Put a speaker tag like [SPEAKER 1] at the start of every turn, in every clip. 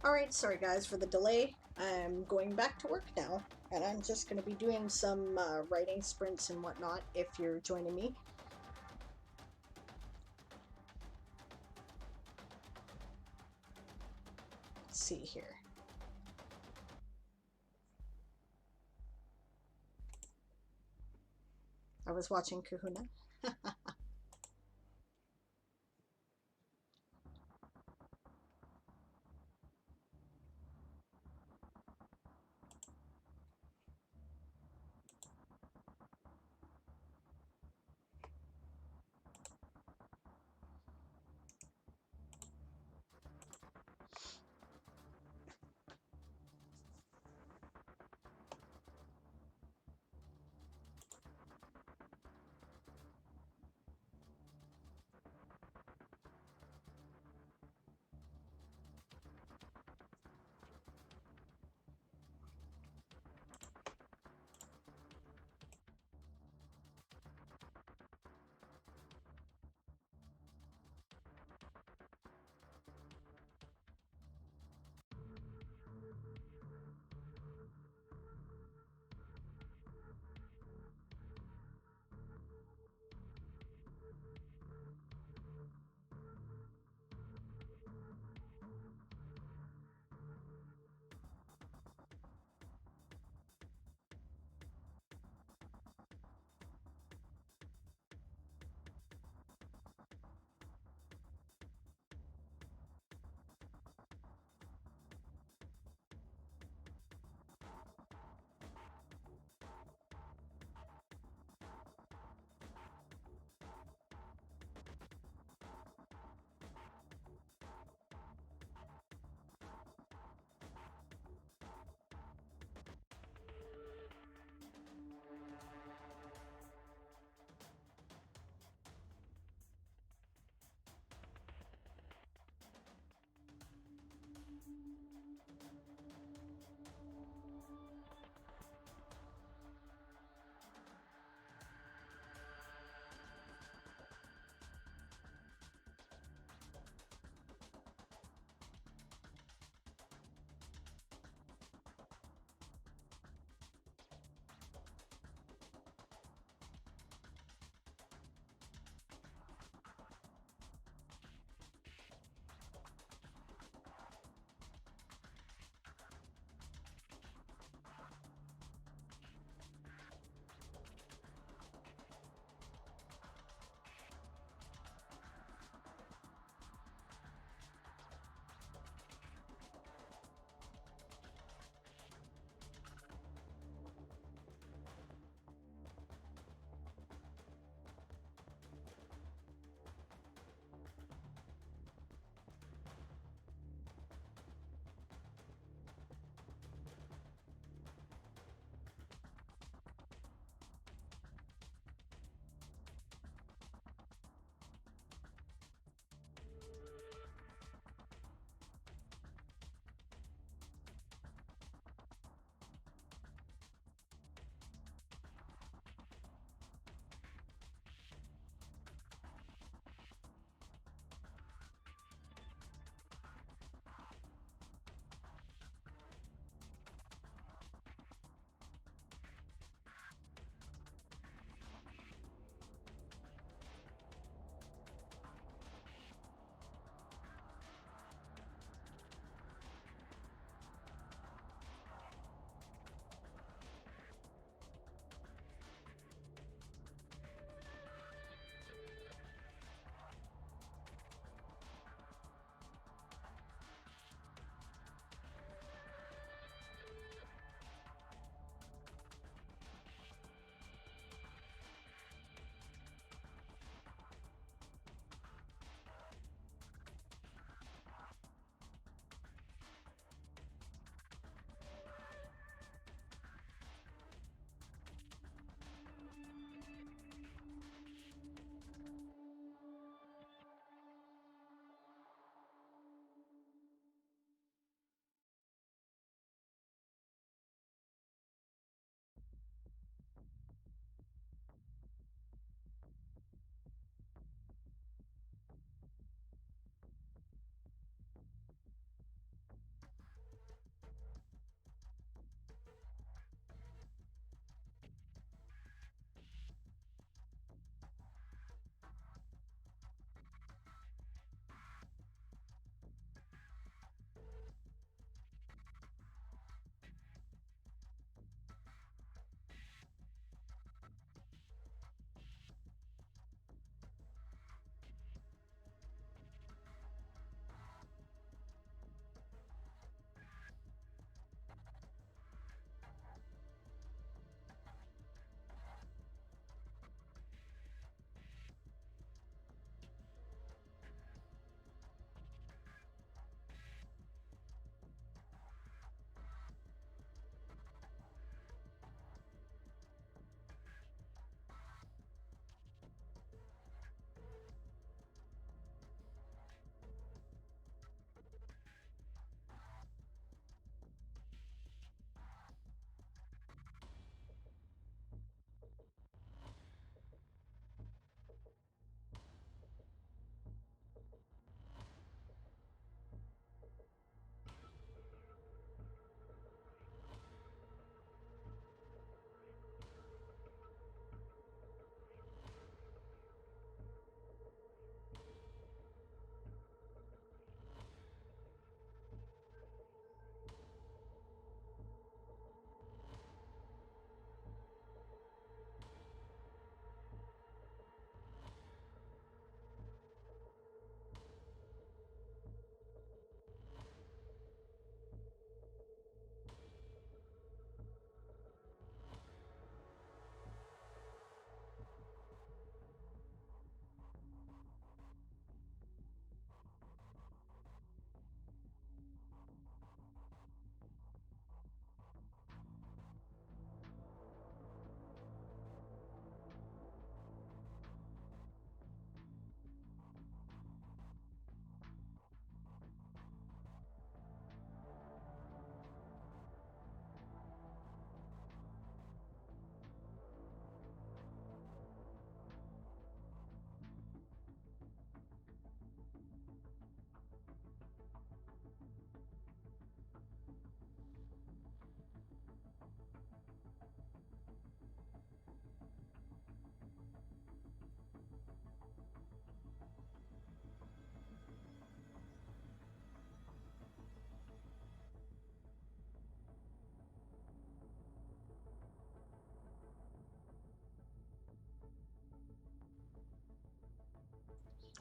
[SPEAKER 1] Alright, sorry guys for the delay. I'm going back to work now, and I'm just going to be doing some writing sprints and whatnot if you're joining me. Let's see here. I was watching Kahuna.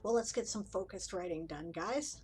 [SPEAKER 1] Well, let's get some focused writing done, guys.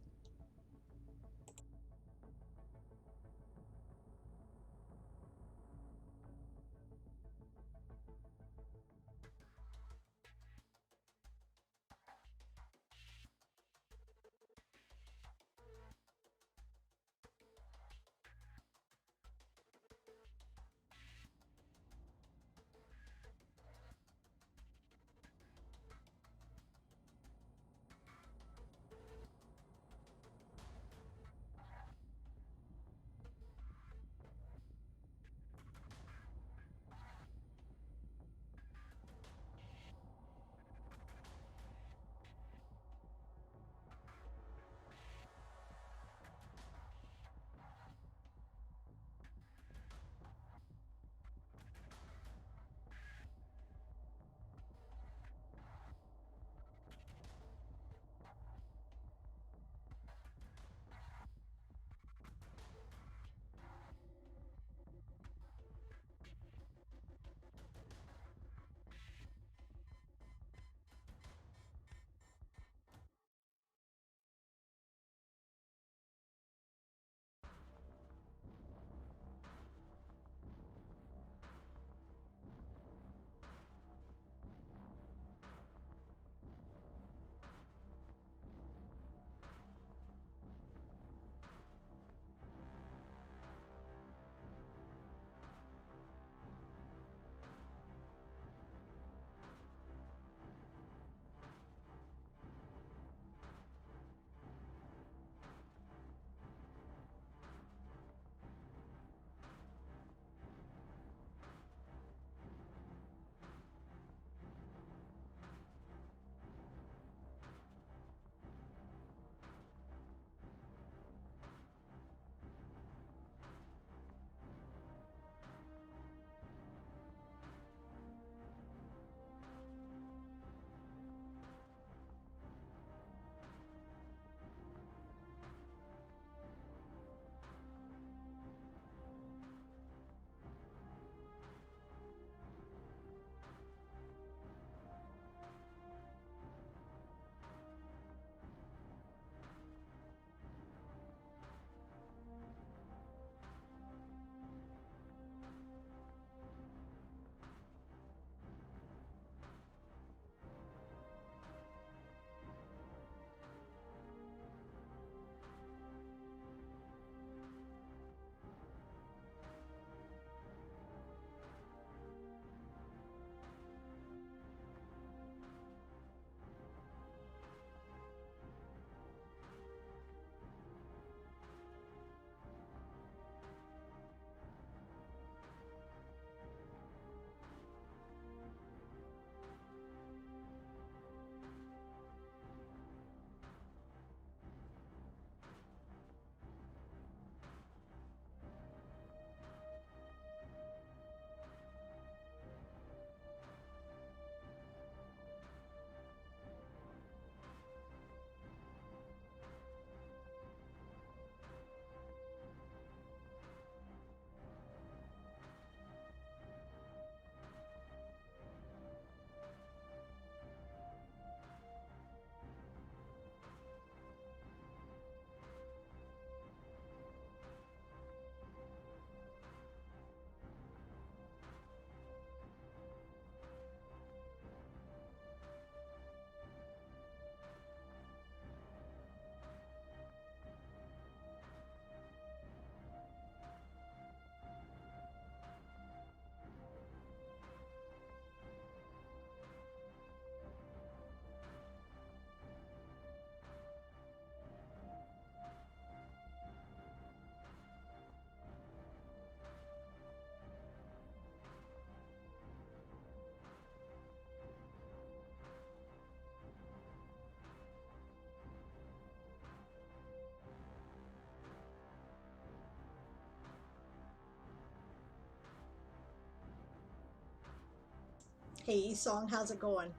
[SPEAKER 1] Hey, Song, how's it going?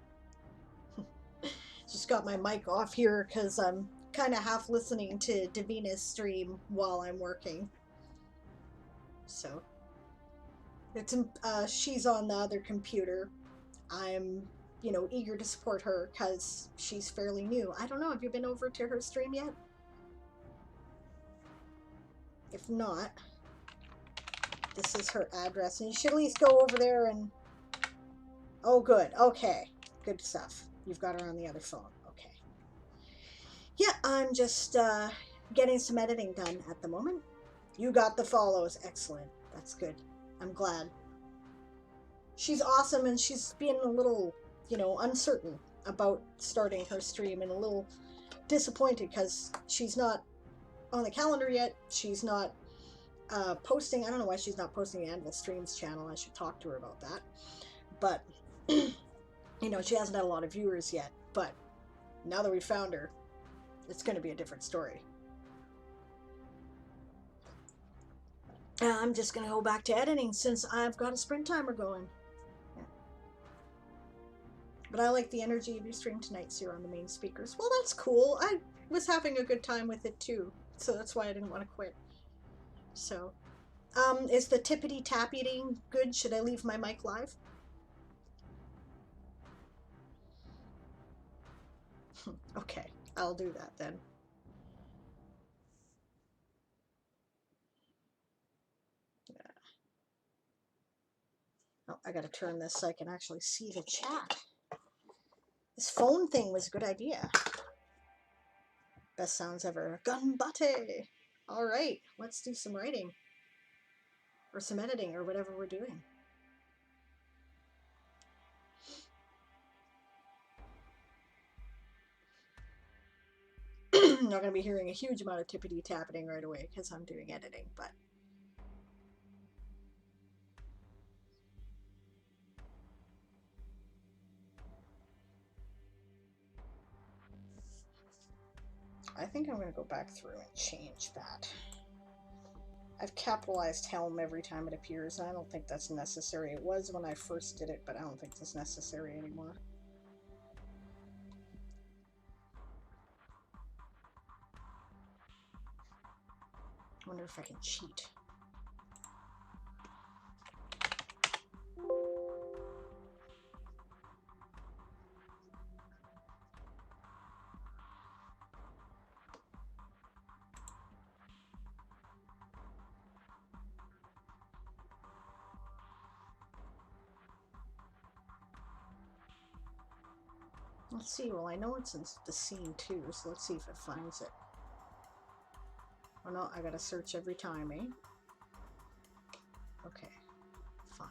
[SPEAKER 1] Just got my mic off here because I'm kind of half listening to Davina's stream while I'm working. So it's she's on the other computer. I'm you know, eager to support her because she's fairly new. I don't know, have you been over to her stream yet? If not, this is her address, and you should at least go over there and... Oh, good. Okay. Good stuff. You've got her on the other phone. Okay. Yeah, I'm just getting some editing done at the moment. You got the follows. Excellent. That's good. I'm glad. She's awesome, and she's being a little, you know, uncertain about starting her stream and a little disappointed because she's not on the calendar yet. She's not posting. I don't know why she's not posting the Anvil Streams channel. I should talk to her about that. But, you know, she hasn't had a lot of viewers yet. But now that we found her, it's going to be a different story. I'm just going to go back to editing since I've got a sprint timer going. Yeah. But I like the energy of your stream tonight, Sierra, on the main speakers. Well, that's cool. I was having a good time with it too. So that's why I didn't want to quit. So, is the tippity tap eating good? Should I leave my mic live? Okay, I'll do that then. Oh, I gotta turn this so I can actually see the chat. This phone thing was a good idea. Best sounds ever. Gunbate! Alright, let's do some writing. Or some editing, or whatever we're doing. I'm not gonna be hearing a huge amount of tippity-tapping right away because I'm doing editing, but... I think I'm going to go back through and change that. I've capitalized helm every time it appears, and I don't think that's necessary. It was when I first did it, but I don't think it's necessary anymore. I wonder if I can cheat. Let's see, well, I know it's in the scene too, so let's see if it finds it. Oh no, I gotta search every time, eh? Okay, fine.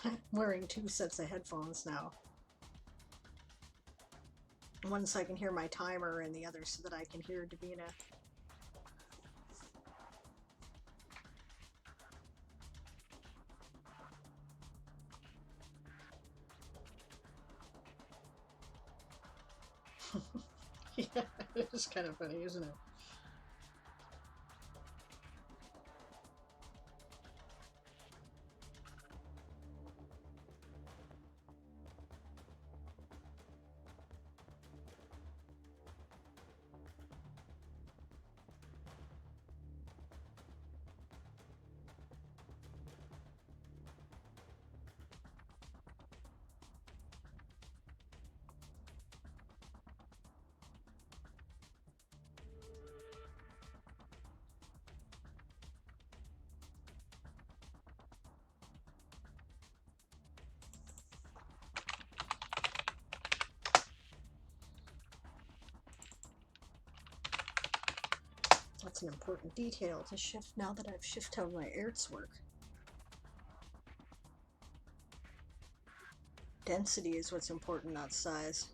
[SPEAKER 1] I'm wearing 2 sets of headphones now. One so I can hear my timer, and the other so that I can hear Davina. Yeah, it's kind of funny, isn't it? That's an important detail to shift now that I've shifted how my erts work. Density is what's important, not size.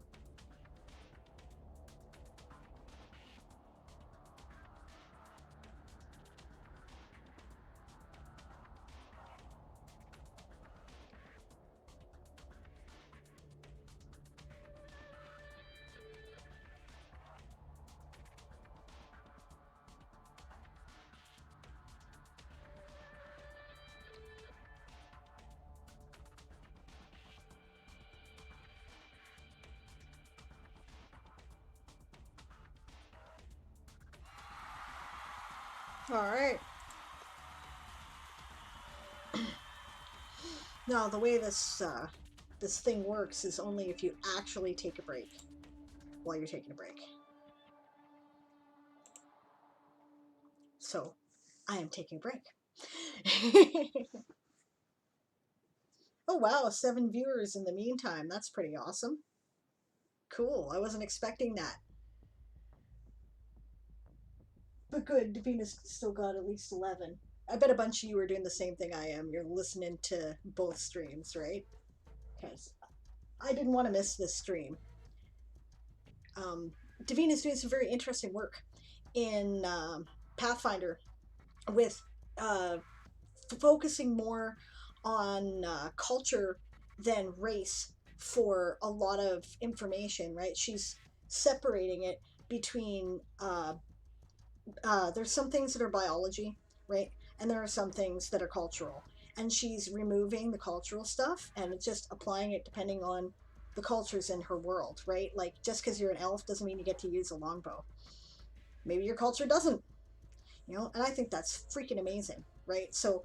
[SPEAKER 1] All right. Now the way this thing works is only if you actually take a break while you're taking a break. So, I am taking a break. Oh wow, 7 viewers in the meantime. That's pretty awesome. Cool. I wasn't expecting that. But good, Davina's still got at least 11. I bet a bunch of you are doing the same thing I am. You're listening to both streams, right? Because I didn't want to miss this stream. Davina's doing some very interesting work in Pathfinder with focusing more on culture than race for a lot of information, right? She's separating it between there's some things that are biology, right? And there are some things that are cultural. And she's removing the cultural stuff and just applying it depending on the cultures in her world, right? Like, just because you're an elf doesn't mean you get to use a longbow. Maybe your culture doesn't, you know? And I think that's freaking amazing, right? So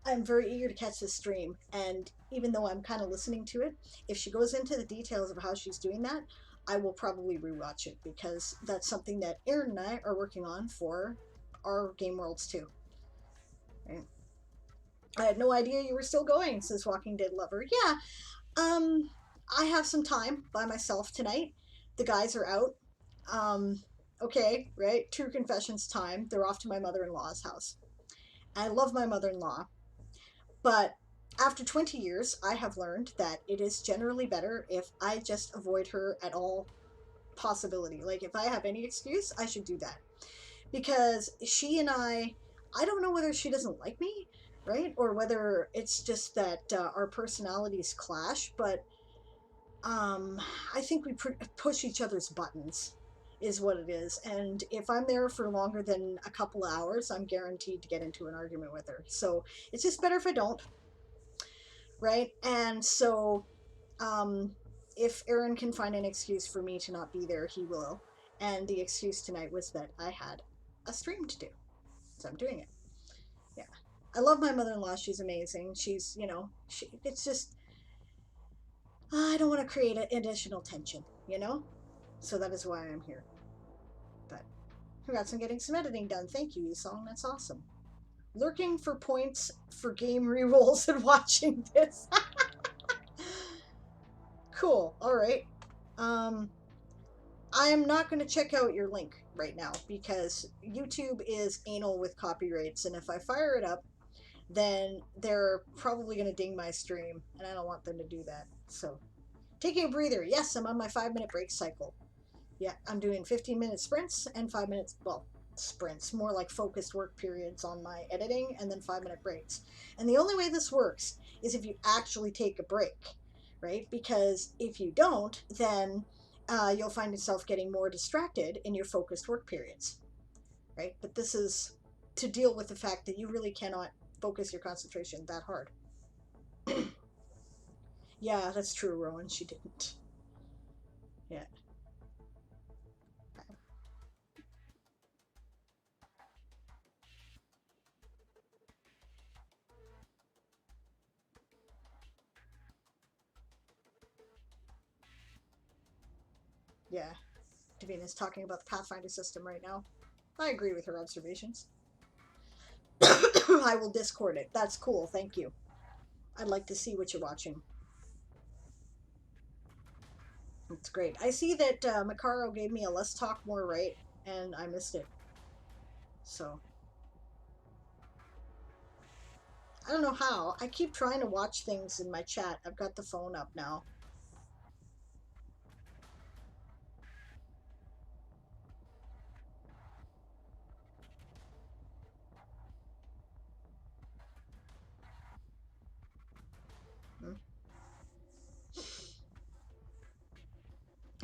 [SPEAKER 1] I'm very eager to catch this stream, and even though I'm kind of listening to it, if she goes into the details of how she's doing that, I will probably rewatch it, because that's something that Aaron and I are working on for our Game Worlds too. Right? I had no idea you were still going, says Walking Dead Lover. Yeah, I have some time by myself tonight. The guys are out. Okay, right? True confessions time. They're off to my mother-in-law's house. I love my mother-in-law, but after 20 years, I have learned that it is generally better if I just avoid her at all possibility. Like, if I have any excuse, I should do that. Because she and I don't know whether she doesn't like me, right? Or whether it's just that our personalities clash, but I think we push each other's buttons, is what it is. And if I'm there for longer than a couple of hours, I'm guaranteed to get into an argument with her. So it's just better if I don't, right? And so if Aaron can find an excuse for me to not be there, he will. And the excuse tonight was that I had a stream to do. So I'm doing it. Yeah. I love my mother-in-law. She's amazing. She's, you know, it's just, I don't want to create additional tension, you know? So that is why I'm here. But congrats on getting some editing done. Thank you, Yusong. That's awesome. Lurking for points for game rerolls and watching this. Cool. All right. I am not going to check out your link right now because YouTube is anal with copyrights, and if I fire it up, then they're probably going to ding my stream, and I don't want them to do that. So, taking a breather. Yes, I'm on my 5-minute break cycle. Yeah, I'm doing 15-minute sprints and 5 minutes, well, sprints, more like focused work periods on my editing, and then 5-minute breaks. And the only way this works is if you actually take a break, right? Because if you don't, then you'll find yourself getting more distracted in your focused work periods, right? But this is to deal with the fact that you really cannot focus your concentration that hard. Yeah, that's true, Rowan. She didn't. Yeah. Yeah. Davina's talking about the Pathfinder system right now. I agree with her observations. I will Discord it. That's cool. Thank you. I'd like to see what you're watching. It's great. I see that Macaro gave me a Let's Talk More Right, and I missed it. So, I don't know how. I keep trying to watch things in my chat. I've got the phone up now. Hmm.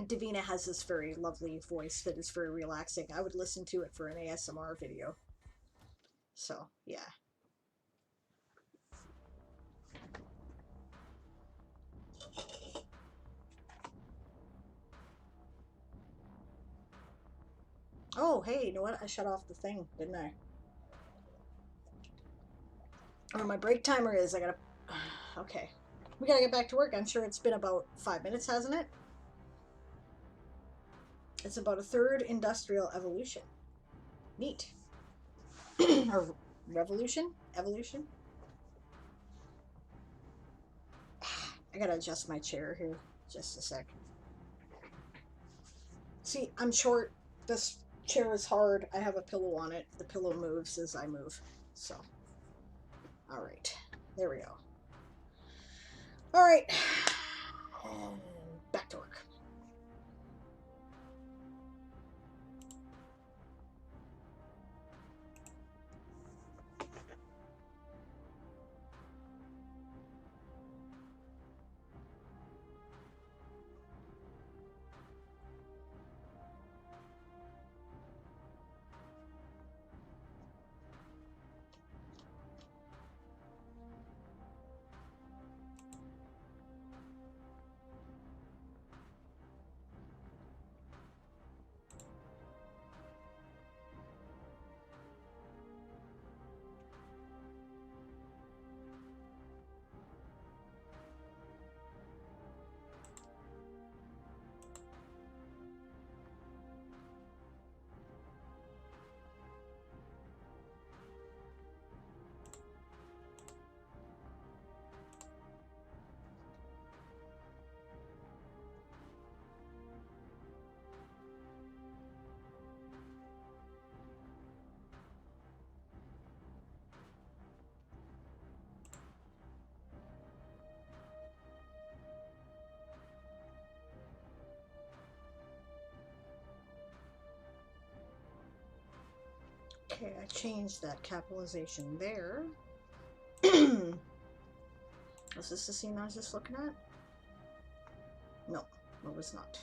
[SPEAKER 1] Davina has this very lovely voice that is very relaxing. I would listen to it for an ASMR video. So, yeah. Oh, hey, you know what? I shut off the thing, didn't I? Or my break timer is. I gotta. Okay. We gotta get back to work. I'm sure it's been about 5 minutes, hasn't it? It's about a third industrial evolution. Neat. Or revolution? Evolution? I gotta adjust my chair here. Just a sec. See, I'm short. This chair is hard. I have a pillow on it. The pillow moves as I move. So. Alright. There we go. Alright. And back to work. Okay, I changed that capitalization there. Was this the scene I was just looking at? No, it was not.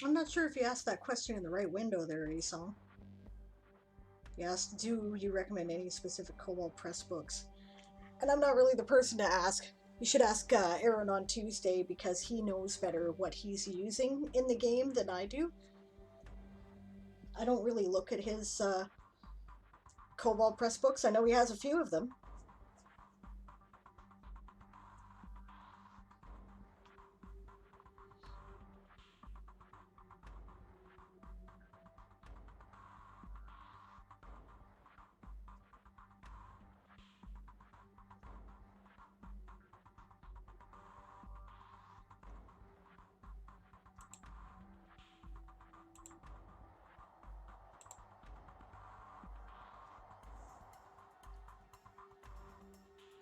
[SPEAKER 1] I'm not sure if you asked that question in the right window there, Asong. You asked, do you recommend any specific Cobalt Press books? And I'm not really the person to ask. You should ask Aaron on Tuesday because he knows better what he's using in the game than I do. I don't really look at his Cobalt Press books. I know he has a few of them.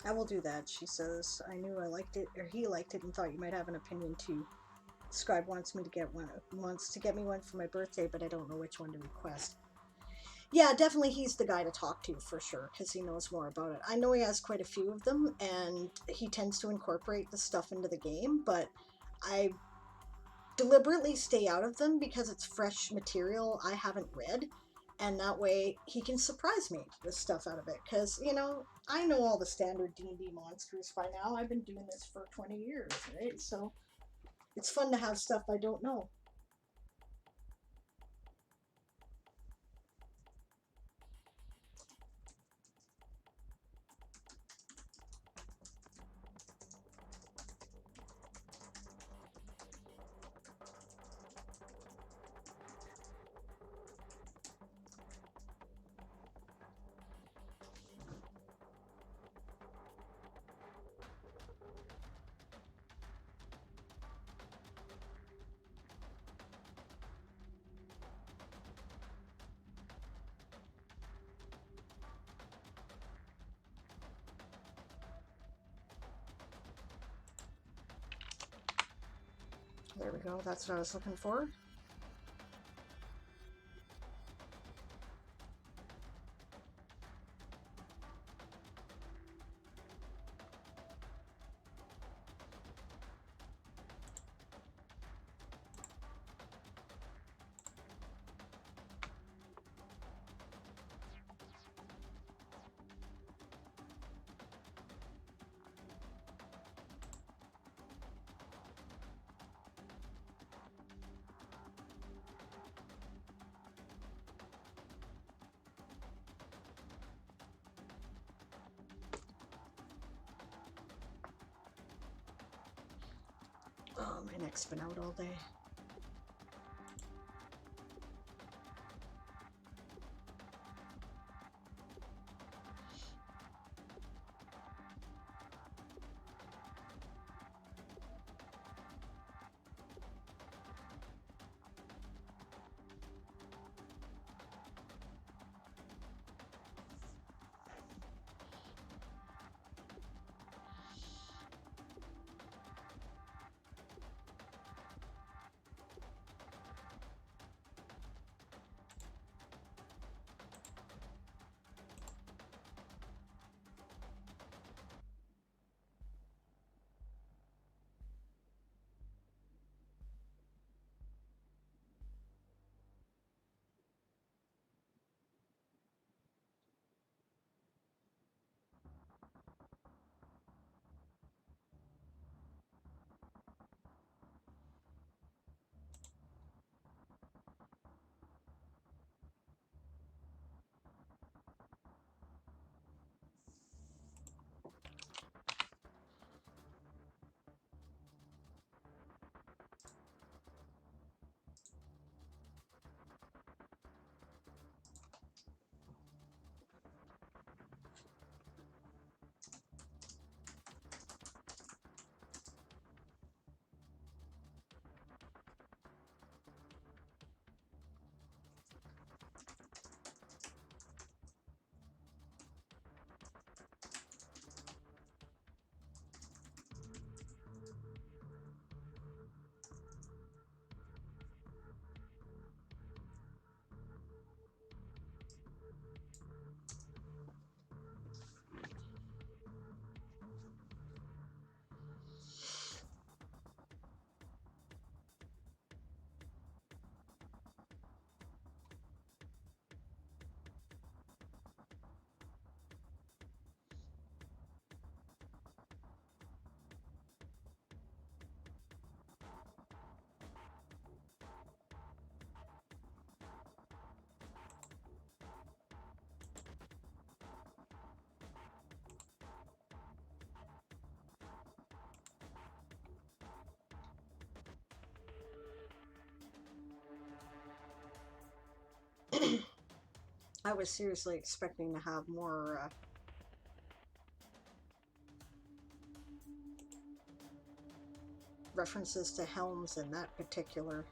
[SPEAKER 1] I will do that, she says. I knew I liked it, or he liked it, and thought you might have an opinion too. Scribe wants me to get one, wants to get me one for my birthday, but I don't know which one to request. Yeah, definitely he's the guy to talk to for sure, because he knows more about it. I know he has quite a few of them, and he tends to incorporate the stuff into the game, but I deliberately stay out of them because it's fresh material I haven't read, and that way he can surprise me with stuff out of it, because, you know, I know all the standard D&D monsters by now. I've been doing this for 20 years, right? So it's fun to have stuff I don't know. There we go, that's what I was looking for. Oh, my neck's been out all day. I was seriously expecting to have more references to helms in that particular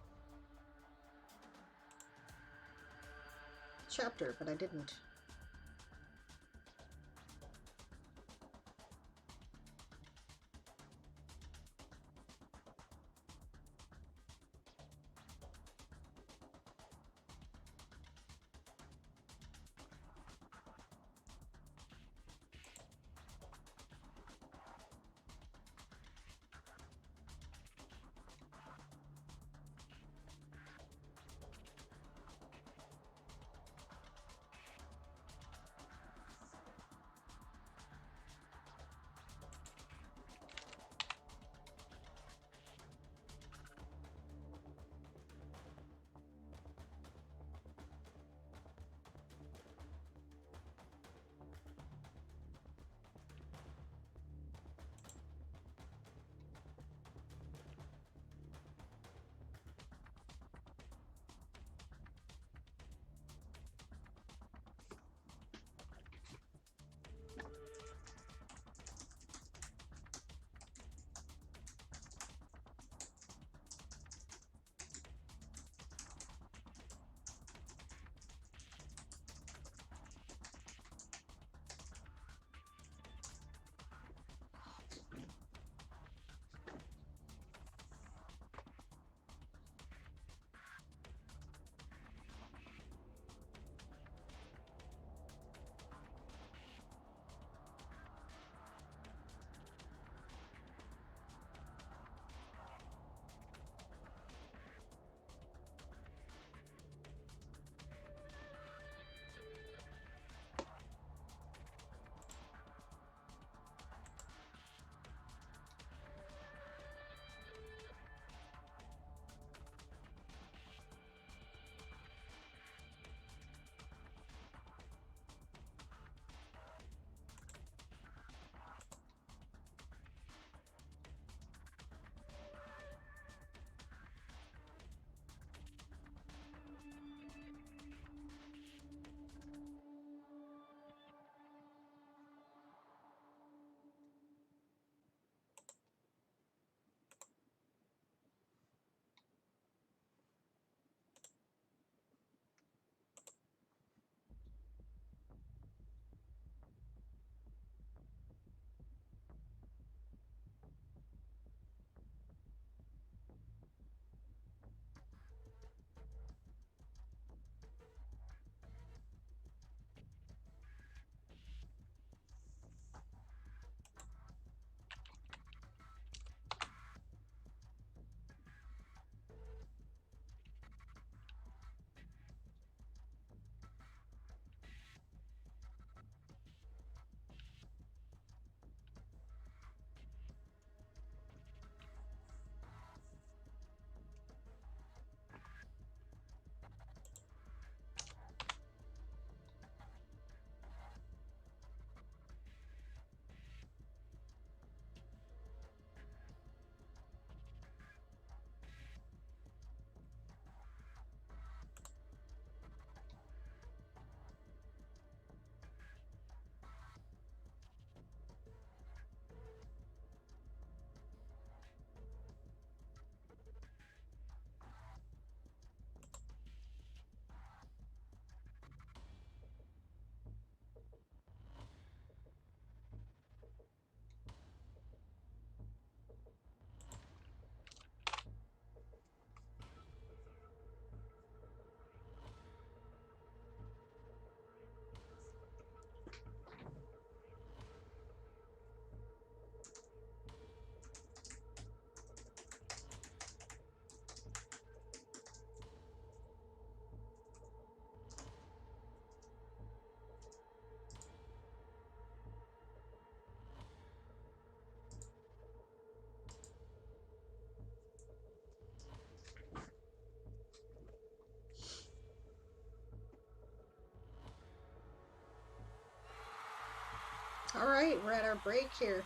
[SPEAKER 1] chapter, but I didn't. All right, we're at our break here.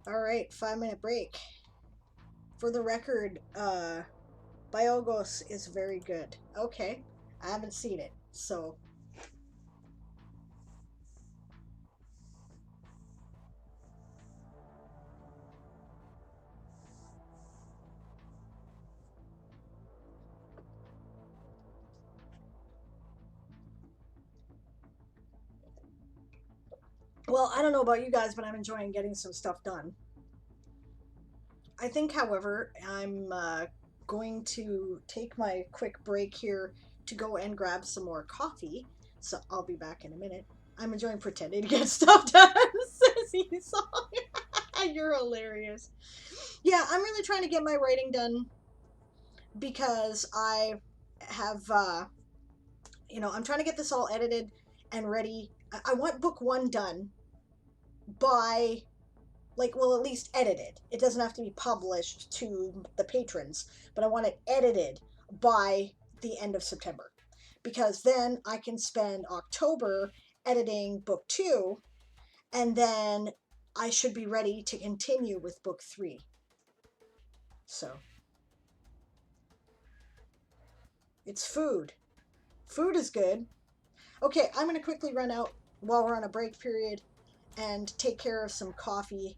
[SPEAKER 1] All right, 5-minute break. For the record, Biogos is very good. Okay, I haven't seen it, so. Well, I don't know about you guys, but I'm enjoying getting some stuff done. I think, however, I'm going to take my quick break here to go and grab some more coffee. So I'll be back in a minute. I'm enjoying pretending to get stuff done, says Esau. You're hilarious. Yeah, I'm really trying to get my writing done because I have, I'm trying to get this all edited and ready. I want book one done by like, well, at least edited. It doesn't have to be published to the patrons, but I want it edited by the end of September, because then I can spend October editing book two, and then I should be ready to continue with book three. So it's food. Food is good. Okay, I'm going to quickly run out while we're on a break period and take care of some coffee.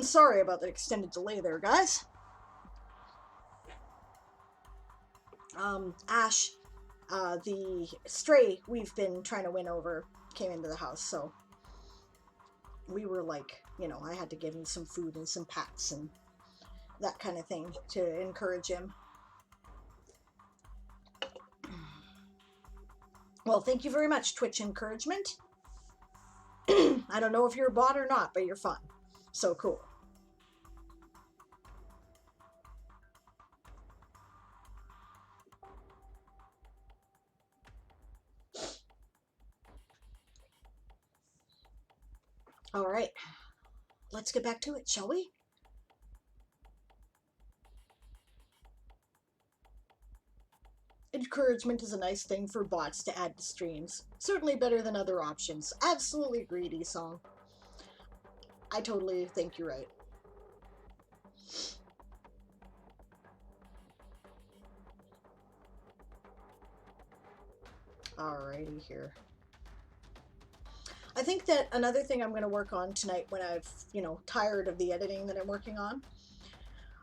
[SPEAKER 1] Sorry about the extended delay there, guys. Ash, the stray we've been trying to win over, came into the house, so we were like, you know, I had to give him some food and some pats and that kind of thing to encourage him. Well, thank you very much, Twitch encouragement. I don't know if you're a bot or not, but you're fun. So cool. All right, let's get back to it, shall we? Encouragement is a nice thing for bots to add to streams. Certainly better than other options. Absolutely agreed, E-Song. I totally think you're right. Alrighty here. I think that another thing I'm going to work on tonight when I've, you know, tired of the editing that I'm working on,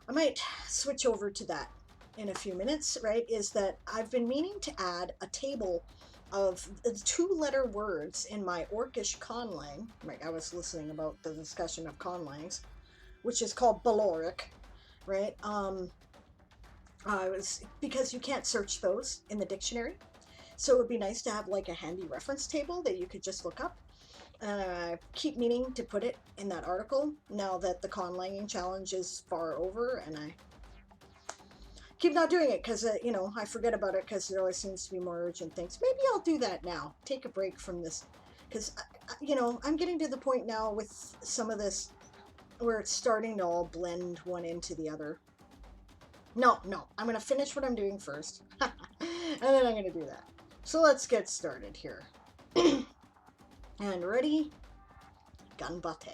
[SPEAKER 1] I might switch over to that in a few minutes, right, is that I've been meaning to add a table of 2-letter words in my Orcish conlang. Right, I was listening about the discussion of conlangs, which is called Baloric, right? Because you can't search those in the dictionary, so it would be nice to have like a handy reference table that you could just look up. And I keep meaning to put it in that article now that the conlanging challenge is far over, and I keep not doing it because, you know, I forget about it because there always seems to be more urgent things. Maybe I'll do that now. Take a break from this because, you know, I'm getting to the point now with some of this where it's starting to all blend one into the other. No, I'm going to finish what I'm doing first. And then I'm going to do that. So let's get started here. And ready? Ganbate.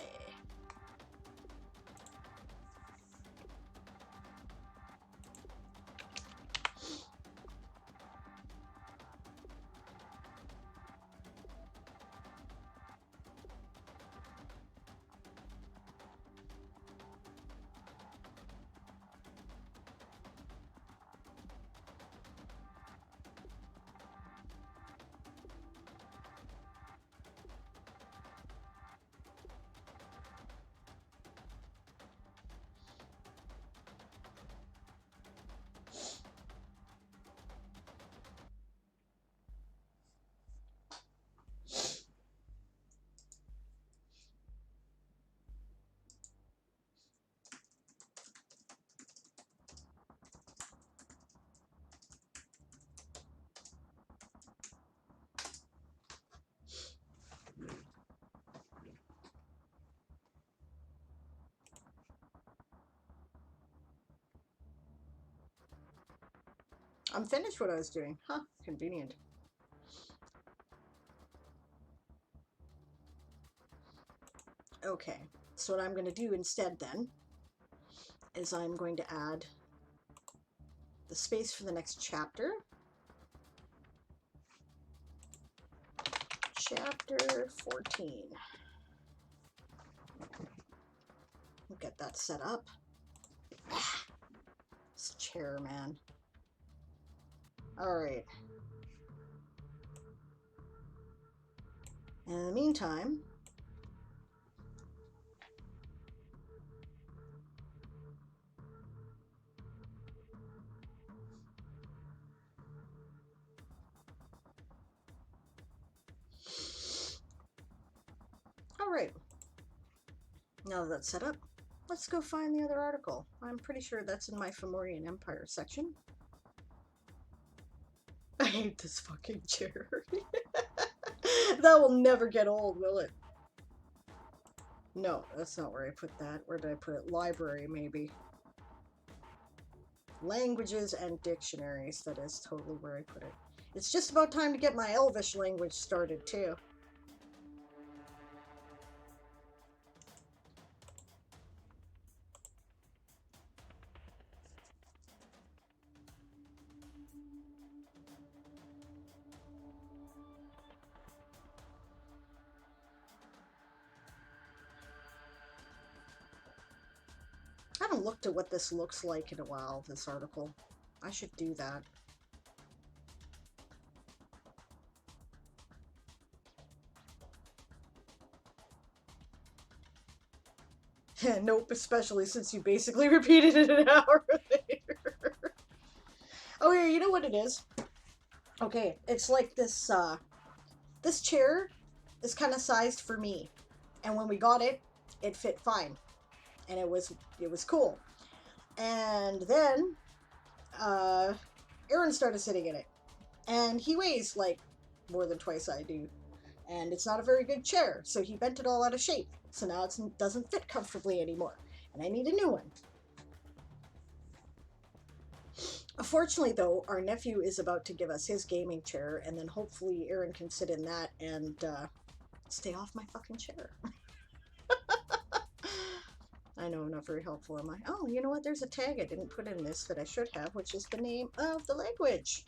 [SPEAKER 1] I'm finished what I was doing. Huh, convenient. Okay, so what I'm going to do instead then is I'm going to add the space for the next chapter. Chapter 14. We'll get that set up. This chair, man. Alright. In the meantime, alright. Now that that's set up, let's go find the other article. I'm pretty sure that's in my Fomorian Empire section. I hate this fucking chair. That will never get old, will it? No, that's not where I put that. Where did I put it? Library, maybe. Languages and dictionaries. That is totally where I put it. It's just about time to get my Elvish language started, too. I haven't looked at what this looks like in a while, this article. I should do that. Nope, especially since you basically repeated it an hour later. Oh yeah, you know what it is? Okay, it's like this, this chair is kind of sized for me. And when we got it, it fit fine. And it was cool. And then, Aaron started sitting in it. And he weighs like more than twice I do. And it's not a very good chair, so he bent it all out of shape. So now it doesn't fit comfortably anymore. And I need a new one. Unfortunately, though, our nephew is about to give us his gaming chair, and then hopefully Aaron can sit in that and stay off my fucking chair. I know I'm not very helpful, am I? Oh, you know what? There's a tag I didn't put in this that I should have, which is the name of the language.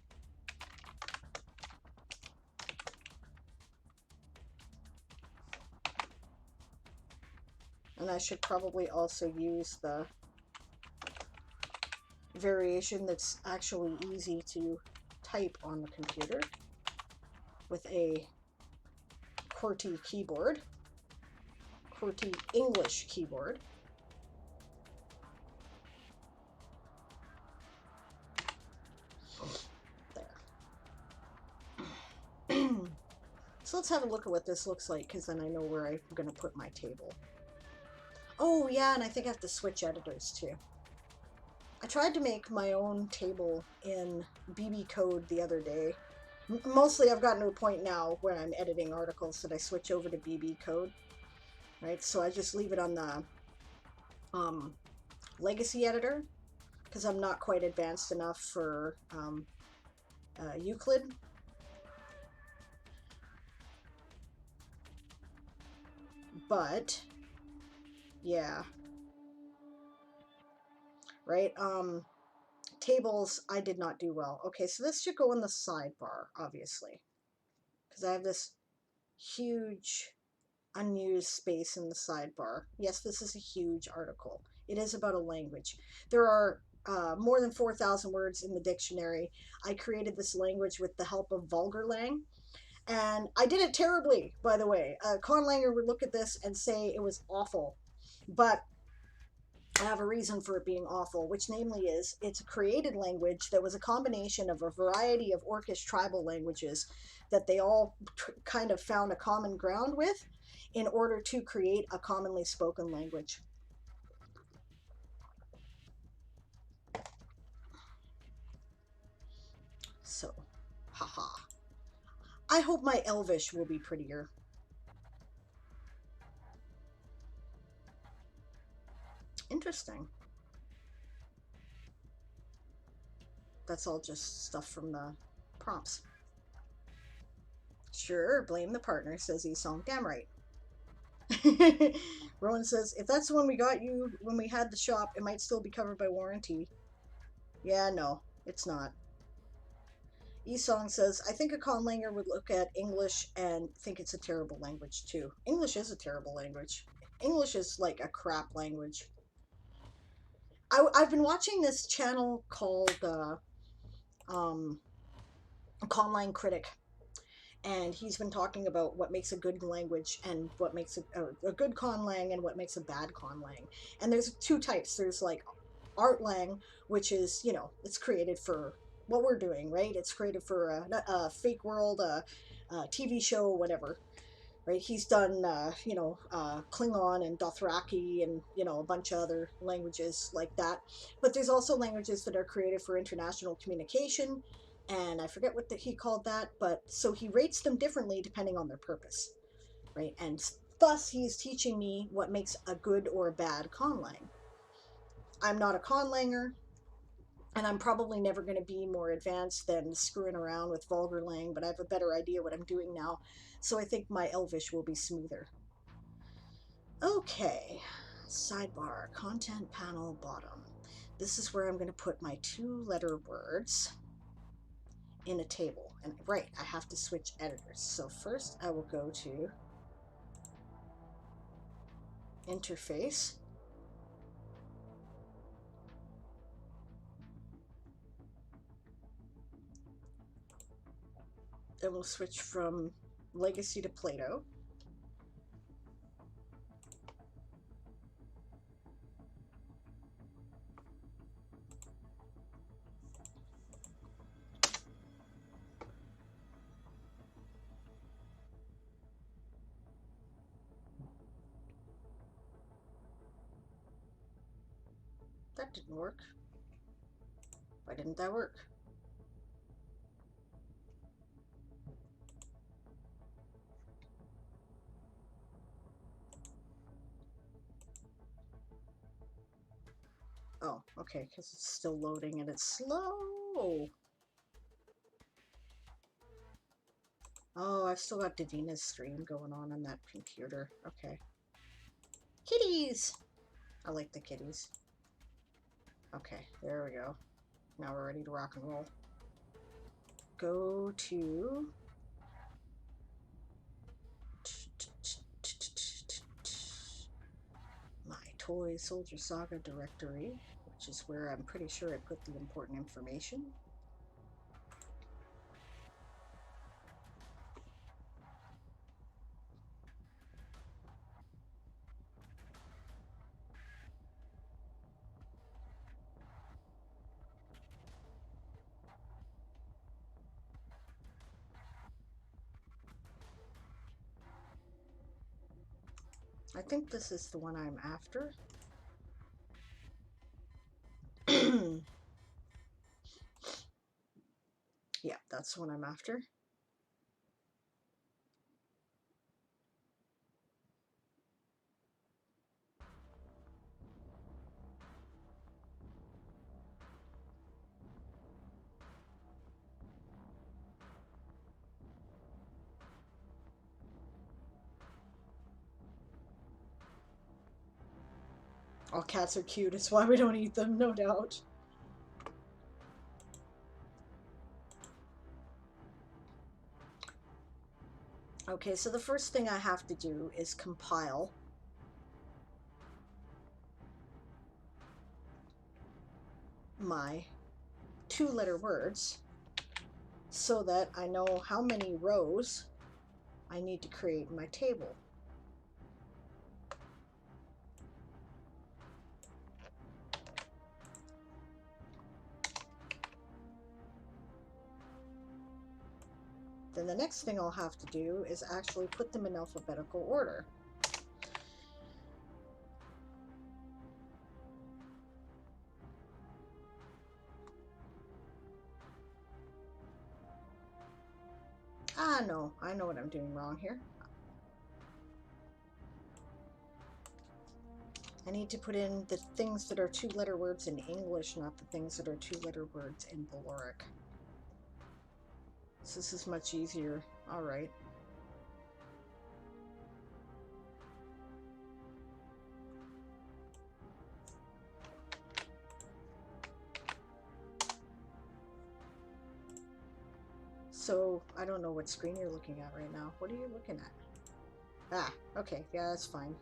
[SPEAKER 1] And I should probably also use the variation that's actually easy to type on the computer with a QWERTY keyboard, QWERTY English keyboard. There. So let's have a look at what this looks like, because then I know where I'm going to put my table. Oh yeah, and I think I have to switch editors too. I tried to make my own table in BB Code the other day. Mostly I've gotten to a point now where I'm editing articles that I switch over to BB Code. Right, so I just leave it on the legacy editor, because I'm not quite advanced enough for Euclid. But yeah, right, tables I did not do well. Okay, so this should go in the sidebar, obviously, because I have this huge unused space in the sidebar. Yes, this is a huge article. It is about a language. There are more than 4,000 words in the dictionary. I created this language with the help of Vulgarlang, and I did it terribly, by the way. Conlanger would look at this and say it was awful, but I have a reason for it being awful, which namely is it's a created language that was a combination of a variety of Orcish tribal languages that they all kind of found a common ground with in order to create a commonly spoken language. So, haha. I hope my Elvish will be prettier. Interesting. That's all just stuff from the prompts. Sure, blame the partner, says Esong. Damn right. Rowan says, if that's the one we got you when we had the shop, it might still be covered by warranty. Yeah, no, it's not. Esong says, I think a conlanger would look at English and think it's a terrible language too. English is a terrible language. English is like a crap language. I've been watching this channel called Conlang Critic, and he's been talking about what makes a good language and what makes a good conlang and what makes a bad conlang. And there's two types. There's like artlang, which is, you know, it's created for what we're doing, right? It's created for a fake world, a TV show, whatever, right? He's done, Klingon and Dothraki and, you know, a bunch of other languages like that. But there's also languages that are created for international communication, and I forget what he called that, but so he rates them differently depending on their purpose, right? And thus he's teaching me what makes a good or a bad conlang. I'm not a conlanger, and I'm probably never going to be more advanced than screwing around with Vulgarlang, but I have a better idea what I'm doing now, so I think my Elvish will be smoother. Okay, sidebar, content panel, bottom. This is where I'm going to put my 2-letter words in a table. And right, I have to switch editors. So first I will go to interface. Then we'll switch from Legacy to Play-Doh. That didn't work. Why didn't that work? Oh, okay, because it's still loading and it's slow. Oh, I've still got Davina's stream going on that computer. Okay. Kitties! I like the kitties. Okay, there we go. Now we're ready to rock and roll. Go to... my Toy Soldier Saga directory, which is where I'm pretty sure I put the important information. I think this is the one I'm after. Yeah, that's the one I'm after. All cats are cute, it's why we don't eat them, no doubt. Okay, so the first thing I have to do is compile my two-letter words so that I know how many rows I need to create in my table. Then the next thing I'll have to do is actually put them in alphabetical order. Ah, no, I know what I'm doing wrong here. I need to put in the things that are two-letter words in English, not the things that are two-letter words in Valoric. So this is much easier. All right. So, I don't know what screen you're looking at right now. What are you looking at? Ah, okay. Yeah, that's fine.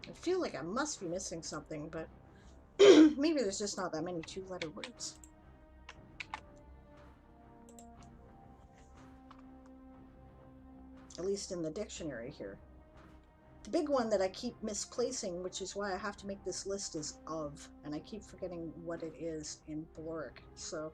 [SPEAKER 1] I feel like I must be missing something, but maybe there's just not that many two-letter words. At least in the dictionary here. The big one that I keep misplacing, which is why I have to make this list, is of, and I keep forgetting what it is in Bloric. So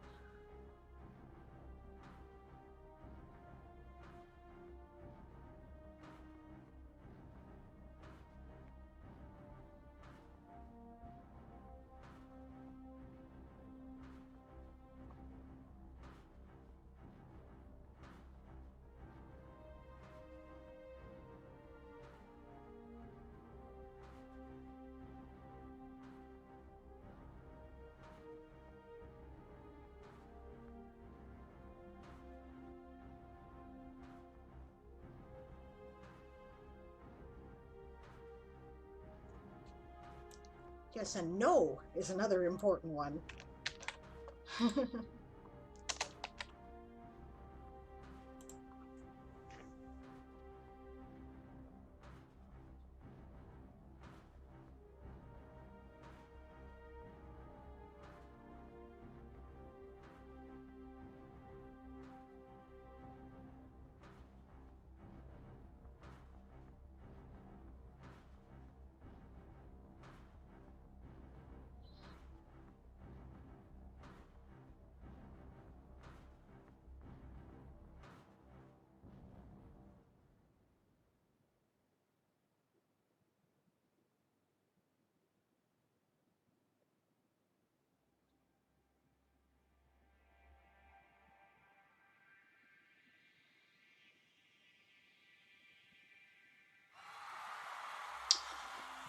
[SPEAKER 1] yes, and no is another important one.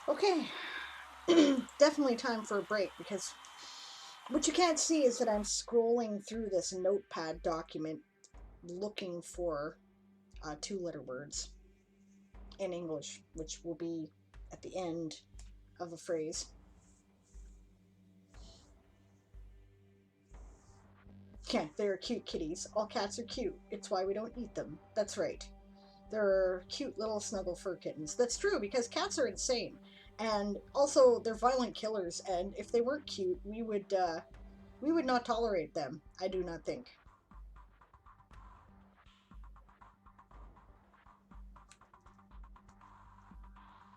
[SPEAKER 1] Okay, definitely time for a break, because what you can't see is that I'm scrolling through this notepad document looking for two-letter words in English, which will be at the end of a phrase. Yeah, they're cute kitties. All cats are cute. It's why we don't eat them. That's right. They're cute little snuggle fur kittens. That's true, because cats are insane. And also, they're violent killers, and if they weren't cute, we would not tolerate them, I do not think.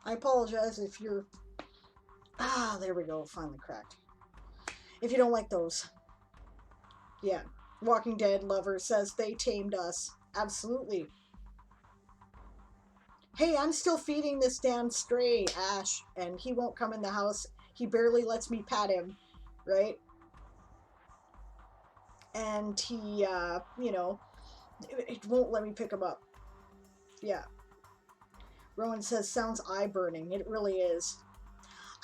[SPEAKER 1] I apologize if you're... Ah, there we go, finally cracked. If you don't like those. Yeah. Walking Dead lover says they tamed us. Absolutely. Hey, I'm still feeding this damn stray, Ash, and he won't come in the house. He barely lets me pat him, right? And he, you know, it won't let me pick him up. Yeah. Rowan says, sounds eye-burning. It really is.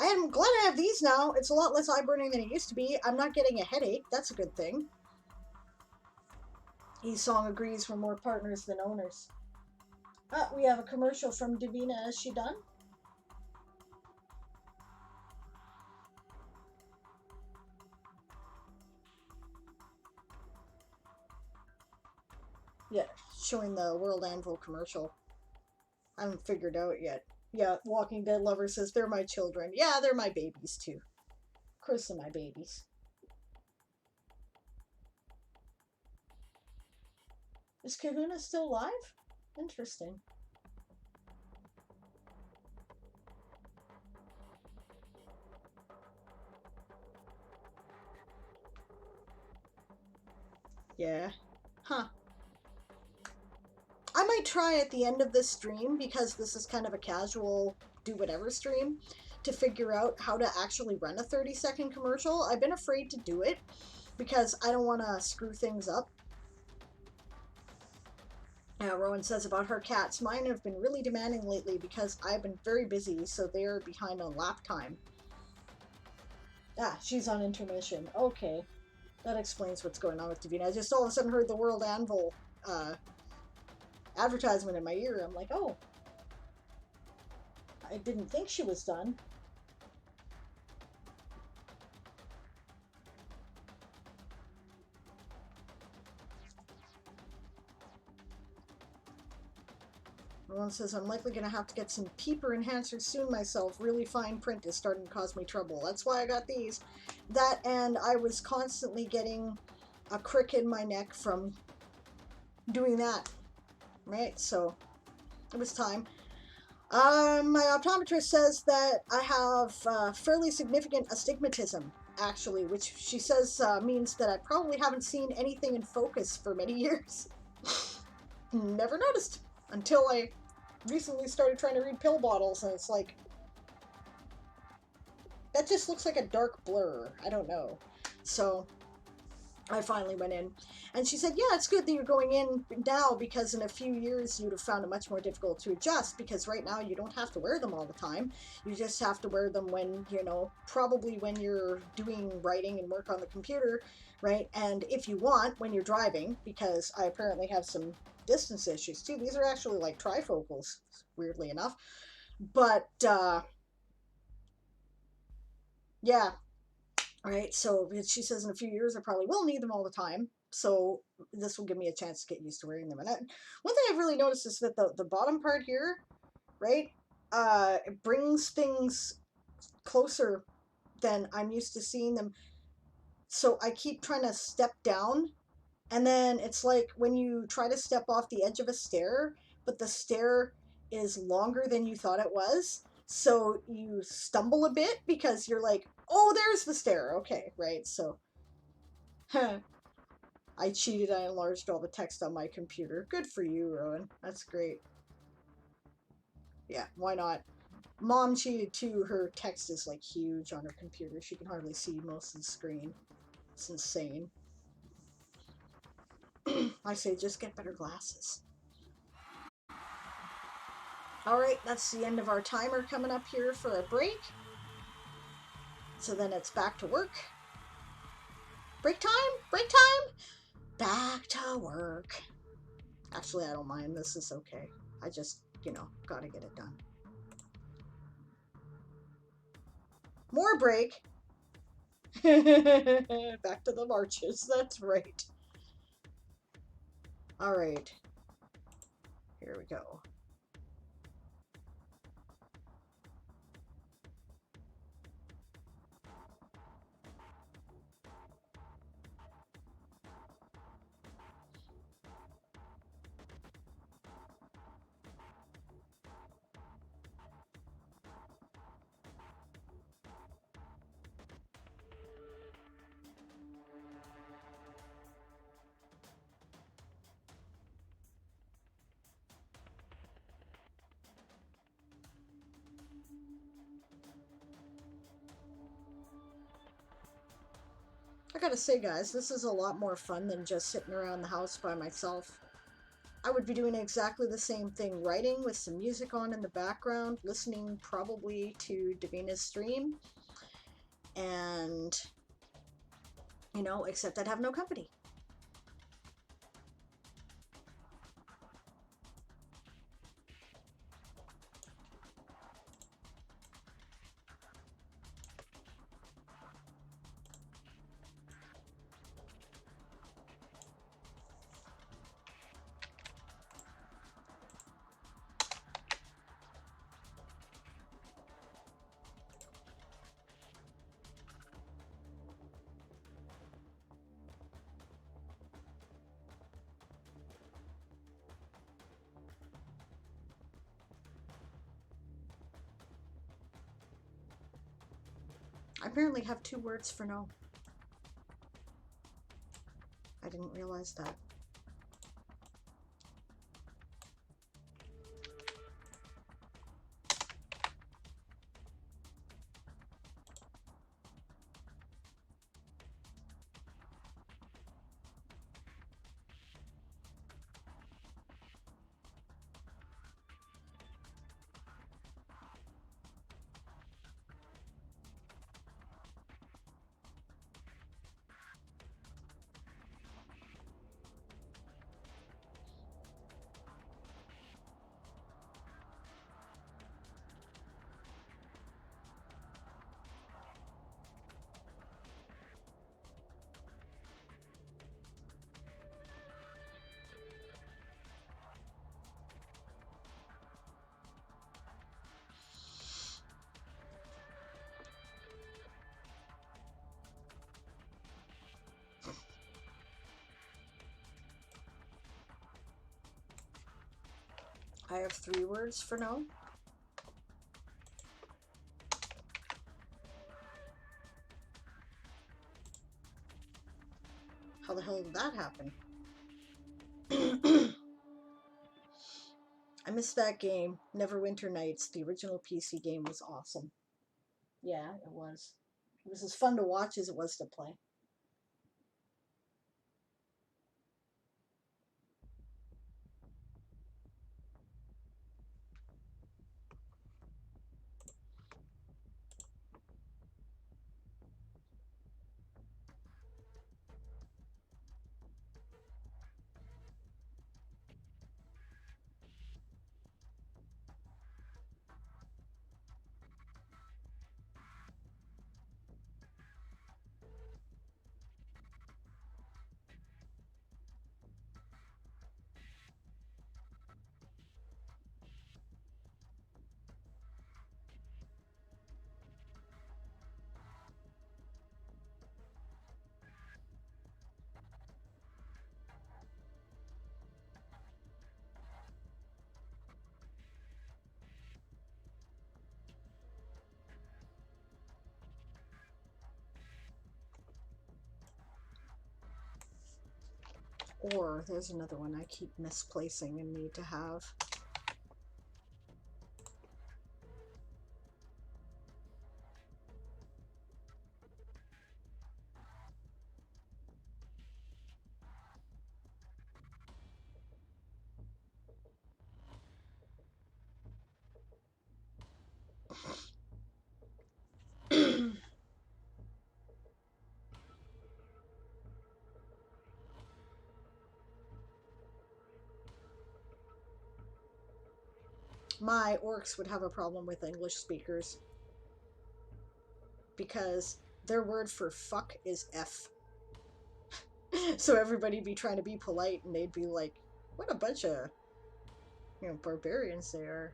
[SPEAKER 1] I am glad I have these now. It's a lot less eye-burning than it used to be. I'm not getting a headache. That's a good thing. E-Song agrees for more partners than owners. Ah, we have a commercial from Davina. Is she done? Yeah, showing the World Anvil commercial. I haven't figured out yet. Yeah, Walking Dead lover says they're my children. Yeah, they're my babies too. Of course they're my babies. Is Kahuna still live? Interesting. Yeah. Huh. I might try at the end of this stream, because this is kind of a casual do-whatever stream, to figure out how to actually run a 30-second commercial. I've been afraid to do it, because I don't want to screw things up. Rowan says about her cats, mine have been really demanding lately because I've been very busy, so they're behind on lap time. Ah, she's on intermission. Okay. That explains what's going on with Davina. I just all of a sudden heard the World Anvil advertisement in my ear. I'm like, oh. I didn't think she was done. One says, I'm likely going to have to get some peeper enhancers soon myself. Really fine print is starting to cause me trouble. That's why I got these. That, and I was constantly getting a crick in my neck from doing that. Right? So, it was time. My optometrist says that I have fairly significant astigmatism, actually, which she says means that I probably haven't seen anything in focus for many years. Never noticed until I recently started trying to read pill bottles, and it's like, that just looks like a dark blur. I don't know. So I finally went in, and she said, yeah, it's good that you're going in now, because in a few years you'd have found it much more difficult to adjust, because right now you don't have to wear them all the time. You just have to wear them when, you know, probably when you're doing writing and work on the computer, right? And if you want, when you're driving, because I apparently have some distance issues too. These are actually like trifocals, weirdly enough. But yeah, right. So she says in a few years I probably will need them all the time. So this will give me a chance to get used to wearing them. And one thing I've really noticed is that the bottom part here, right, it brings things closer than I'm used to seeing them. So I keep trying to step down, and then it's like when you try to step off the edge of a stair, but the stair is longer than you thought it was. So you stumble a bit because you're like, oh, there's the stair. Okay, right. So I cheated. I enlarged all the text on my computer. Good for you, Rowan. That's great. Yeah, why not? Mom cheated too. Her text is like huge on her computer. She can hardly see most of the screen. It's insane. I say just get better glasses. Alright, that's the end of our timer coming up here for a break. So then it's back to work. Break time? Break time? Back to work. Actually, I don't mind. This is okay. I just, you know, gotta get it done. More break. Back to the marches. That's right. Alright. Here we go. I gotta say, guys, this is a lot more fun than just sitting around the house by myself. I would be doing exactly the same thing, writing with some music on in the background, listening probably to Davina's stream, and, you know, except I'd have no company. I apparently have 2 words for no. I didn't realize that. I have 3 words for no. How the hell did that happen? I missed that game. Neverwinter Nights. The original PC game was awesome. Yeah, it was. It was as fun to watch as it was to play. Or there's another one I keep misplacing and need to have. My orcs would have a problem with English speakers because their word for fuck is F. So everybody'd be trying to be polite and they'd be like, what a bunch of, barbarians they are.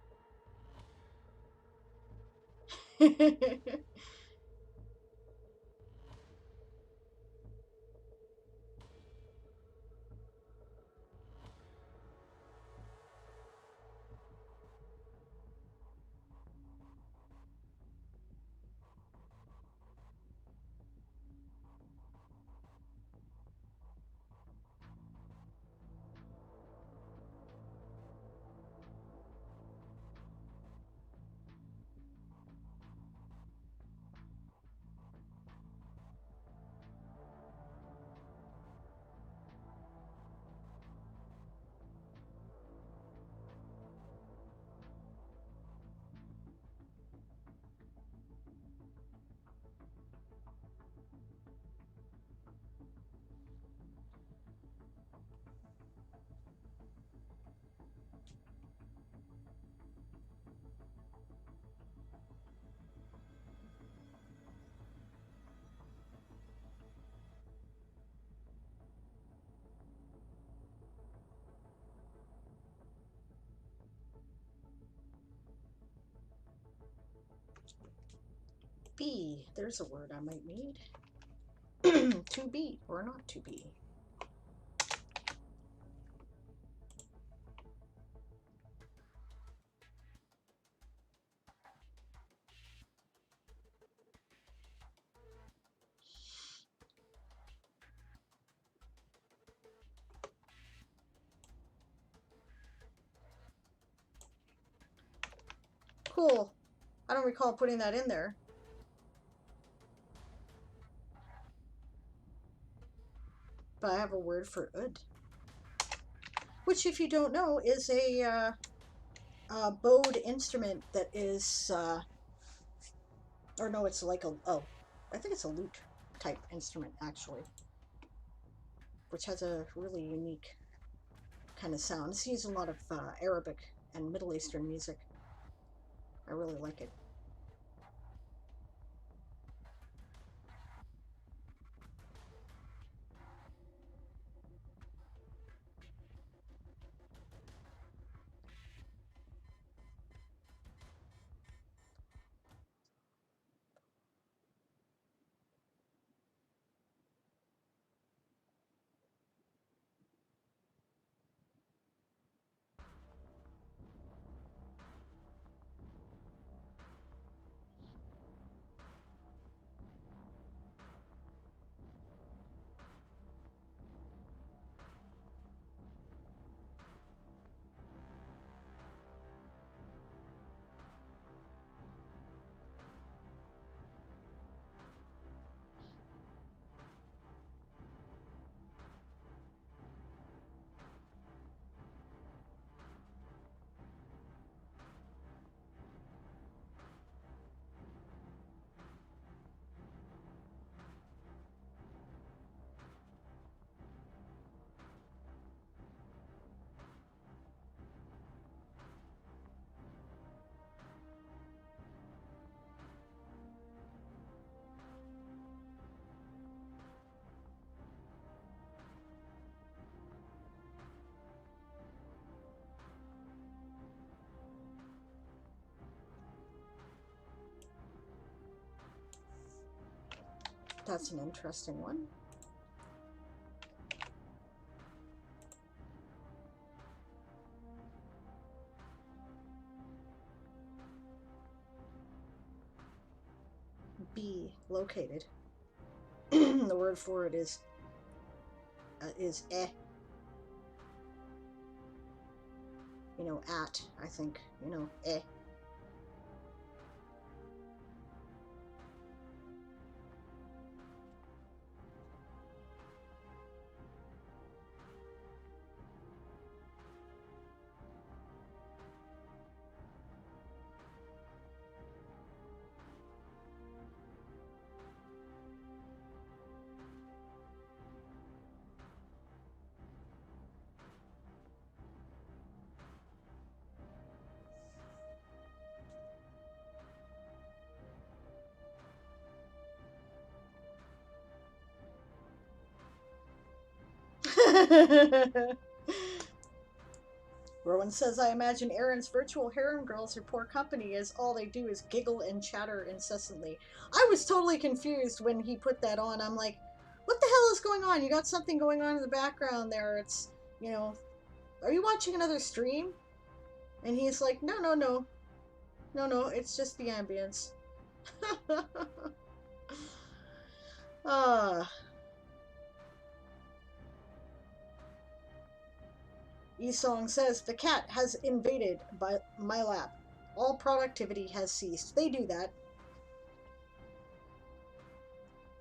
[SPEAKER 1] B. There's a word I might need. To be or not to be. Cool. I don't recall putting that in there. But I have a word for oud, which, if you don't know, is a bowed instrument that is, or no, it's like I think it's a lute type instrument, actually, which has a really unique kind of sound. It's used in a lot of Arabic and Middle Eastern music. I really like it. That's an interesting one. Be located. The word for it is eh. You know, at, I think, you know, eh. Rowan says, I imagine Aaron's virtual harem girls are poor company as all they do is giggle and chatter incessantly. I was totally confused when he put that on. I'm like, what the hell is going on? You got something going on in the background there. It's, you know, are you watching another stream? And he's like, no, no, no. No, no, it's just the ambience. Ah. Esong says, the cat has invaded by my lap. All productivity has ceased. They do that.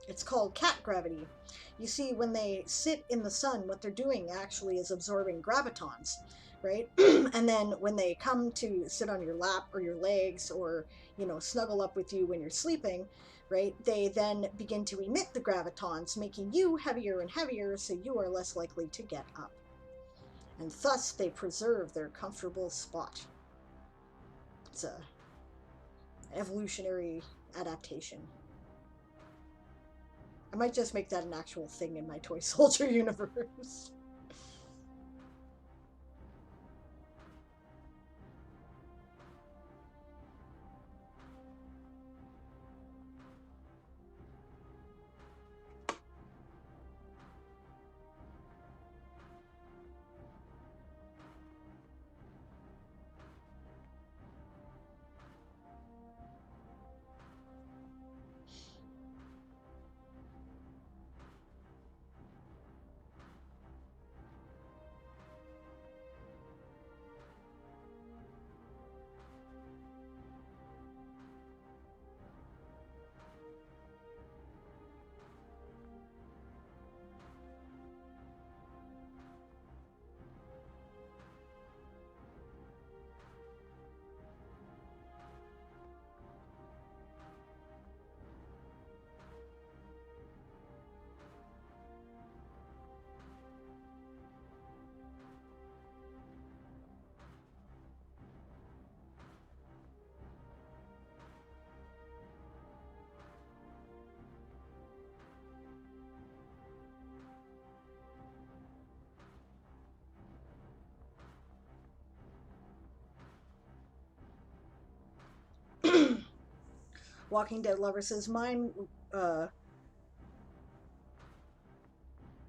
[SPEAKER 1] It's called cat gravity. You see, when they sit in the sun, what they're doing actually is absorbing gravitons, right? And then when they come to sit on your lap or your legs or, you know, snuggle up with you when you're sleeping, right, they then begin to emit the gravitons, making you heavier and heavier, so you are less likely to get up. And thus they preserve their comfortable spot. It's a evolutionary adaptation. I might just make that an actual thing in my toy soldier universe. Walking Dead Lover says, mine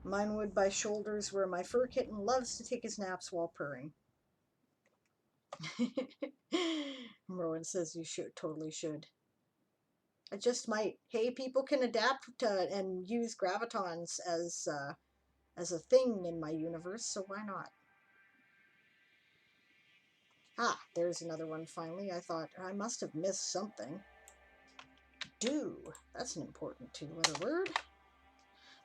[SPEAKER 1] would by shoulders where my fur kitten loves to take his naps while purring. Rowan says you should, totally should. I just might. Hey, people can adapt to and use gravitons as a thing in my universe, so why not? Ah, there's another one finally. I thought I must have missed something. Do. That's an important two-letter word.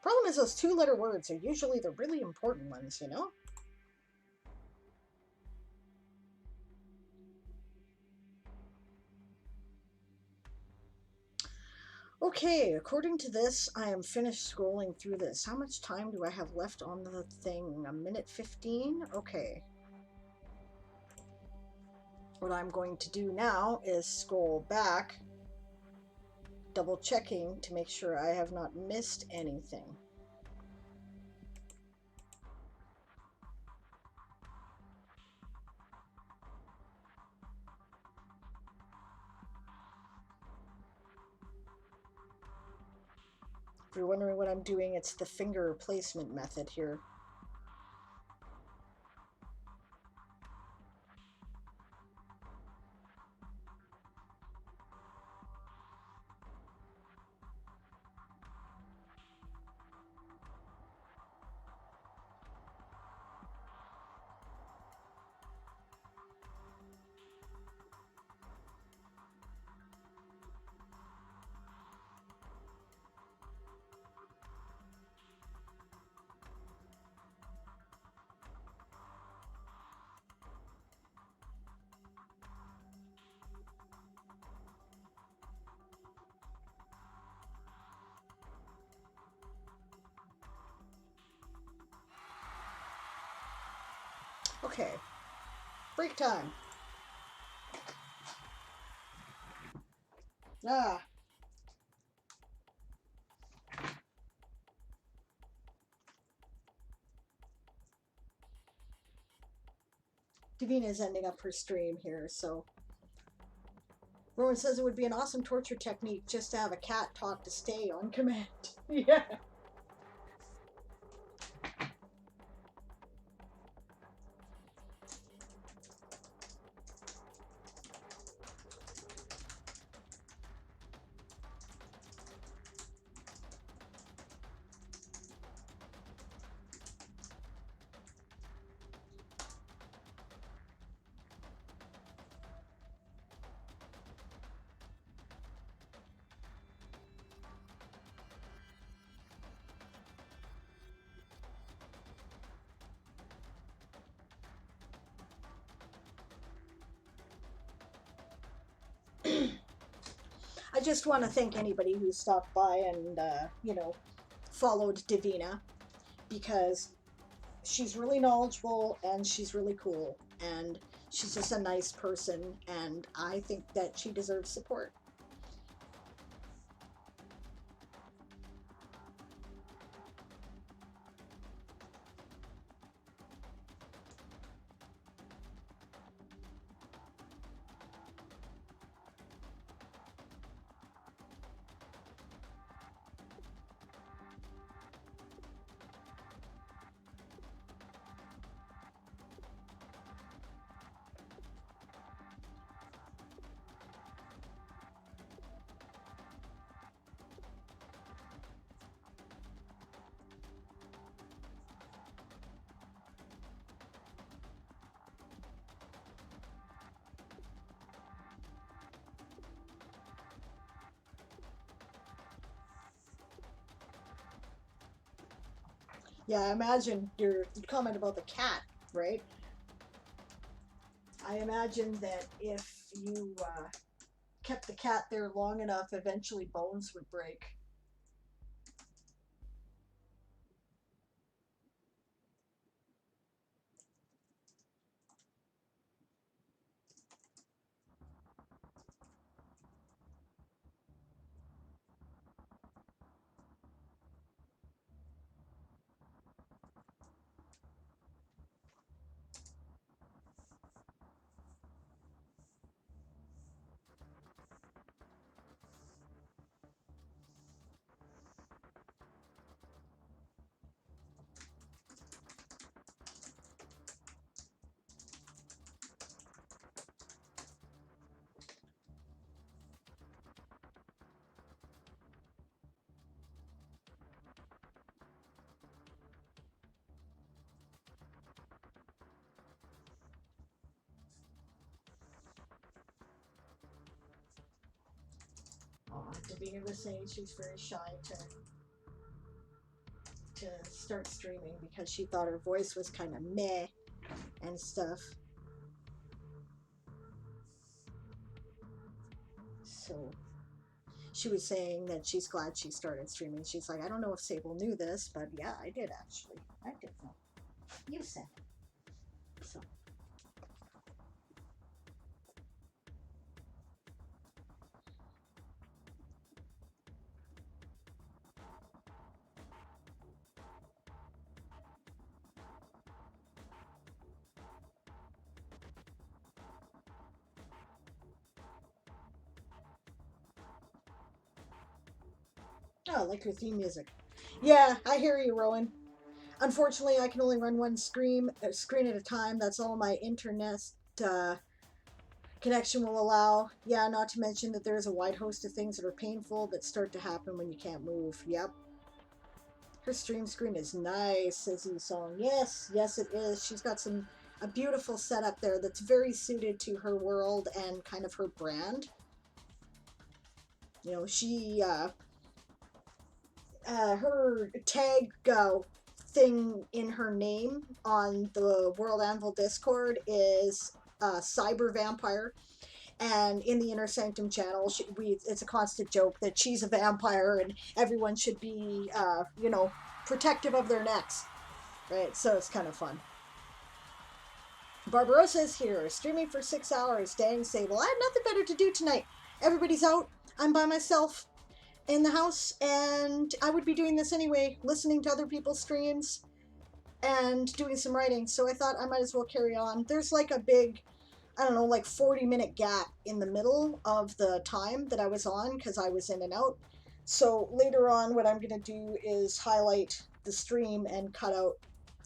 [SPEAKER 1] Problem is those two-letter words are usually the really important ones, you know? Okay, according to this, I am finished scrolling through this. How much time do I have left on the thing? 1:15? Okay. What I'm going to do now is scroll back, double checking to make sure I have not missed anything. If you're wondering what I'm doing, it's the finger placement method here. Okay, break time. Ah. Davina's ending up her stream here, so. Rowan says it would be an awesome torture technique just to have a cat talk to stay on command. Yeah. I just want to thank anybody who stopped by and, followed Davina, because she's really knowledgeable and she's really cool and she's just a nice person, and I think that she deserves support. Yeah, I imagine your comment about the cat, right? I imagine that if you kept the cat there long enough, eventually bones would break. Davina was saying she's very shy to start streaming because she thought her voice was kind of meh and stuff. So she was saying that she's glad she started streaming. She's like, I don't know if Sable knew this, but yeah, I did actually. I did know. You said it. So. Oh, I like your theme music. Yeah, I hear you, Rowan. Unfortunately, I can only run one screen at a time. That's all my internet uh, connection will allow. Yeah, not to mention that there's a wide host of things that are painful that start to happen when you can't move. Yep. Her stream screen is nice, says Song. Yes, yes it is. She's got a beautiful setup there that's very suited to her world and kind of her brand. You know, her tag thing in her name on the World Anvil Discord is Cyber Vampire. And in the Inner Sanctum channel, it's a constant joke that she's a vampire and everyone should be, you know, protective of their necks. Right? So it's kind of fun. Barbarossa is here, streaming for 6 hours. Dang, Sable. I have nothing better to do tonight. Everybody's out. I'm by myself in the house, and I would be doing this anyway, listening to other people's streams and doing some writing. So I thought I might as well carry on. There's like a big, I don't know, like 40-minute gap in the middle of the time that I was on because I was in and out. So later on, what I'm going to do is highlight the stream and cut out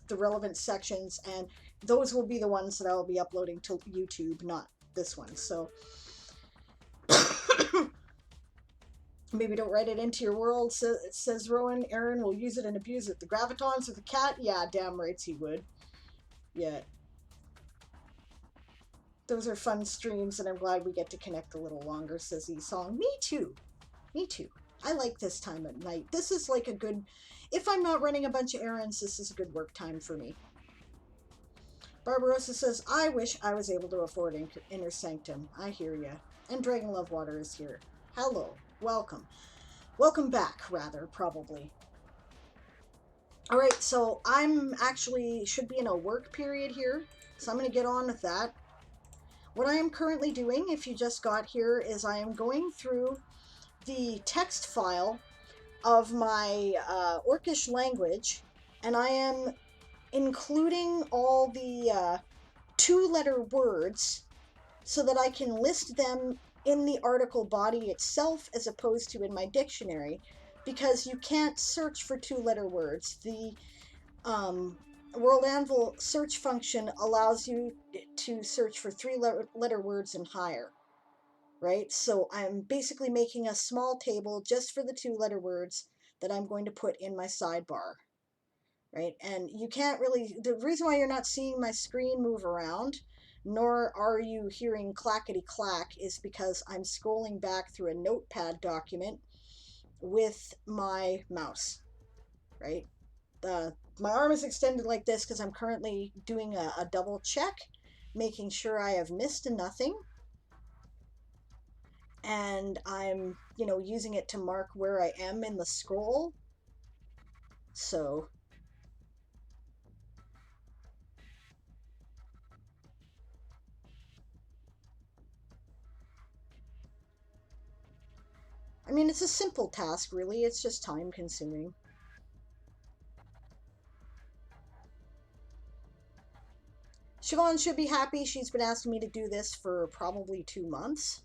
[SPEAKER 1] the relevant sections, and those will be the ones that I will be uploading to YouTube, not this one. So maybe don't write it into your world, says Rowan. Aaron will use it and abuse it. The gravitons or the cat? Yeah, damn rights he would. Yeah. Those are fun streams, and I'm glad we get to connect a little longer, says Song. Me too. Me too. I like this time at night. This is like a good... If I'm not running a bunch of errands, this is a good work time for me. Barbarossa says, I wish I was able to afford Inner Sanctum. I hear ya. And Dragon Love Water is here. Hello. Welcome. Welcome back, rather, probably. Alright, so I'm actually should be in a work period here, so I'm going to get on with that. What I am currently doing, if you just got here, is I am going through the text file of my Orcish language, and I am including all the two-letter words so that I can list them in the article body itself as opposed to in my dictionary, because you can't search for two-letter words. The World Anvil search function allows you to search for three-letter words and higher, right? So I'm basically making a small table just for the two-letter words that I'm going to put in my sidebar, right? And you can't really, the reason why you're not seeing my screen move around, nor are you hearing clackety clack, is because I'm scrolling back through a notepad document with my mouse, right? My arm is extended like this because I'm currently doing a double check, making sure I have missed nothing. And I'm, you know, using it to mark where I am in the scroll. So I mean, it's a simple task, really. It's just time consuming. Siobhan should be happy. She's been asking me to do this for probably 2 months.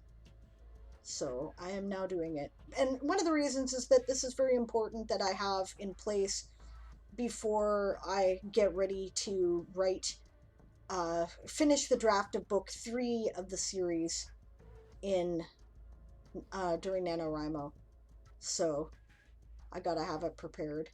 [SPEAKER 1] So I am now doing it. And one of the reasons is that this is very important that I have in place before I get ready to write, finish the draft of book 3 of the series in during NaNoWriMo. So I gotta have it prepared.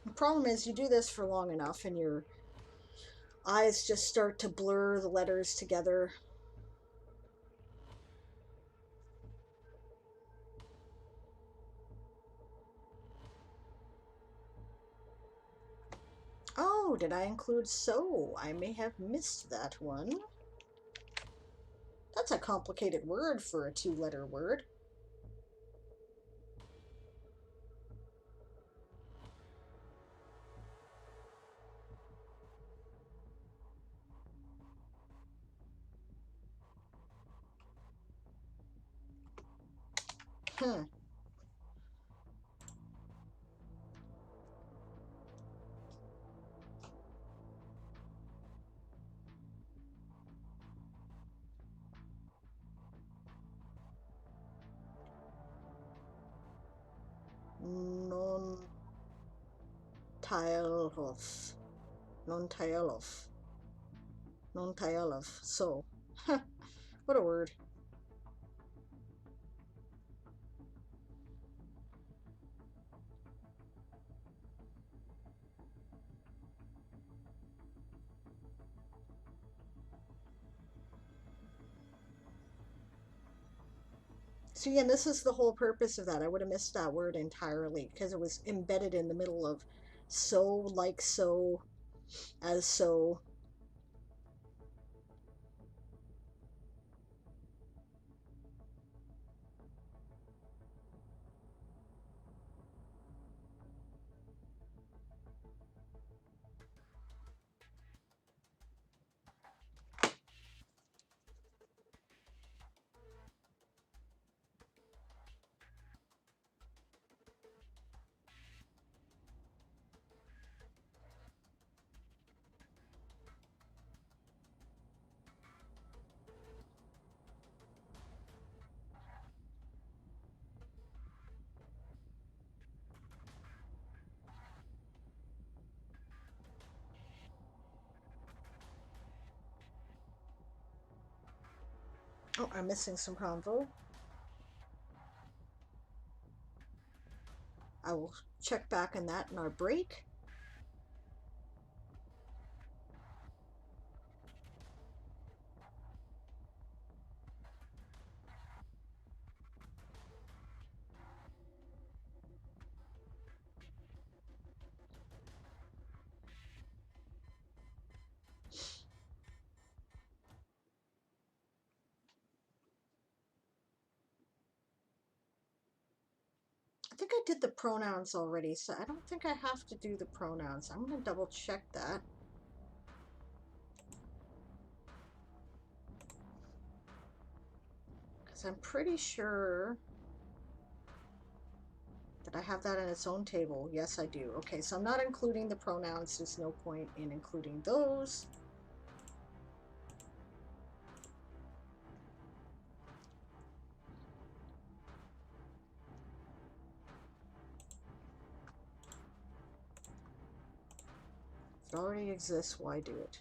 [SPEAKER 1] The problem is you do this for long enough and your eyes just start to blur the letters together. Oh, did I include so? I may have missed that one. That's a complicated word for a two-letter word. Huh. Non-Tylov. Non-Tylov. Non-Tylov. So. What a word. See, and this is the whole purpose of that. I would have missed that word entirely because it was embedded in the middle of so, like so, as so. Oh, I'm missing some convo. I will check back on that in our break. I think I did the pronouns already, so I don't think I have to do the pronouns. I'm going to double check that. Because I'm pretty sure that I have that in its own table. Yes, I do. Okay, so I'm not including the pronouns. There's no point in including those. If it already exists, why do it?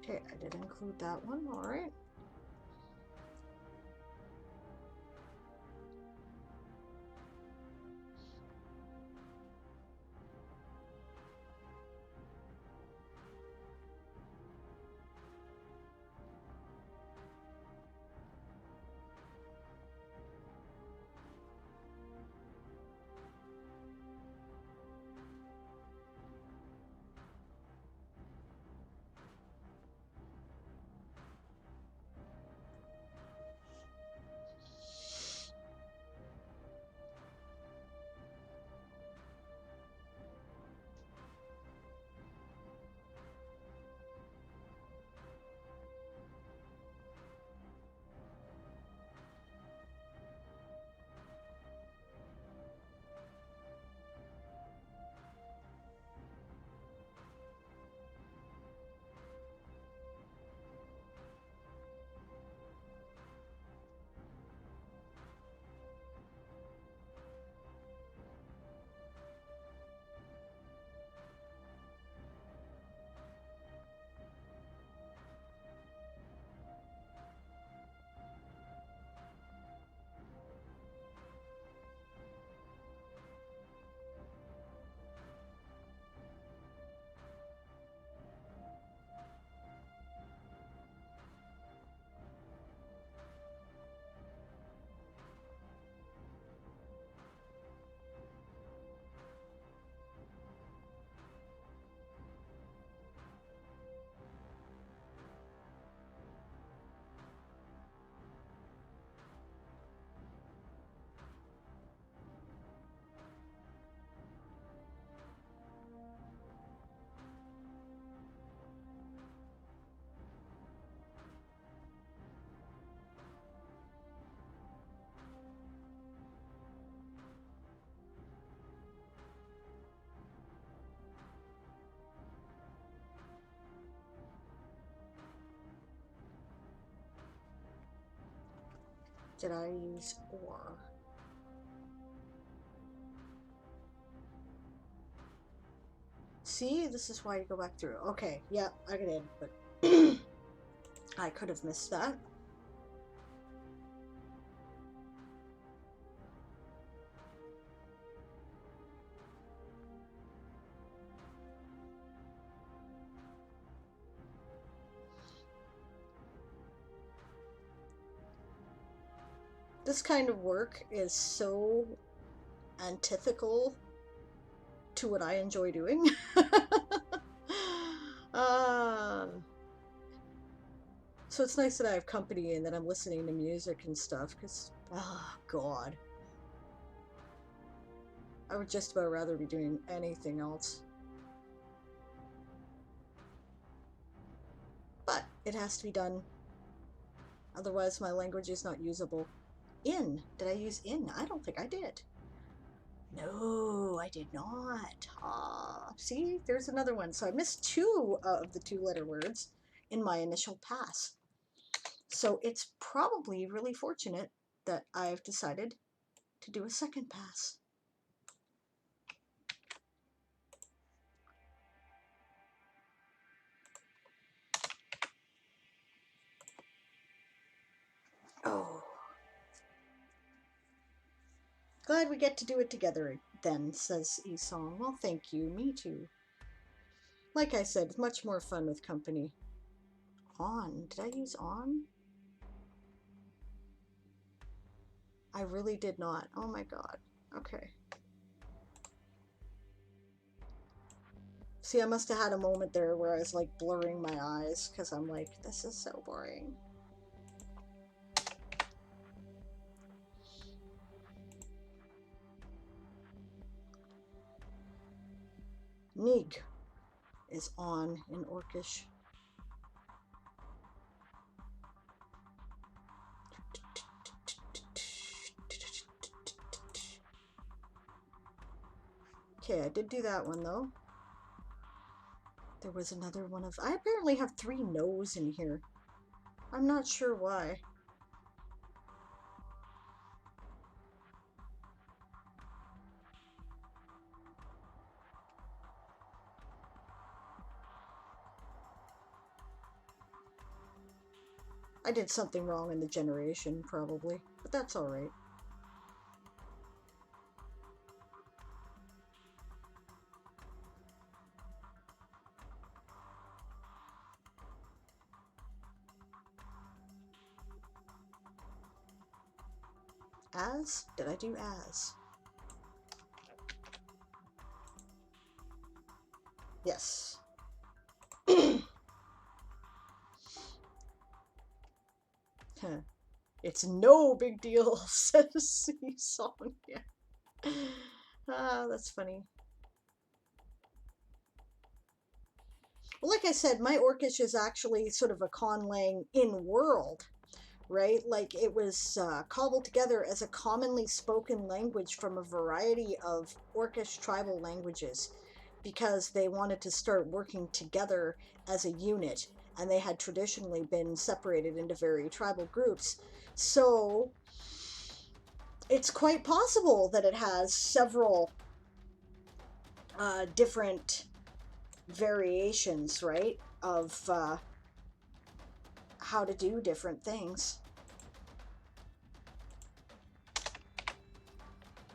[SPEAKER 1] Okay, I did include that one. All right. Did I use or? See, this is why you go back through. Okay, yeah, I did, but I could have missed that. This kind of work is so antithetical to what I enjoy doing. So it's nice that I have company and that I'm listening to music and stuff, because, oh God. I would just about rather be doing anything else. But it has to be done. Otherwise my language is not usable. In. Did I use in? I don't think I did. No, I did not. See, there's another one. So I missed 2 of the 2-letter words in my initial pass. So it's probably really fortunate that I've decided to do a second pass. Oh. Glad we get to do it together then, says Esong. Well, thank you. Me too. Like I said, much more fun with company. On. Did I use on? I really did not. Oh my God. Okay. See, I must have had a moment there where I was like blurring my eyes because I'm like, this is so boring. Nig is on in Orcish. Okay, I did do that one though. There was another one of... I apparently have 3 no's in here. I'm not sure why. I did something wrong in the generation, probably, but that's alright. As? Did I do as? Yes. It's no big deal, says Song. Yeah. Ah, that's funny. Well, like I said, my Orcish is actually sort of a conlang in world, right? Like it was cobbled together as a commonly spoken language from a variety of Orcish tribal languages because they wanted to start working together as a unit, and they had traditionally been separated into very tribal groups. So it's quite possible that it has several different variations, right, of how to do different things.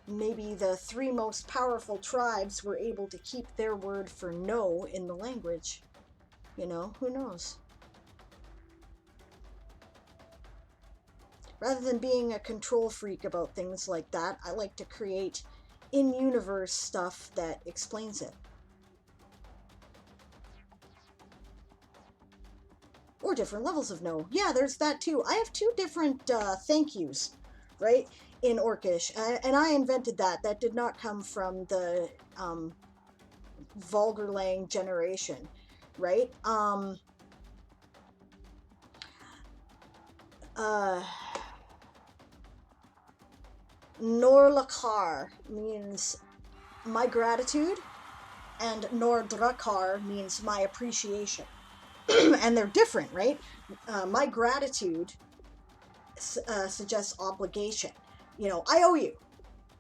[SPEAKER 1] Maybe the 3 most powerful tribes were able to keep their word for no in the language. You know, who knows? Rather than being a control freak about things like that, I like to create in-universe stuff that explains it. Or different levels of no. Yeah, there's that too. I have 2 different thank yous, right, in Orcish, and I invented that. That did not come from the vulgar lang generation, right? Norlakar means my gratitude, and Nordrakar means my appreciation. And they're different, right? My gratitude suggests obligation. You know, I owe you.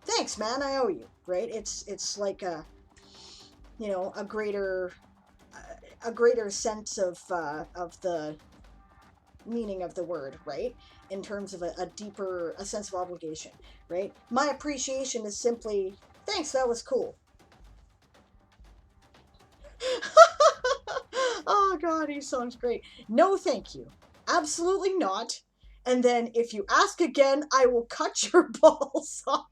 [SPEAKER 1] Thanks, man. I owe you. Right? It's like you know, a greater sense of the meaning of the word, right? In terms of a deeper a sense of obligation, right? My appreciation is simply thanks. That was cool. Oh god, he sounds great. No, thank you. Absolutely not. And then if you ask again, I will cut your balls off.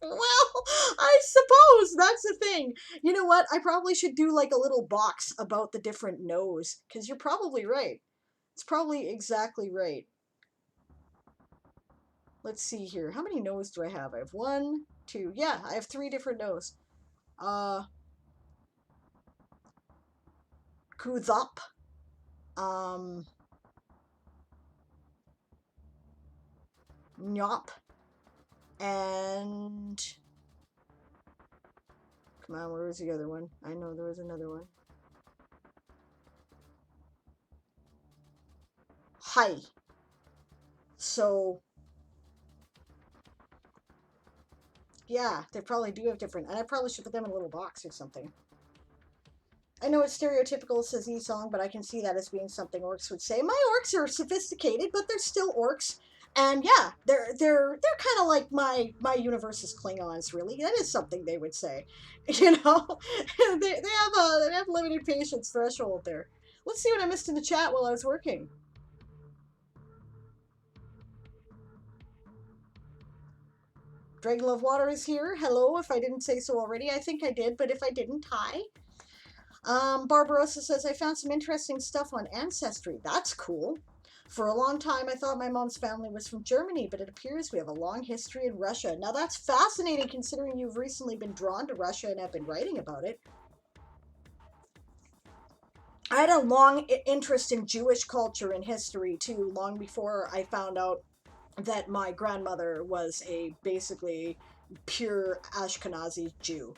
[SPEAKER 1] Well, I suppose that's the thing. You know what? I probably should do like a little box about the different no's, because you're probably right. It's probably exactly right. Let's see here. How many no's do I have? I have one, two. Yeah, I have 3 different no's. Uh, Kuzop. Um, Nyop. And come on, where was the other one? I know there was another one. Hi. So yeah, they probably do have different, and I probably should put them in a little box or something. I know it's stereotypical, says E-Song, but I can see that as being something orcs would say. My orcs are sophisticated, but they're still orcs. And yeah, they're kind of like my universe's Klingons. Really, that is something they would say. You know, they have limited patience threshold there. Let's see what I missed in the chat while I was working. Dragon Love Water is here. Hello, if I didn't say so already. I think I did, but if I didn't, hi. Barbarossa says, I found some interesting stuff on Ancestry. That's cool. For a long time, I thought my mom's family was from Germany, but it appears we have a long history in Russia. Now, that's fascinating considering you've recently been drawn to Russia and have been writing about it. I had a long interest in Jewish culture and history, too, long before I found out that my grandmother was a basically pure Ashkenazi Jew,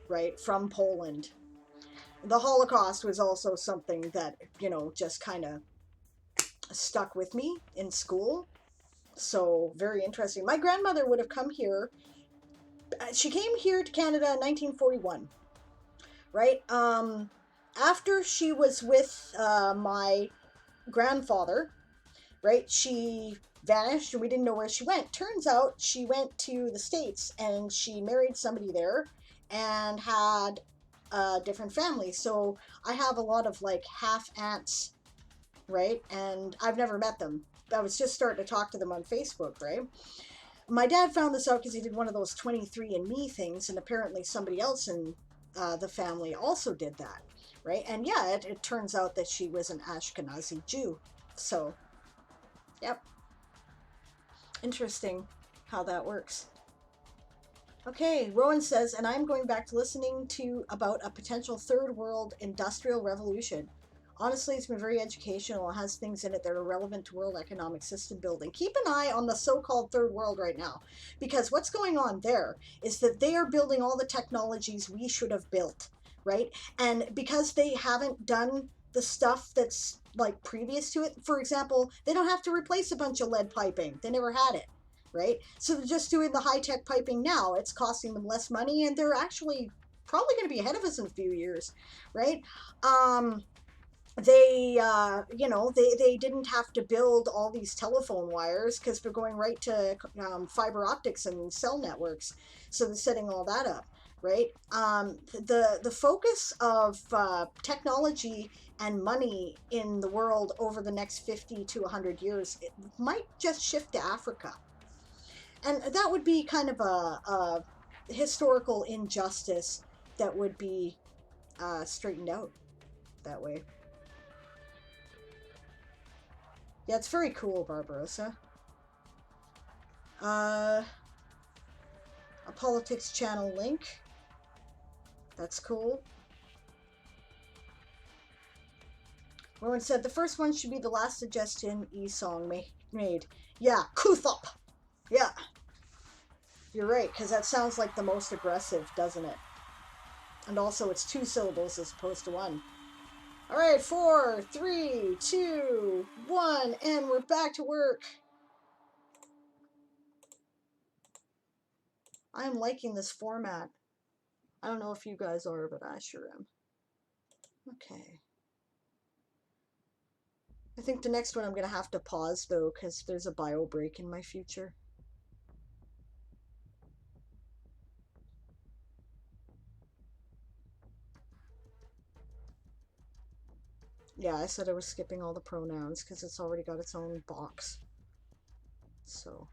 [SPEAKER 1] right, from Poland. The Holocaust was also something that, you know, just kind of stuck with me in school. So, very interesting. My grandmother would have come here. She came here to Canada in 1941, right? After she was with my grandfather, right, she vanished and we didn't know where she went. Turns out she went to the States and she married somebody there and had a different family. So I have a lot of like half aunts, right? And I've never met them. I was just starting to talk to them on Facebook, right? My dad found this out because he did one of those 23andMe things, and apparently somebody else in the family also did that, right? And yeah, it turns out that she was an Ashkenazi Jew. So, yep. Interesting how that works. Okay, Rowan says, and I'm going back to listening to about a potential third world industrial revolution. Honestly, it's been very educational. It has things in it that are relevant to world economic system building. Keep an eye on the so-called third world right now, because what's going on there is that they are building all the technologies we should have built, right? And because they haven't done the stuff that's like previous to it, for example, they don't have to replace a bunch of lead piping. They never had it, right? So they're just doing the high-tech piping now. It's costing them less money, and they're actually probably going to be ahead of us in a few years, right? They you know, they didn't have to build all these telephone wires because they're going right to fiber optics and cell networks, so they're setting all that up, right? The focus of technology and money in the world over the next 50 to 100 years, it might just shift to Africa, and that would be kind of a historical injustice that would be straightened out that way. Yeah, it's very cool, Barbarossa. A politics channel link. That's cool. Rowan said, the first one should be the last suggestion E-Song made. Yeah, Kuthop. Yeah. You're right, because that sounds like the most aggressive, doesn't it? And also, it's 2 syllables as opposed to 1. All right, 4, 3, 2, 1, and we're back to work. I'm liking this format. I don't know if you guys are, but I sure am. Okay. I think the next one I'm going to have to pause, though, because there's a bio break in my future. Yeah, I said I was skipping all the pronouns because it's already got its own box. So...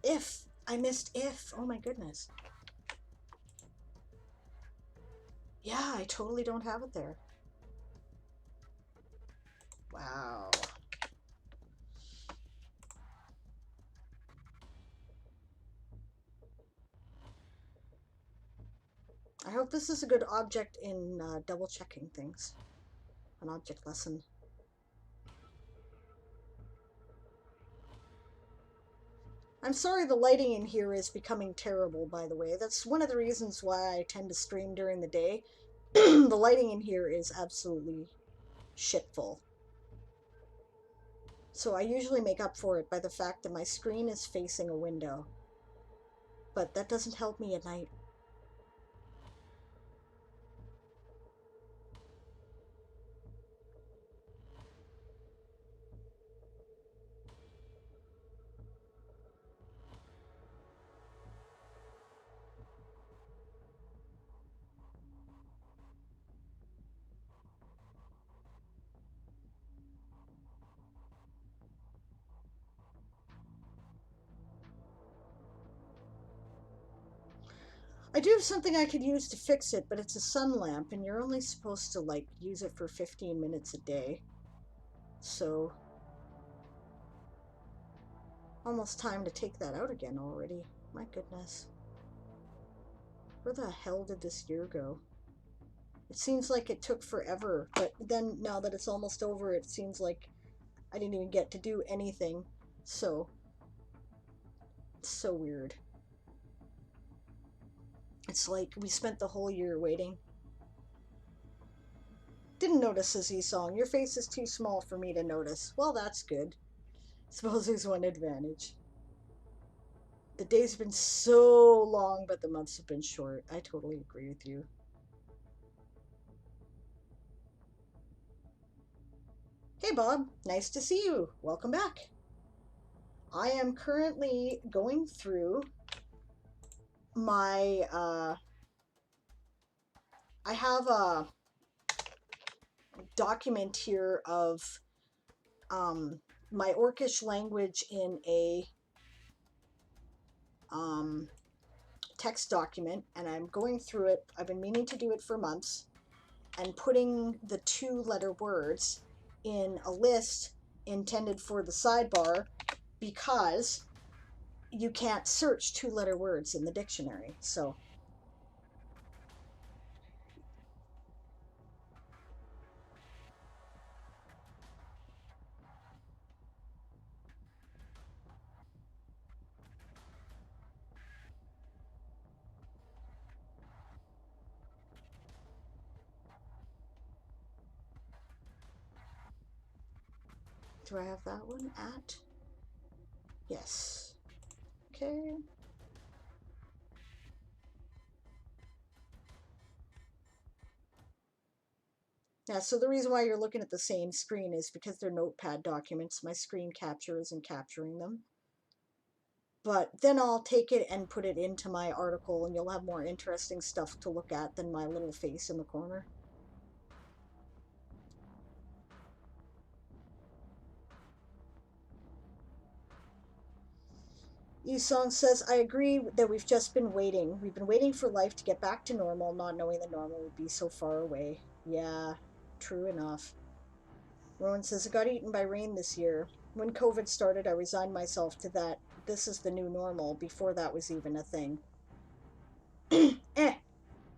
[SPEAKER 1] If! I missed if! Oh my goodness. Yeah, I totally don't have it there. Wow. I hope this is a good object in double checking things. An object lesson. I'm sorry the lighting in here is becoming terrible, by the way. That's one of the reasons why I tend to stream during the day. The lighting in here is absolutely shitful. So I usually make up for it by the fact that my screen is facing a window. But that doesn't help me at night. I do have something I could use to fix it, but it's a sun lamp, and you're only supposed to, like, use it for 15 minutes a day. So... almost time to take that out again already. My goodness. Where the hell did this year go? It seems like it took forever, but then now that it's almost over, it seems like I didn't even get to do anything. So... it's so weird. It's like we spent the whole year waiting. Didn't notice the Z-Song. Your face is too small for me to notice. Well, that's good. Suppose there's one advantage. The days have been so long, but the months have been short. I totally agree with you. Hey, Bob. Nice to see you. Welcome back. I am currently going through my, I have a document here of my Orcish language in a text document, and I'm going through it. I've been meaning to do it for months, and putting the 2-letter words in a list intended for the sidebar, because you can't search 2-letter words in the dictionary. So do I have that one at? Yes. Okay. Yeah, so the reason why you're looking at the same screen is because they're notepad documents. My screen capture isn't capturing them. But then I'll take it and put it into my article, and you'll have more interesting stuff to look at than my little face in the corner. Yusong says, I agree that we've just been waiting. We've been waiting for life to get back to normal, not knowing that normal would be so far away. Yeah, true enough. Rowan says, I got eaten by rain this year. When COVID started, I resigned myself to that. This is the new normal. Before that was even a thing. Eh.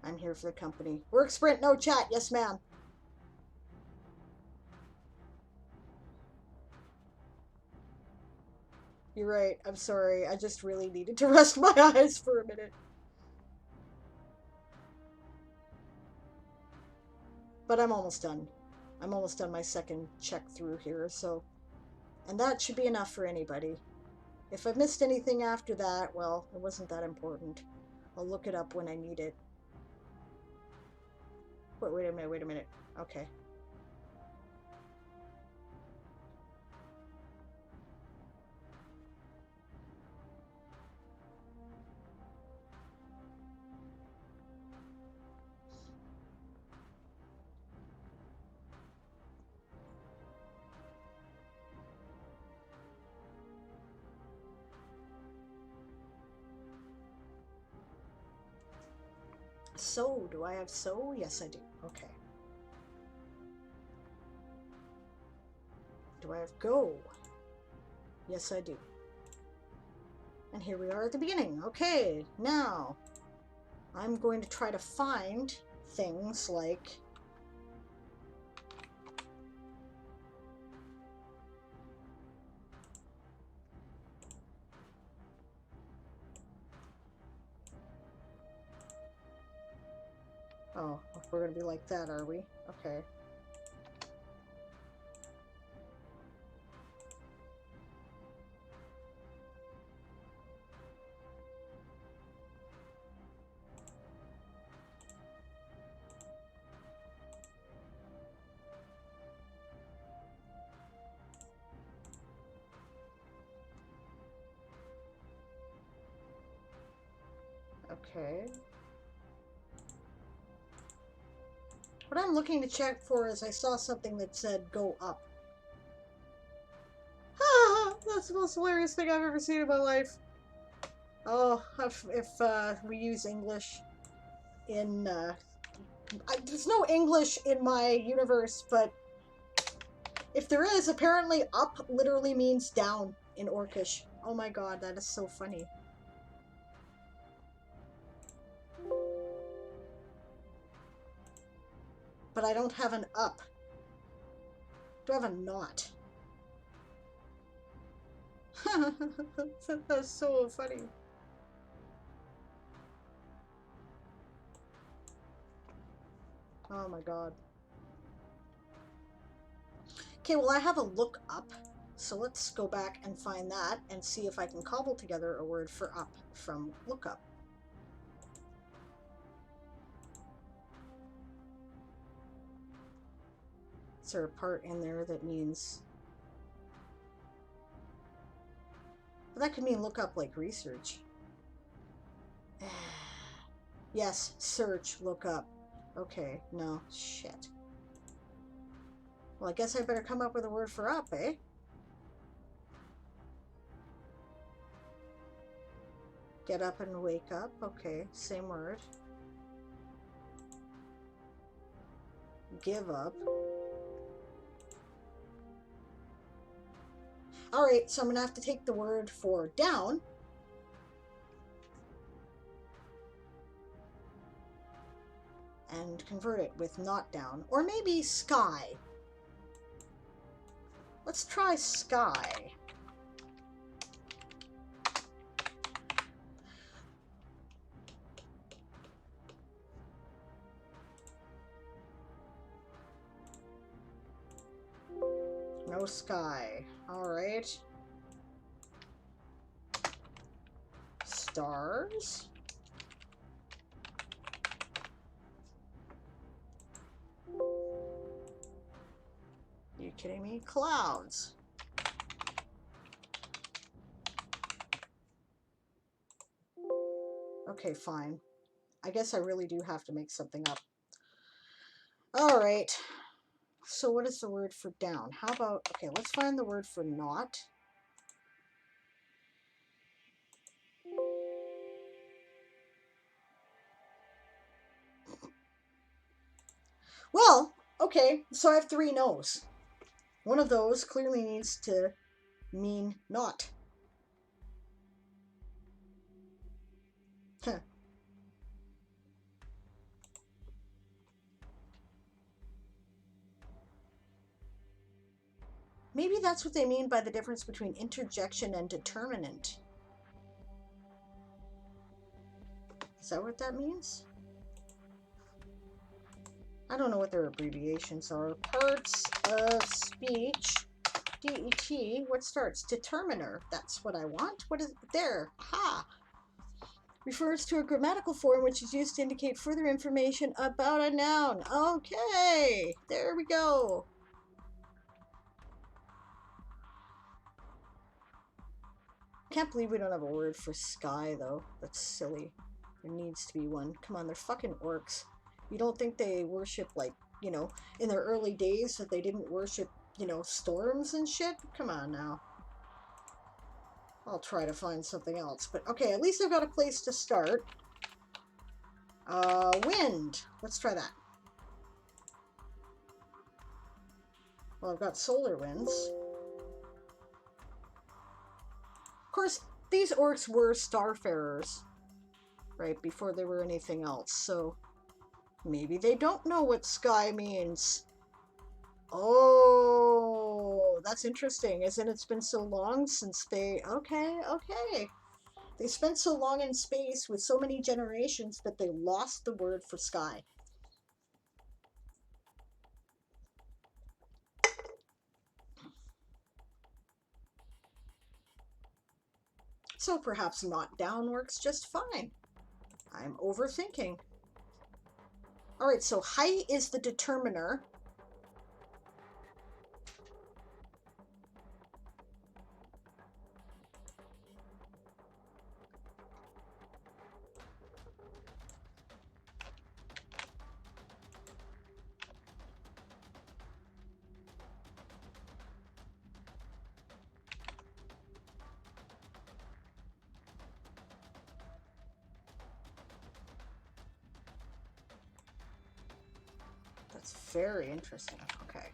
[SPEAKER 1] I'm here for the company. Work sprint, no chat. Yes, ma'am. You're right. I'm sorry. I just really needed to rest my eyes for a minute. But I'm almost done. I'm almost done my second check through here, so... And that should be enough for anybody. If I missed anything after that, well, it wasn't that important. I'll look it up when I need it. Wait a minute. Okay. So, do I have so? Yes, I do. Okay. Do I have go? Yes, I do. And here we are at the beginning. Okay, now I'm going to try to find things like... Oh, we're going to be like that, are we? Okay. Okay. What I'm looking to check for is I saw something that said go up. Ah, that's the most hilarious thing I've ever seen in my life. Oh, if we use English in... there's no English in my universe, but if there is, apparently up literally means down in Orcish. Oh my god, that is so funny. But I don't have an up. Do I have a not? That's so funny. Oh my god. Okay, well I have a look up. So let's go back and find that and see if I can cobble together a word for up from lookup. Is there a part in there that means... But that could mean look up like research. Yes, search, look up. Okay, no, shit. Well, I guess I better come up with a word for up, eh? Get up and wake up. Okay, same word. Give up. Alright, so I'm going to have to take the word for down and convert it with not down. Or maybe sky. Let's try sky. No sky. Alright. Stars. Are you kidding me? Clouds. Okay, fine. I guess I really do have to make something up. Alright. So what is the word for down? How about... Okay, let's find the word for not. Well, okay, so I have 3 no's. One of those clearly needs to mean not. Huh. Maybe that's what they mean by the difference between interjection and determinant. Is that what that means? I don't know what their abbreviations are. Parts of speech. DET. What starts? Determiner. That's what I want. What is there? Ha! Refers to a grammatical form which is used to indicate further information about a noun. Okay, there we go. Can't believe we don't have a word for sky, though. That's silly. There needs to be one. Come on, they're fucking orcs. You don't think they worship, like, you know, in their early days that they didn't worship, you know, storms and shit? Come on now. I'll try to find something else. But, okay, at least I've got a place to start. Wind. Let's try that. Well, I've got solar winds. Of course, these orcs were starfarers, right, before they were anything else, so maybe they don't know what sky means. Oh, that's interesting. Isn't it's been so long since they... Okay. They spent so long in space with so many generations that they lost the word for sky. So perhaps not down works just fine. I'm overthinking. Alright, so height is the determiner. That's very interesting. Okay.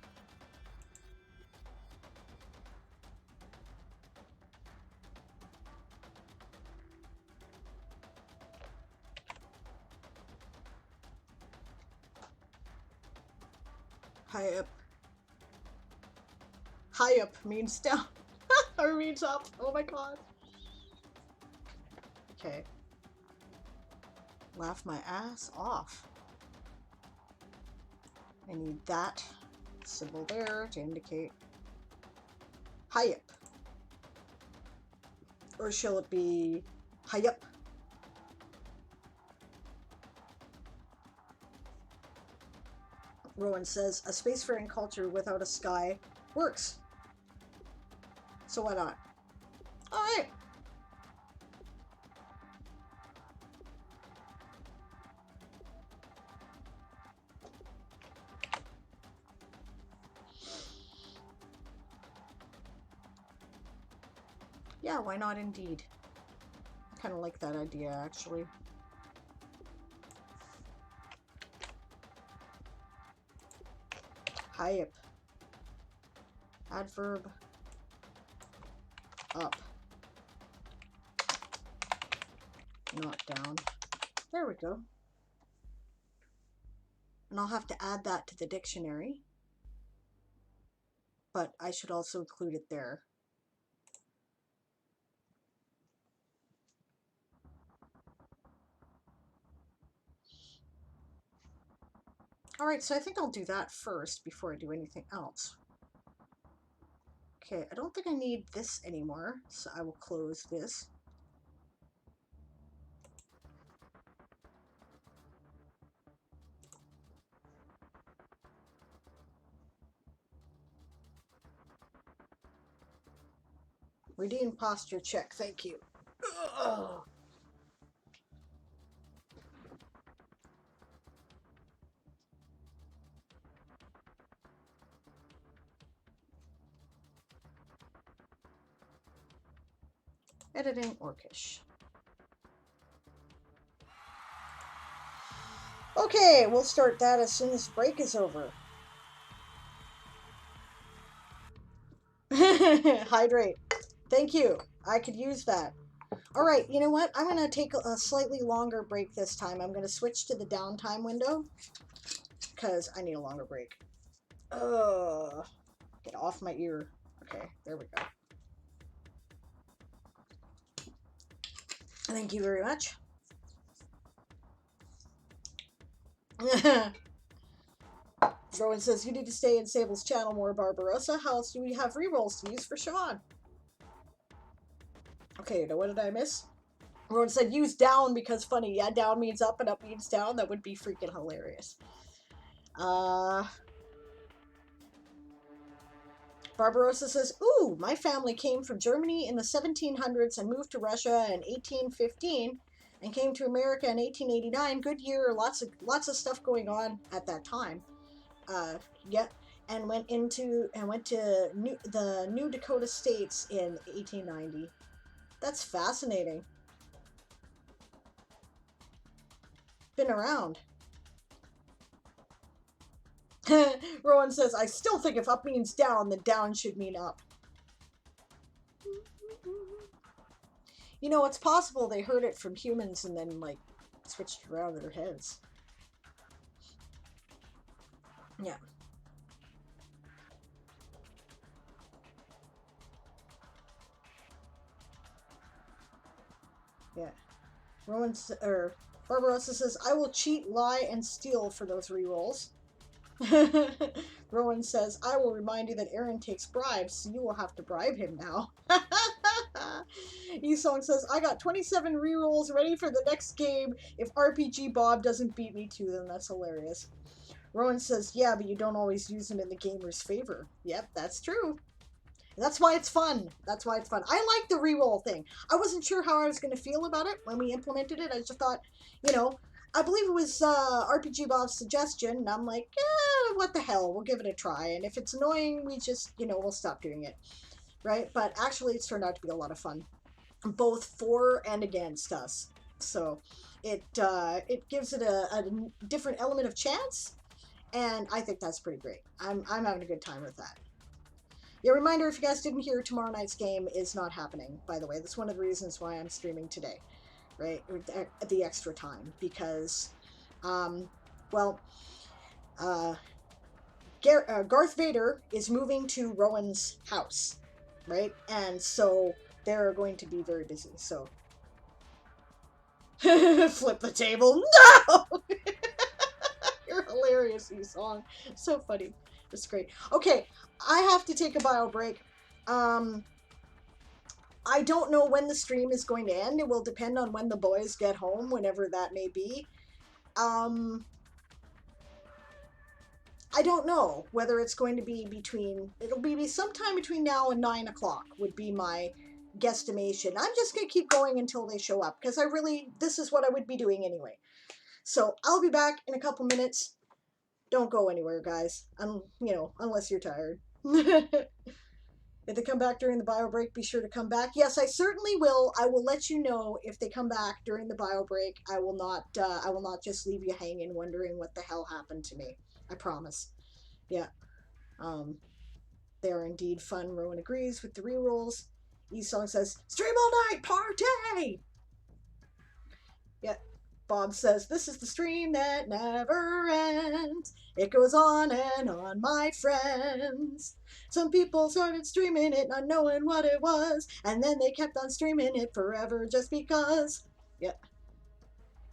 [SPEAKER 1] High up. High up means down. Or means up. Oh my god. Okay. Laugh my ass off. I need that symbol there to indicate high up. Or shall it be high up? Rowan says, a spacefaring culture without a sky works. So why not? Alright. Yeah, why not indeed? I kind of like that idea, actually. High up. Adverb. Up. Not down. There we go. And I'll have to add that to the dictionary. But I should also include it there. Alright, so I think I'll do that first before I do anything else. Okay, I don't think I need this anymore, so I will close this. Redeem posture check, thank you. Ugh. Editing Orcish. Okay, we'll start that as soon as break is over. Hydrate. Thank you. I could use that. All right, you know what? I'm going to take a slightly longer break this time. I'm going to switch to the downtime window because I need a longer break. Get off my ear. Okay, there we go. Thank you very much. Rowan says, you need to stay in Sable's channel more, Barbarossa. How else do we have rerolls to use for Siobhan? Okay, now what did I miss? Rowan said, use down because funny. Yeah, down means up and up means down. That would be freaking hilarious. Barbarossa says, ooh, my family came from Germany in the 1700s and moved to Russia in 1815 and came to America in 1889. Good year, lots of stuff going on at that time. Yeah, and went to the New Dakota States in 1890. That's fascinating. Been around. Rowan says, I still think if up means down, then down should mean up. You know, it's possible they heard it from humans and then, like, switched around in their heads. Yeah. Yeah. Barbarossa says, I will cheat, lie, and steal for those rerolls. Rowan says, I will remind you that Aaron takes bribes, so you will have to bribe him now. Esong says, I got 27 rerolls ready for the next game. If RPG Bob doesn't beat me to them, that's hilarious. Rowan says, yeah, but you don't always use them in the gamer's favor. Yep, that's true. That's why it's fun. That's why it's fun. I like the reroll thing. I wasn't sure how I was going to feel about it when we implemented it. I just thought, you know, I believe it was RPG Bob's suggestion, and I'm like, what the hell? We'll give it a try. And if it's annoying, we just, we'll stop doing it. Right? But actually, it's turned out to be a lot of fun, both for and against us. So it gives it a different element of chance, and I think that's pretty great. I'm having a good time with that. Yeah, reminder, if you guys didn't hear, tomorrow night's game is not happening, by the way. That's one of the reasons why I'm streaming today, right? At the extra time, because, Garth Vader is moving to Rowan's house, right? And so they're going to be very busy, so. Flip the table. No! You're hilarious, you song. So funny. It's great. Okay, I have to take a bio break. I don't know when the stream is going to end. It will depend on when the boys get home, whenever that may be. I don't know whether it's going to be it'll be sometime between now and 9 o'clock would be my guesstimation. I'm just going to keep going until they show up, because this is what I would be doing anyway. So I'll be back in a couple minutes. Don't go anywhere, guys. Unless you're tired. If they come back during the bio break, be sure to come back. Yes, I certainly will. I will let you know if they come back during the bio break. I will not just leave you hanging wondering what the hell happened to me. I promise. Yeah. They are indeed fun. Rowan agrees with the rerolls. Esong says, stream all night, party! Yeah. Bob says, this is the stream that never ends. It goes on and on, my friends. Some people started streaming it not knowing what it was, and then they kept on streaming it forever just because. Yeah.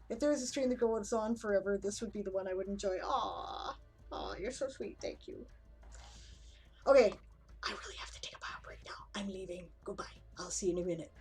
[SPEAKER 1] If there is a stream that goes on forever, this would be the one I would enjoy. Aww. Aw, you're so sweet. Thank you. Okay. I really have to take a bio break now. I'm leaving. Goodbye. I'll see you in a minute.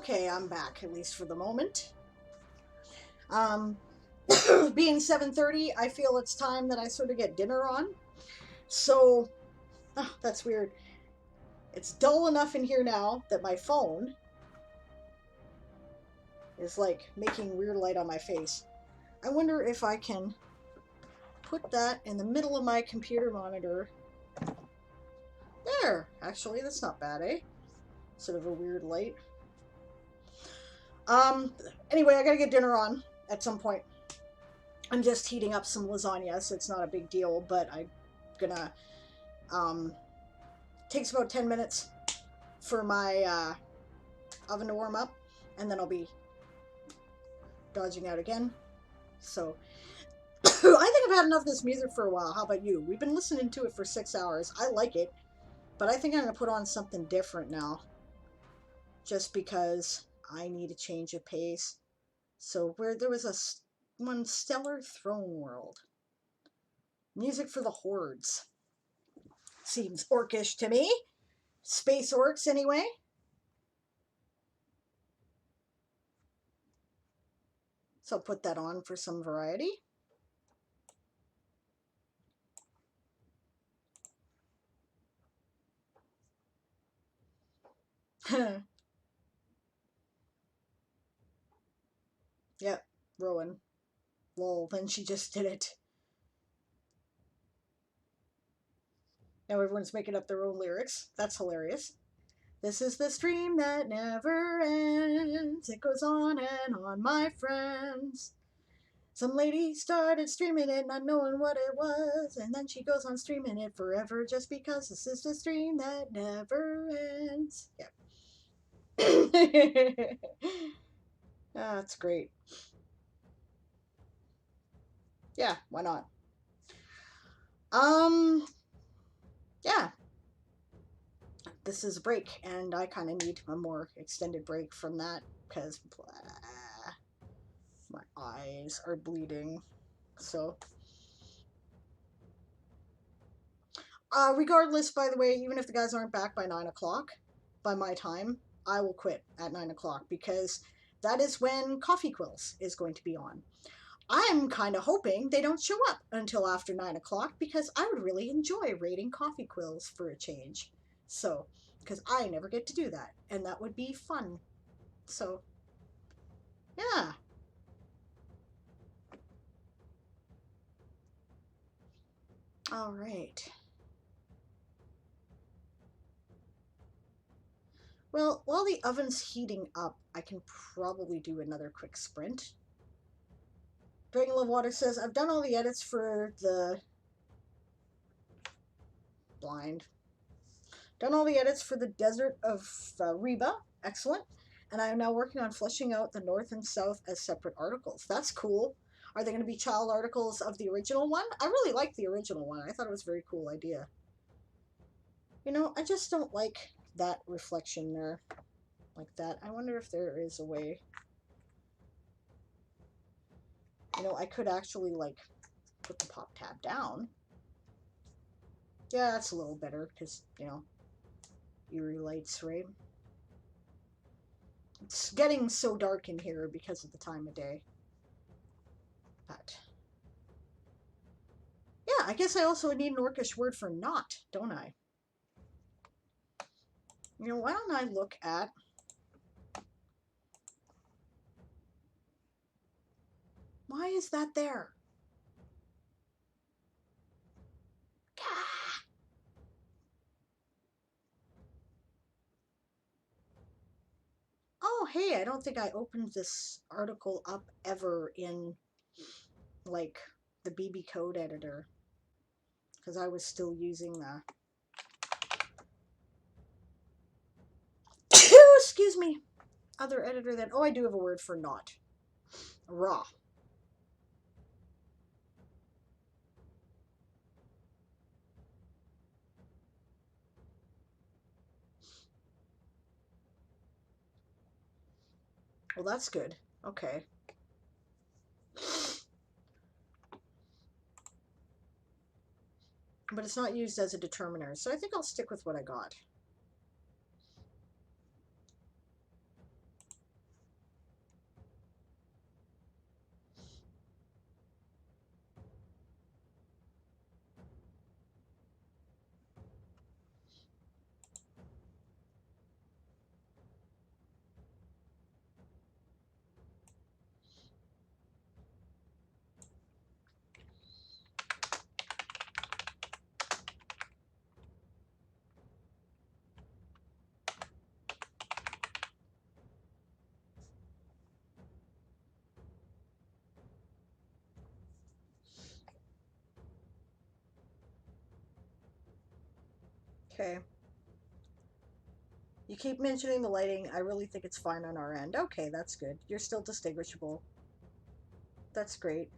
[SPEAKER 1] Okay, I'm back, at least for the moment. Being 7:30, I feel it's time that I sort of get dinner on. So, oh, that's weird. It's dull enough in here now that my phone is like making weird light on my face. I wonder if I can put that in the middle of my computer monitor. There! Actually, that's not bad, eh? Sort of a weird light. Anyway, I gotta get dinner on at some point. I'm just heating up some lasagna, so it's not a big deal, but I'm gonna, takes about 10 minutes for my, oven to warm up, and then I'll be dodging out again. So, I think I've had enough of this music for a while. How about you? We've been listening to it for 6 hours. I like it, but I think I'm gonna put on something different now. Just because I need a change of pace. So where there was one Stellar Throne World. Music for the Hordes. Seems orcish to me. Space orcs, anyway. So I'll put that on for some variety. Yep, Rowan. Lol, then she just did it. Now everyone's making up their own lyrics. That's hilarious. This is the stream that never ends. It goes on and on, my friends. Some lady started streaming it, not knowing what it was, and then she goes on streaming it forever just because this is the stream that never ends. Yeah. Ah, that's great. Yeah, why not? Yeah. This is a break, and I kind of need a more extended break from that because my eyes are bleeding. So, regardless, by the way, even if the guys aren't back by 9 o'clock, by my time, I will quit at 9 o'clock because that is when Coffee Quills is going to be on. I'm kind of hoping they don't show up until after 9 o'clock because I would really enjoy raiding Coffee Quills for a change. So, because I never get to do that, and that would be fun. So, yeah. All right. Well, while the oven's heating up, I can probably do another quick sprint. Dragon Love Water says, I've done all the edits for the blind. Done all the edits for the Desert of Reba. Excellent. And I am now working on fleshing out the North and South as separate articles. That's cool. Are they going to be child articles of the original one? I really liked the original one. I thought it was a very cool idea. You know, I just don't like that reflection there. Like that. I wonder if there is a way. You know, I could actually, like, put the pop tab down. Yeah, that's a little better because, you know, eerie lights, right? It's getting so dark in here because of the time of day. But yeah, I guess I also need an orcish word for not, don't I? You know, why don't I look at why is that there? Ah! Oh, hey, I don't think I opened this article up ever in, like, the BB code editor. Because I was still using the... Excuse me. Other editor then... Oh, I do have a word for not. Raw. Well, that's good. Okay. But it's not used as a determiner, so I think I'll stick with what I got. Okay. You keep mentioning the lighting. I really think it's fine on our end. Okay, that's good. You're still distinguishable. That's great.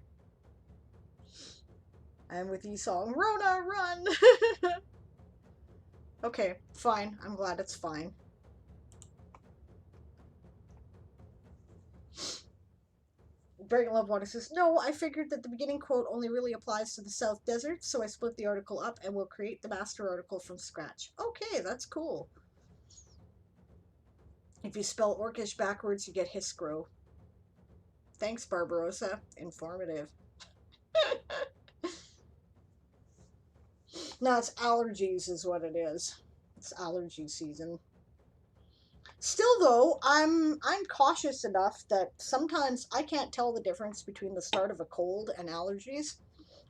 [SPEAKER 1] I'm with you song. Rona, run! Okay, fine. I'm glad it's fine. Breaking Love Water says, no, I figured that the beginning quote only really applies to the South Desert, so I split the article up and will create the master article from scratch. Okay, that's cool. If you spell Orcish backwards, you get Hiskro. Thanks, Barbarossa. Informative. No, it's allergies is what it is. It's allergy season. Still though, I'm cautious enough that sometimes I can't tell the difference between the start of a cold and allergies.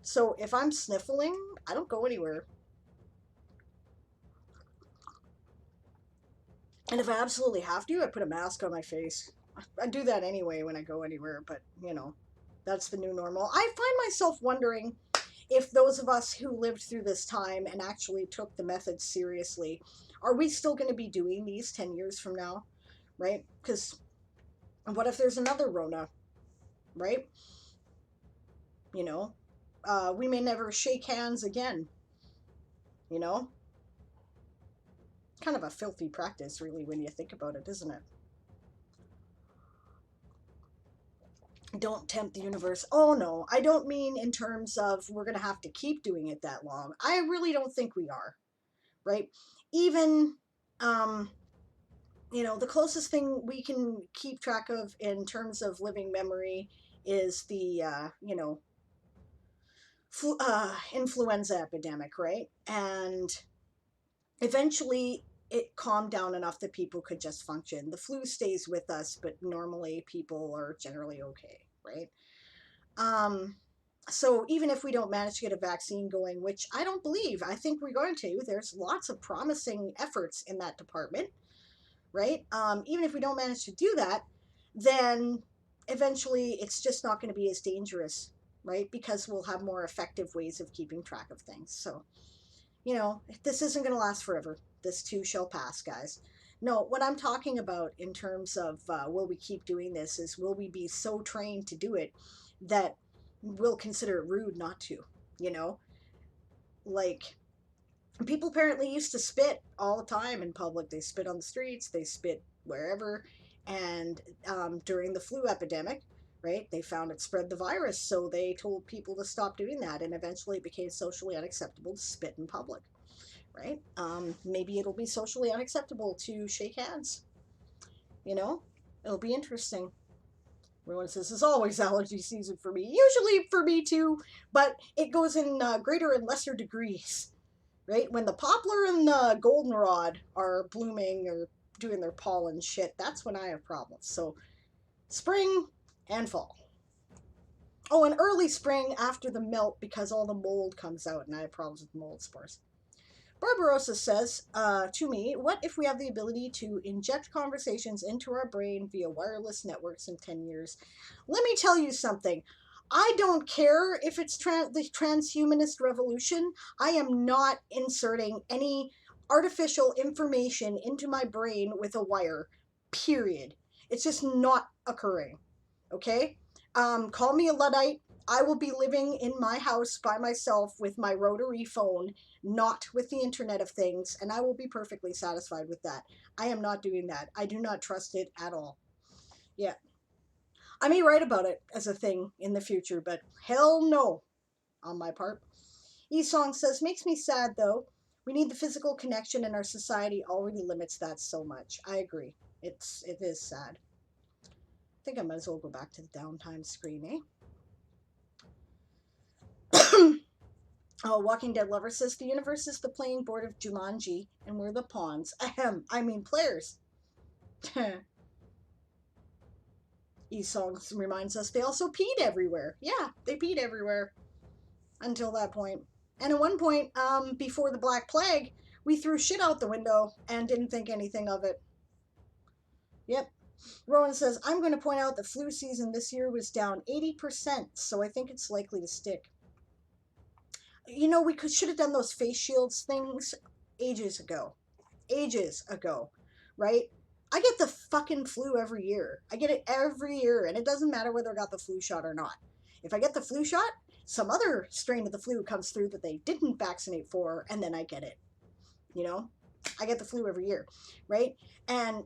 [SPEAKER 1] So if I'm sniffling, I don't go anywhere. And if I absolutely have to, I put a mask on my face. I do that anyway when I go anywhere, but you know, that's the new normal. I find myself wondering if those of us who lived through this time and actually took the methods seriously, are we still going to be doing these 10 years from now? Right? Because what if there's another Rona? Right? You know, we may never shake hands again. You know? Kind of a filthy practice, really, when you think about it, isn't it? Don't tempt the universe. Oh no, I don't mean in terms of we're going to have to keep doing it that long. I really don't think we are, right? Even, um, you know, the closest thing we can keep track of in terms of living memory is the, you know, influenza epidemic, right? And eventually it calmed down enough that people could just function. The flu stays with us, but normally people are generally okay, right? Um, so even if we don't manage to get a vaccine going, which I don't believe, I think we're going to, there's lots of promising efforts in that department, right? Even if we don't manage to do that, then eventually it's just not going to be as dangerous, right? Because we'll have more effective ways of keeping track of things. So, you know, this isn't going to last forever. This too shall pass, guys. No, what I'm talking about in terms of will we keep doing this is will we be so trained to do it that we'll consider it rude not to, you know? Like, people apparently used to spit all the time in public. They spit on the streets, they spit wherever. And during the flu epidemic, right, they found it spread the virus. So they told people to stop doing that. And eventually it became socially unacceptable to spit in public, right? Maybe it'll be socially unacceptable to shake hands. You know, it'll be interesting. Everyone says it's always allergy season for me. Usually for me too, but it goes in greater and lesser degrees, right? When the poplar and the goldenrod are blooming or doing their pollen shit, that's when I have problems. So spring and fall. Oh, and early spring after the melt because all the mold comes out and I have problems with mold spores. Barbarossa says to me, what if we have the ability to inject conversations into our brain via wireless networks in 10 years? Let me tell you something. I don't care if it's the transhumanist revolution. I am not inserting any artificial information into my brain with a wire, period. It's just not occurring. Okay? Call me a Luddite. I will be living in my house by myself with my rotary phone, not with the Internet of Things, and I will be perfectly satisfied with that. I am not doing that. I do not trust it at all. Yeah. I may write about it as a thing in the future, but hell no on my part. Esong says, makes me sad though. We need the physical connection and our society already limits that so much. I agree. It is sad. I think I might as well go back to the downtime screen, eh? Oh, Walking Dead Lover says the universe is the playing board of Jumanji, and we're the pawns. Ahem. I mean players. Esong reminds us they also peed everywhere. Yeah, they peed everywhere until that point. And at one point, before the Black Plague, we threw shit out the window and didn't think anything of it. Yep. Rowan says, I'm going to point out the flu season this year was down 80%, so I think it's likely to stick. You know, we should have done those face shields things ages ago. Ages ago, right? I get the fucking flu every year. I get it every year, and it doesn't matter whether I got the flu shot or not. If I get the flu shot, some other strain of the flu comes through that they didn't vaccinate for, and then I get it. You know? I get the flu every year, right? And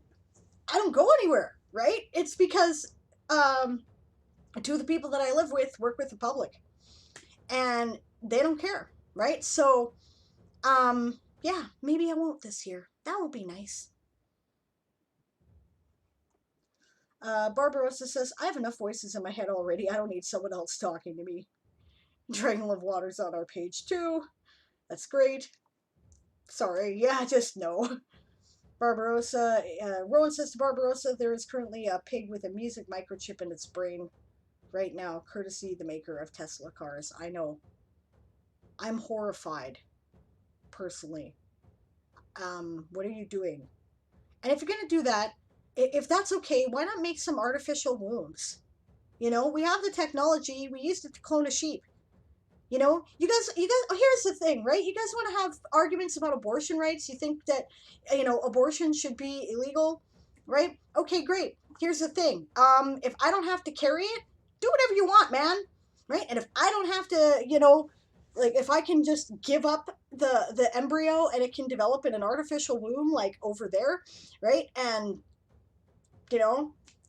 [SPEAKER 1] I don't go anywhere, right? It's because two of the people that I live with work with the public, and they don't care, right? So, yeah, maybe I won't this year. That will be nice. Barbarossa says, I have enough voices in my head already. I don't need someone else talking to me. Dragon of Water's on our page too. That's great. Sorry, yeah, just no. Barbarossa, Rowan says to Barbarossa, there is currently a pig with a music microchip in its brain right now, courtesy the maker of Tesla cars. I know. I'm horrified, personally. What are you doing? And if you're going to do that, if that's okay, why not make some artificial wombs? You know, we have the technology. We used it to clone a sheep. You know, here's the thing, right? You guys want to have arguments about abortion rights? You think that, abortion should be illegal, right? Okay, great. Here's the thing. If I don't have to carry it, do whatever you want, man. Right? And if I don't have to, like if I can just give up the embryo and it can develop in an artificial womb, like over there, right? And,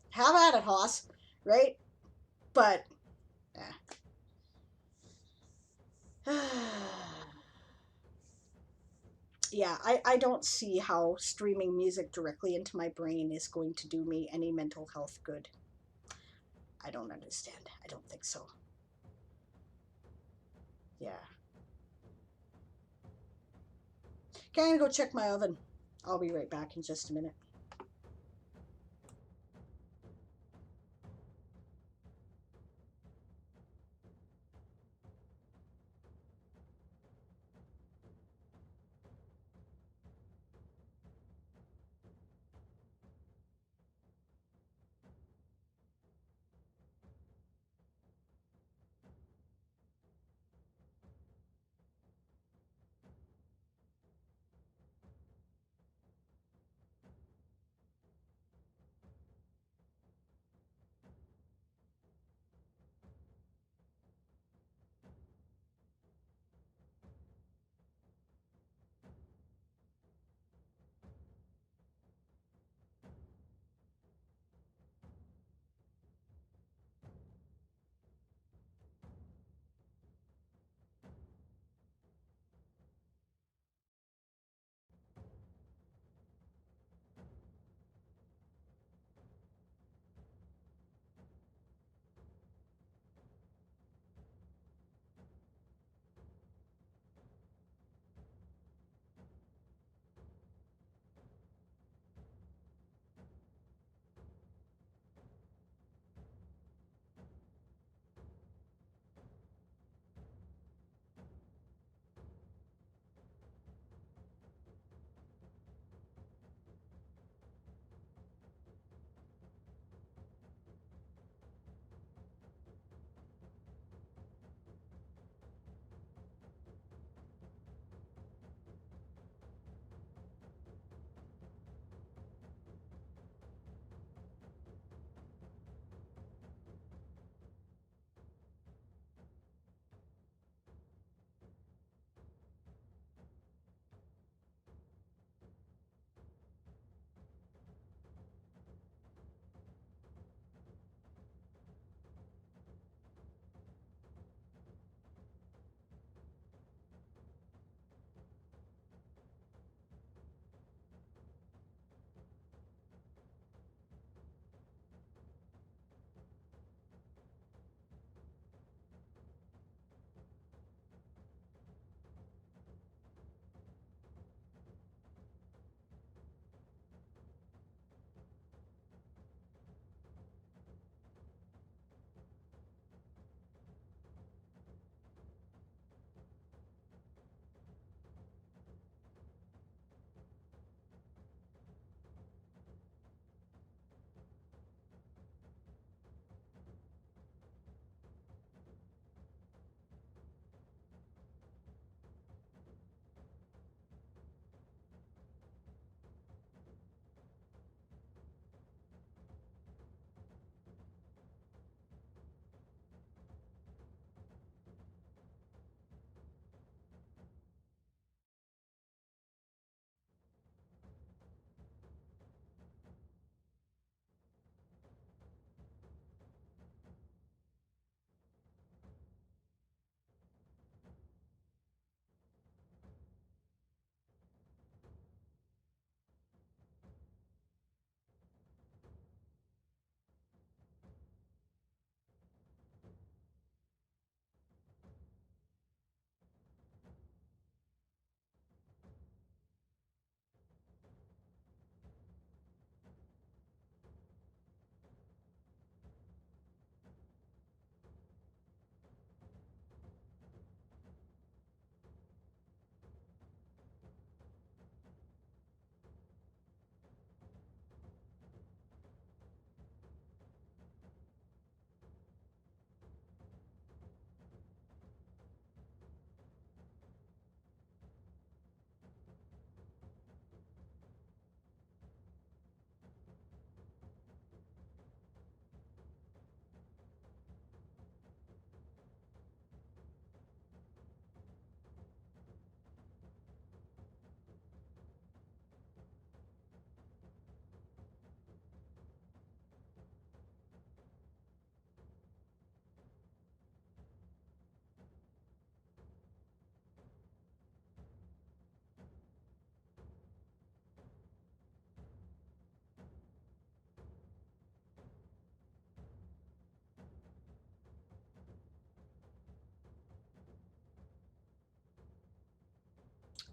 [SPEAKER 1] have at it, Hoss, right? But, yeah, I don't see how streaming music directly into my brain is going to do me any mental health good. I don't understand. I don't think so. Yeah. Okay, I'm gonna go check my oven. I'll be right back in just a minute.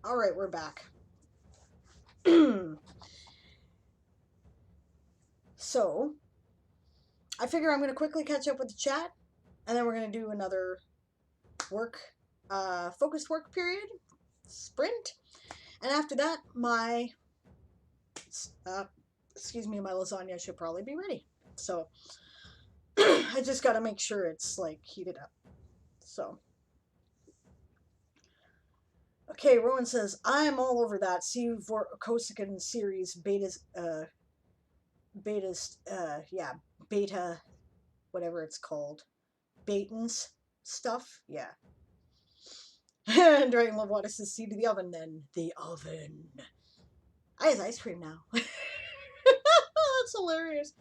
[SPEAKER 1] All right, we're back. So, I figure I'm going to quickly catch up with the chat, and then we're going to do another focused work period, sprint, and after that, my my lasagna should probably be ready. So, I just got to make sure it's like heated up. So, okay, Rowan says I'm all over that. See Kosakin series beta, whatever it's called, Baton's stuff. Yeah. And Dragon Love Water says, see to the oven then. The oven. I have ice cream now. That's hilarious.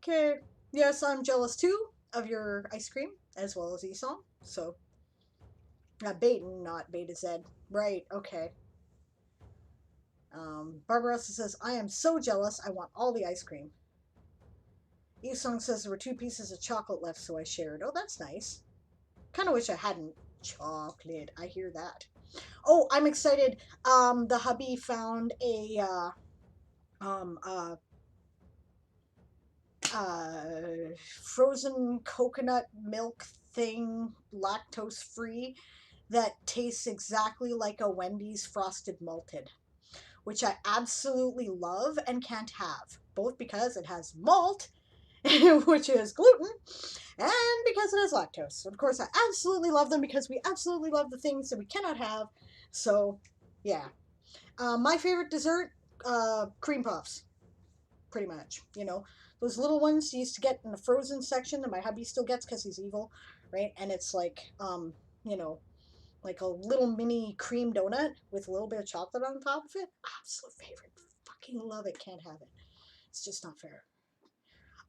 [SPEAKER 1] Okay. Yes, I'm jealous too of your ice cream, as well as Esau. So, Baton, not Beta Z. Right, okay. Barbarossa says, I am so jealous. I want all the ice cream. Esong says there were 2 pieces of chocolate left, so I shared. Oh, that's nice. Kind of wish I hadn't. Chocolate. I hear that. Oh, I'm excited. The hubby found a frozen coconut milk thing, lactose free, that tastes exactly like a Wendy's frosted malted, which I absolutely love and can't have, both because it has malt, which is gluten, and because it has lactose. Of course, I absolutely love them because we absolutely love the things that we cannot have. So, yeah. My favorite dessert, cream puffs, pretty much. You know, those little ones you used to get in the frozen section that my hubby still gets because he's evil, right? And it's like, you know, like a little mini cream donut with a little bit of chocolate on top of it. Absolute favorite. Fucking love it. Can't have it. It's just not fair.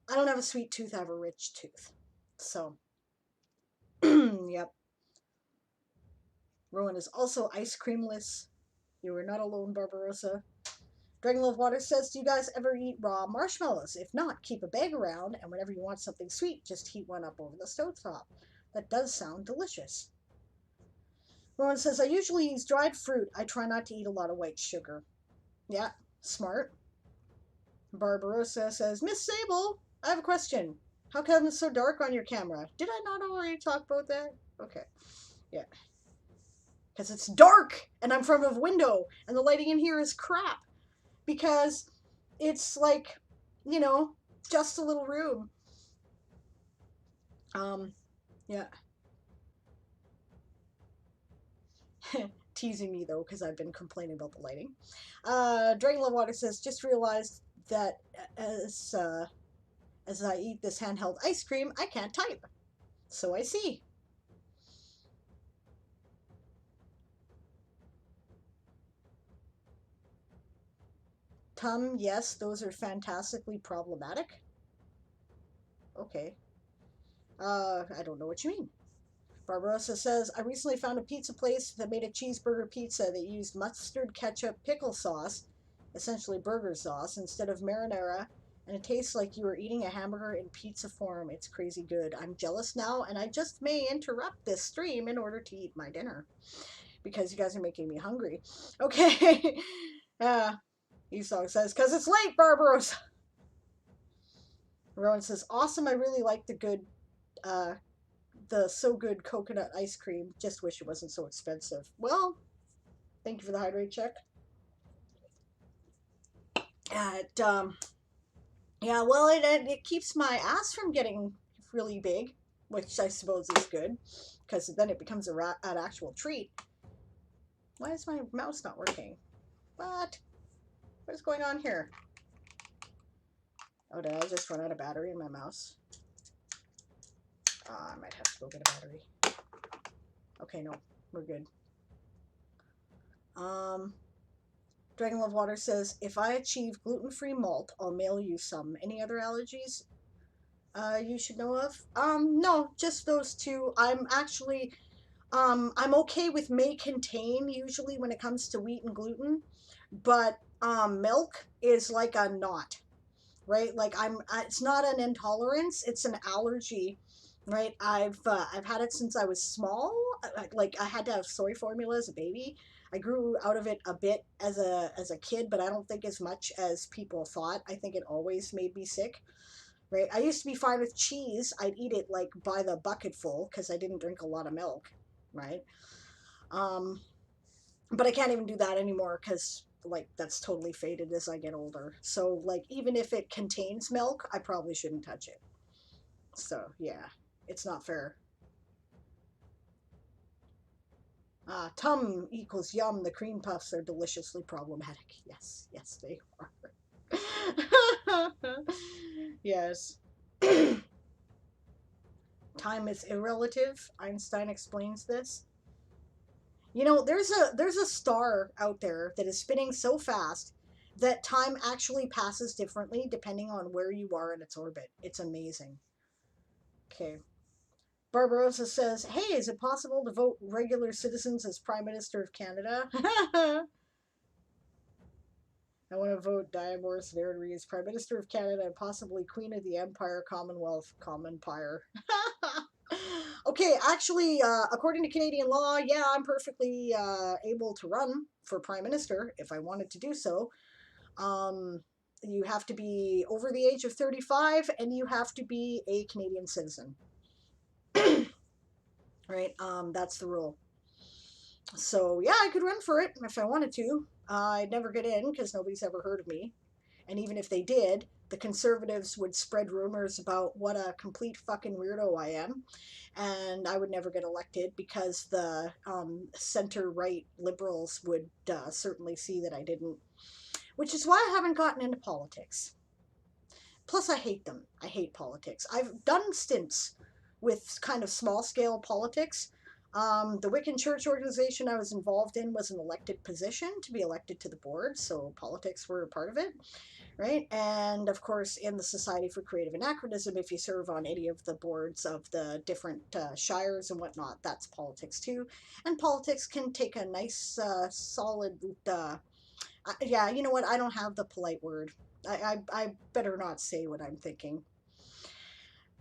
[SPEAKER 1] I don't have a sweet tooth. I have a rich tooth. So, yep. Rowan is also ice creamless. You are not alone, Barbarossa. Dragon Love Water says, do you guys ever eat raw marshmallows? If not, keep a bag around, and whenever you want something sweet, just heat one up over the stovetop. That does sound delicious. Rowan says, I usually use dried fruit. I try not to eat a lot of white sugar. Yeah, smart. Barbarossa says, Miss Sable, I have a question. How come it's so dark on your camera? Did I not already talk about that? Okay. Yeah. Because it's dark, and I'm from a window, and the lighting in here is crap. Because it's like, you know, just a little room. Yeah. Teasing me though, because I've been complaining about the lighting. Dragon Love Water says, just realized that as I eat this handheld ice cream, I can't type. So I see. Yes, those are fantastically problematic. Okay. I don't know what you mean. Barbarossa says, I recently found a pizza place that made a cheeseburger pizza that used mustard, ketchup, pickle sauce, essentially burger sauce, instead of marinara, and it tastes like you are eating a hamburger in pizza form. It's crazy good. I'm jealous now, and I just may interrupt this stream in order to eat my dinner, because you guys are making me hungry. Okay. Esau says, because it's late, Barbarossa. Rowan says, awesome, I really like the so good coconut ice cream. Just wish it wasn't so expensive. Well, thank you for the hydrate check. Yeah, well, it keeps my ass from getting really big, which I suppose is good, because then it becomes an actual treat. Why is my mouse not working? What is going on here? Oh, did I just run out of battery in my mouse? I might have to go get a battery. Okay, no, we're good. Dragon Love Water says, if I achieve gluten-free malt, I'll mail you some. Any other allergies you should know of? No, just those 2. I'm actually, I'm okay with may contain usually when it comes to wheat and gluten, but milk is like a not, right? Like it's not an intolerance, it's an allergy right? I've had it since I was small. Like I had to have soy formula as a baby. I grew out of it a bit as a kid, but I don't think as much as people thought. I think it always made me sick. Right? I used to be fine with cheese. I'd eat it like by the bucketful because I didn't drink a lot of milk, right? Um, but I can't even do that anymore because like that's totally faded as I get older. So like even if it contains milk, I probably shouldn't touch it. So yeah, it's not fair. Tum equals yum. The cream puffs are deliciously problematic. Yes, yes, they are. Yes. Time is irrelative. Einstein explains this. You know, there's a star out there that is spinning so fast that time actually passes differently depending on where you are in its orbit. It's amazing. Okay. Barbarossa says, "Hey, is it possible to vote regular citizens as Prime Minister of Canada?" I want to vote Diamorphs Verity as Prime Minister of Canada and possibly Queen of the Empire, Commonwealth, Commonpire. Okay, actually, according to Canadian law, yeah, I'm perfectly able to run for Prime Minister if I wanted to do so. Um, you have to be over the age of 35 and you have to be a Canadian citizen. Right? That's the rule. So, yeah, I could run for it if I wanted to. I'd never get in because nobody's ever heard of me. And even if they did, the conservatives would spread rumors about what a complete fucking weirdo I am. And I would never get elected because the center right liberals would certainly see that I didn't. Which is why I haven't gotten into politics. Plus, I hate them. I hate politics. I've done stints with kind of small scale politics. The Wiccan Church organization I was involved in was an elected position to be elected to the board, so politics were a part of it, right? And of course, in the Society for Creative Anachronism, if you serve on any of the boards of the different shires and whatnot, that's politics too. And politics can take a nice, solid. Yeah, you know what? I don't have the polite word. I better not say what I'm thinking.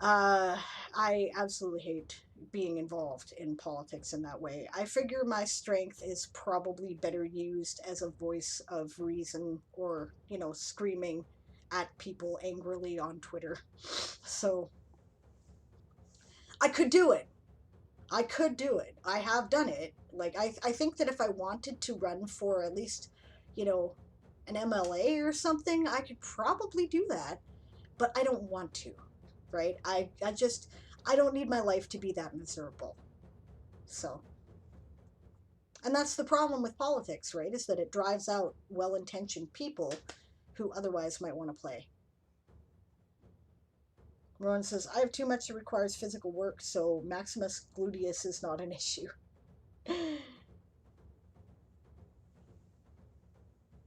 [SPEAKER 1] Uh, I absolutely hate being involved in politics in that way. I figure my strength is probably better used as a voice of reason or, you know, screaming at people angrily on Twitter. So I could do it. I could do it. I have done it. Like, I think that if I wanted to run for at least, you know, an MLA or something, I could probably do that. But I don't want to, right? I don't need my life to be that miserable. So, and that's the problem with politics, right? Is that it drives out well intentioned people who otherwise might want to play. Rowan says, I have too much that requires physical work, so Maximus Gluteus is not an issue.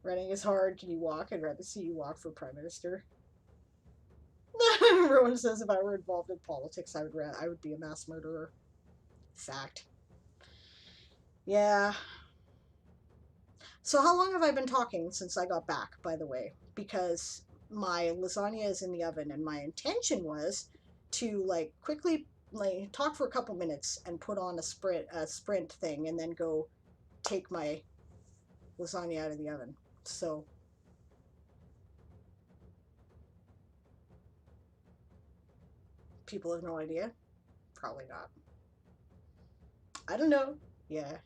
[SPEAKER 1] Running is hard. Can you walk? I'd rather see you walk for Prime Minister. Rowan says, if I were involved in politics, I would be a mass murderer. Fact. Yeah. So how long have I been talking since I got back, by the way? Because my lasagna is in the oven and my intention was to like quickly like talk for a couple minutes and put on a sprint thing and then go take my lasagna out of the oven. So people have no idea. Probably not. I don't know. Yeah,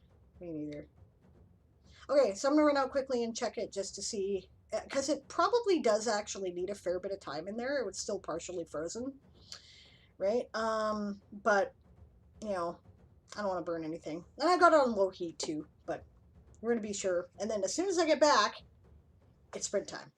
[SPEAKER 1] me neither. Okay, so I'm gonna run out quickly and check it just to see because it probably does actually need a fair bit of time in there. It was still partially frozen, right? But you know, I don't want to burn anything. And I got it on low heat too, but we're gonna be sure. And then as soon as I get back, it's sprint time.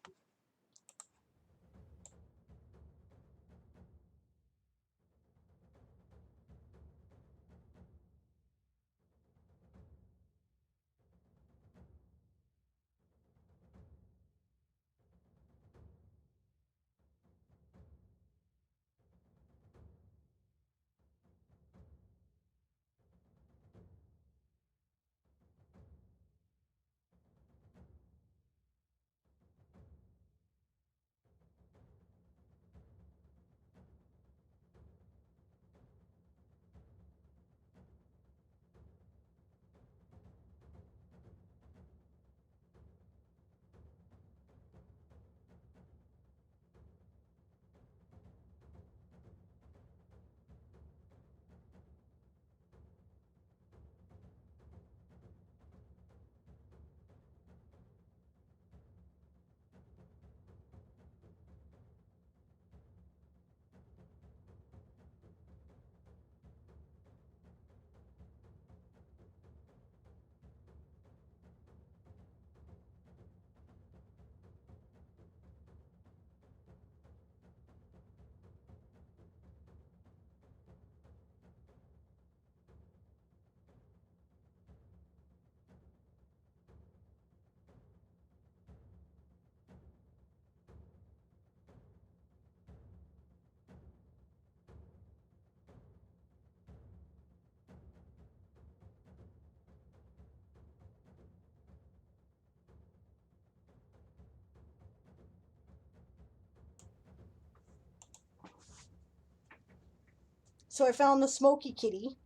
[SPEAKER 1] So I found the smoky kitty.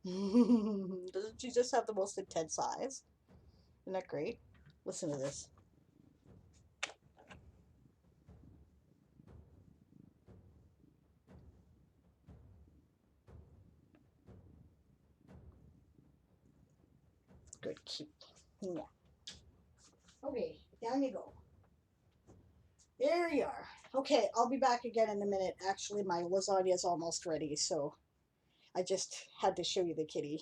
[SPEAKER 1] Doesn't she just have the most intense eyes? Isn't that great? Listen to this. Good kitty. Yeah. Okay, down you go. There you are. Okay, I'll be back again in a minute. Actually, my lasagna is almost ready, so I just had to show you the kitty.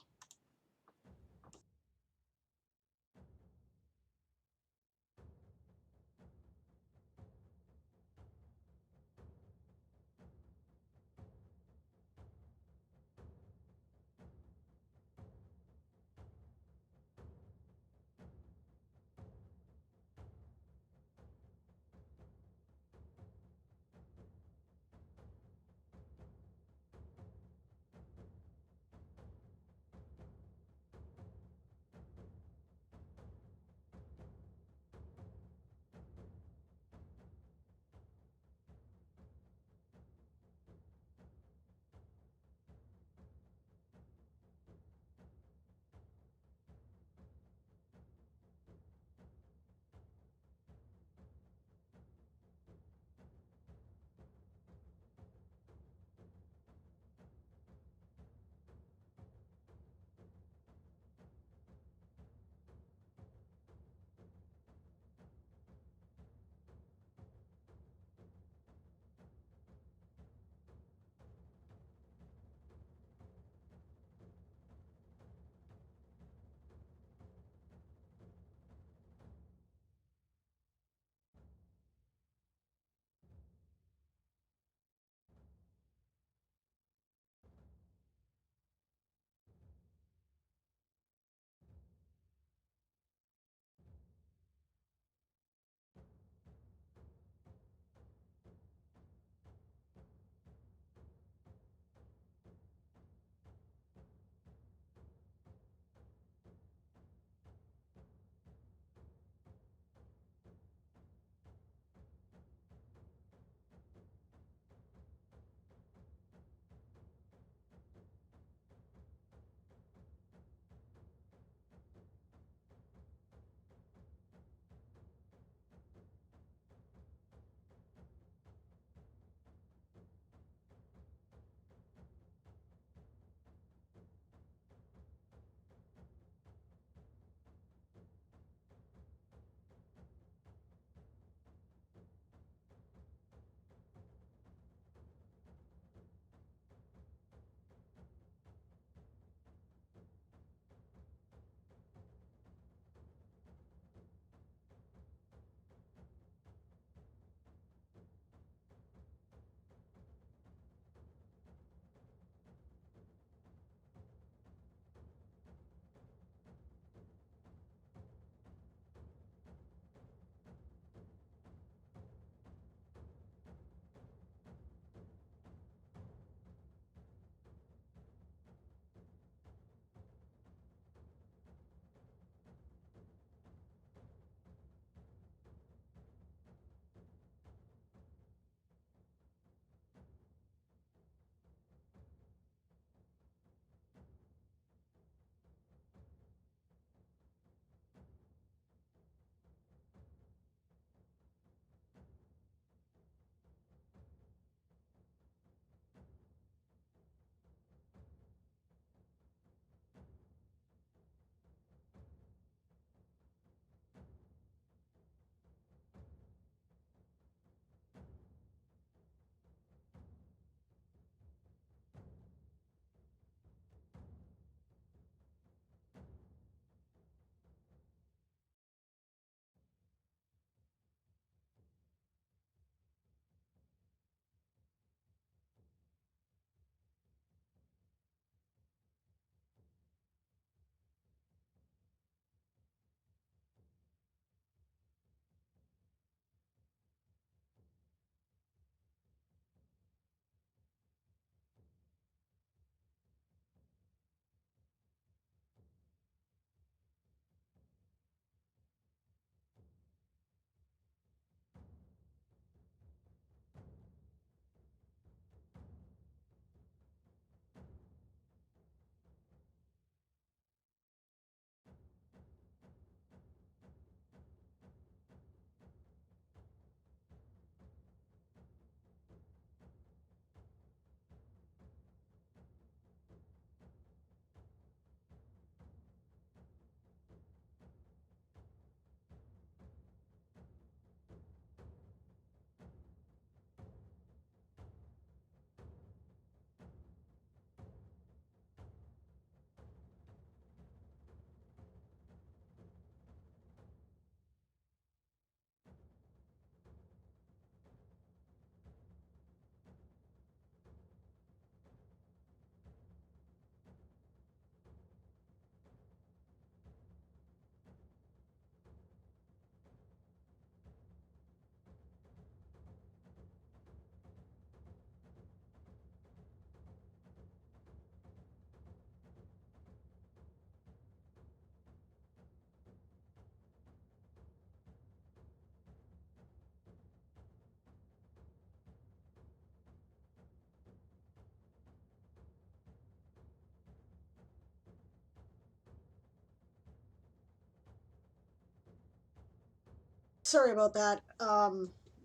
[SPEAKER 1] sorry about that.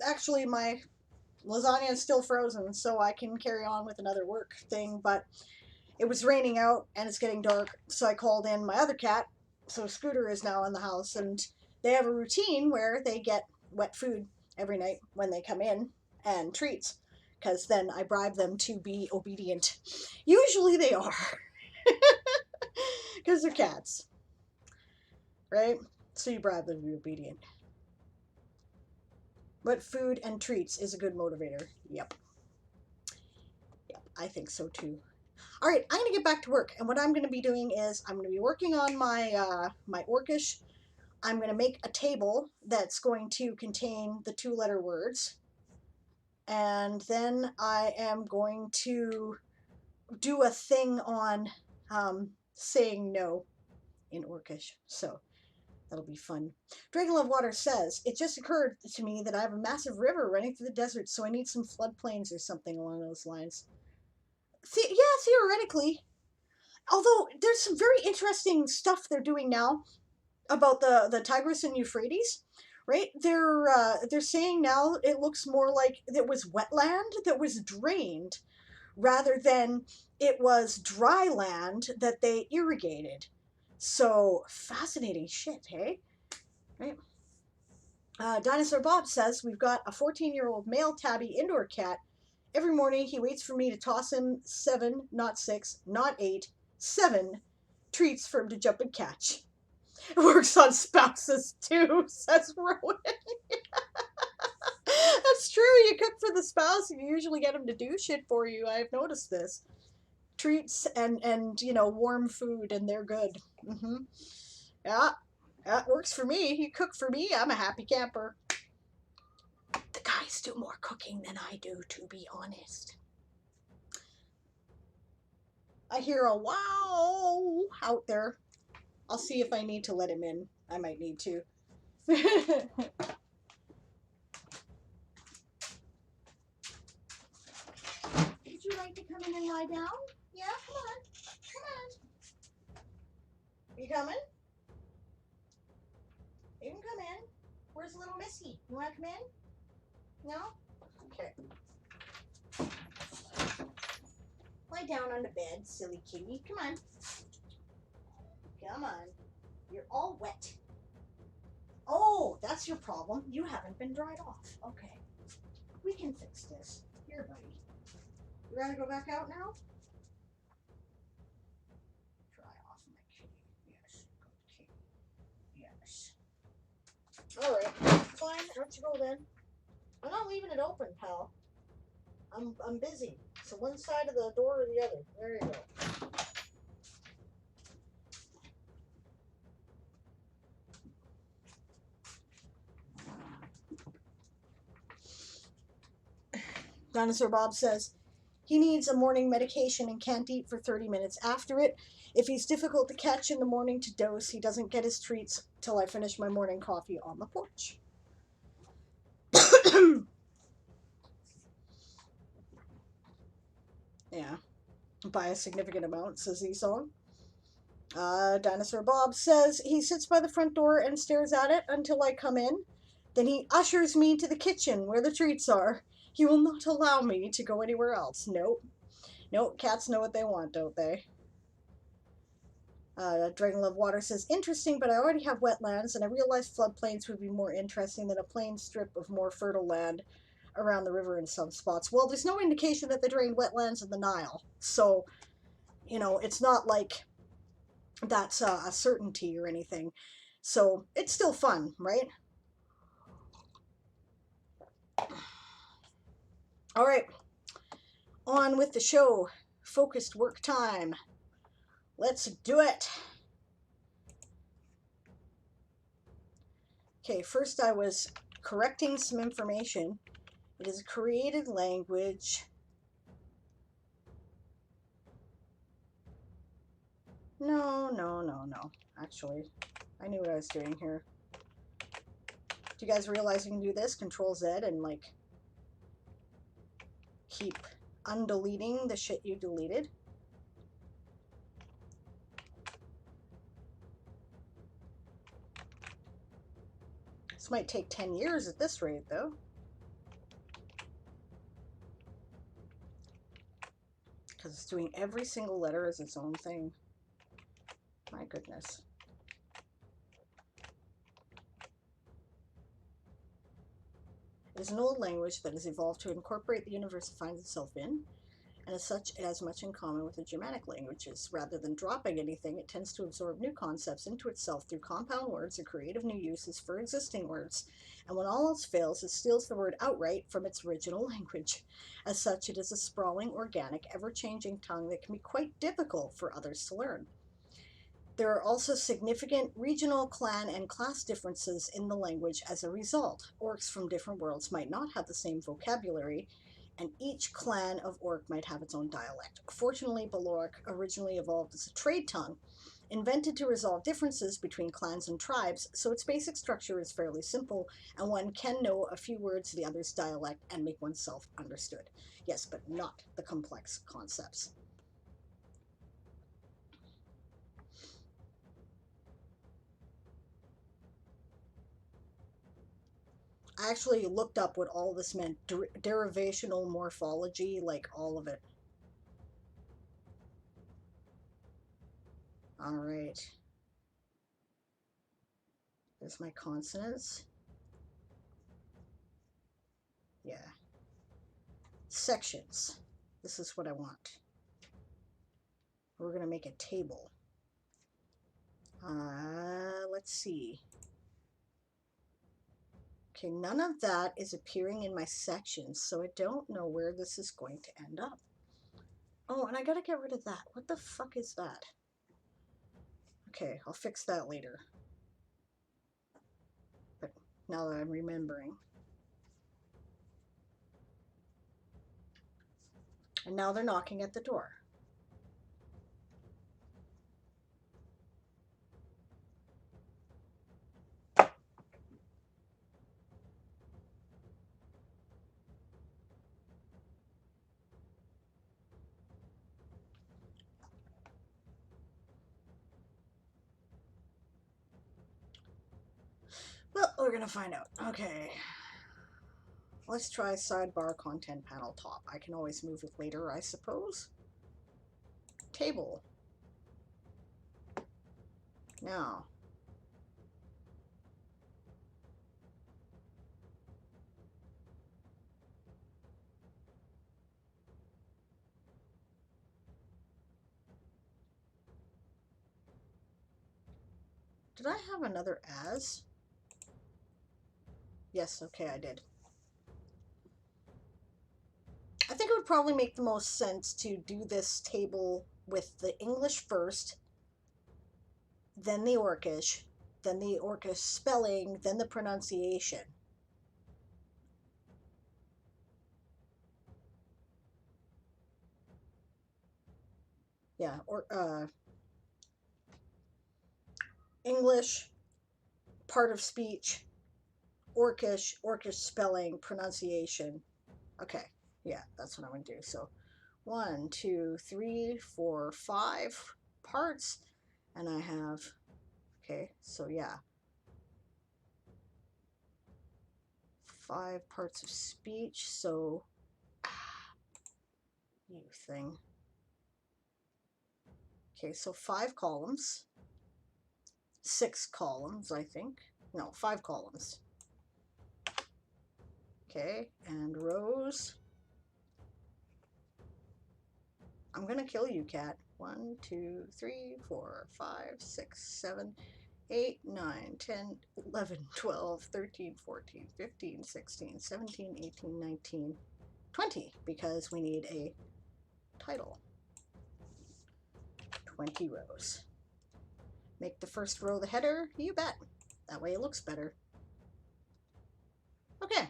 [SPEAKER 1] Actually, my lasagna is still frozen, so I can carry on with another work thing, but it was raining out and it's getting dark, so I called in my other cat. So Scooter is now in the house, and they have a routine where they get wet food every night when they come in and treats, because then I bribe them to be obedient. Usually they are, because they're cats, right? So you bribe them to be obedient. But food and treats is a good motivator. Yep. Yep, I think so too. All right, I'm gonna get back to work, and what I'm gonna be doing is I'm gonna be working on my my Orcish. I'm gonna make a table that's going to contain the 2-letter words, and then I am going to do a thing on saying no in Orcish. So that'll be fun. Dragonlove Water says, it just occurred to me that I have a massive river running through the desert, so I need some floodplains or something along those lines. Yeah, theoretically. Although there's some very interesting stuff they're doing now about the Tigris and Euphrates, right? They're saying now it looks more like it was wetland that was drained rather than it was dry land that they irrigated. So fascinating shit, hey? Right? Dinosaur Bob says we've got a 14-year-old male tabby indoor cat. Every morning he waits for me to toss him 7, not 6, not 8, 7 treats for him to jump and catch. Works on spouses too, says Rowan. That's true. You cook for the spouse, and you usually get them to do shit for you. I've noticed this. Treats and you know, warm food, and they're good. Yeah, that works for me. You cook for me, I'm a happy camper. The guys do more cooking than I do, to be honest. I hear a wow out there. I'll see if I need to let him in. I might need to. Would you like to come in and lie down? Yeah, come on. Come on. You coming? You can come in. Where's little Missy? You want to come in? No? Okay. Lie down on the bed, silly kitty. Come on. Come on. You're all wet. Oh, that's your problem. You haven't been dried off. Okay. We can fix this. Here, buddy. You ready to go back out now? Dry off my kitty. Yes. Good kitty. Yes. Alright. Fine. Why don't you go then? I'm not leaving it open, pal. I'm busy. So one side of the door or the other. There you go. Dinosaur Bob says he needs a morning medication and can't eat for 30 minutes after it. If he's difficult to catch in the morning to dose, he doesn't get his treats till I finish my morning coffee on the porch. Yeah, by a significant amount, says Esong. Dinosaur Bob says he sits by the front door and stares at it until I come in. Then he ushers me to the kitchen where the treats are. He will not allow me to go anywhere else. Nope. Nope, cats know what they want, don't they? Dragonlove Water says, interesting, but I already have wetlands, and I realized floodplains would be more interesting than a plain strip of more fertile land around the river in some spots. Well, there's no indication that they drained wetlands in the Nile, so, you know, it's not like that's a certainty or anything. So, it's still fun, right? All right, on with the show. Focused work time. Let's do it. Okay, first I was correcting some information. It is a created language. No. Actually, I knew what I was doing here. Do you guys realize you can do this? Control Z and like keep undeleting the shit you deleted. This might take 10 years at this rate, though. Because it's doing every single letter as its own thing. My goodness. It is an old language that has evolved to incorporate the universe it finds itself in, and as such, it has much in common with the Germanic languages. Rather than dropping anything, it tends to absorb new concepts into itself through compound words or creative new uses for existing words. And when all else fails, it steals the word outright from its original language. As such, it is a sprawling, organic, ever-changing tongue that can be quite difficult for others to learn. There are also significant regional, clan, and class differences in the language as a result. Orcs from different worlds might not have the same vocabulary, and each clan of orc might have its own dialect. Fortunately, Baloric originally evolved as a trade tongue, invented to resolve differences between clans and tribes, so its basic structure is fairly simple, and one can know a few words of the other's dialect and make oneself understood. Yes, but not the complex concepts. I actually looked up what all this meant. Derivational morphology, like all of it. All right. There's my consonants. Yeah. Sections. This is what I want. We're going to make a table. Let's see. Okay, none of that is appearing in my sections, so I don't know where this is going to end up. Oh, and I gotta get rid of that. What the fuck is that? Okay, I'll fix that later. But now that I'm remembering. And now they're knocking at the door. Well, we're gonna find out. Okay. Let's try sidebar content panel top. I can always move it later, I suppose. Table. Now. Did I have another as? Yes, okay, I did. I think it would probably make the most sense to do this table with the English first, then the Orcish spelling, then the pronunciation. Yeah, or English, part of speech, Orcish spelling, pronunciation. Okay, yeah, that's what I'm gonna do. So 1, 2, 3, 4, 5 parts, and I have, okay, so yeah, 5 parts of speech. So you thing. Okay, so 5 columns, 6 columns, I think. No, 5 columns. Okay, and rows. I'm gonna kill you, cat. 1, 2, 3, 4, 5, 6, 7, 8, 9, 10, 11, 12, 13, 14, 15, 16, 17, 18, 19, 20, because we need a title. 20 rows. Make the first row the header, you bet. That way it looks better. Okay.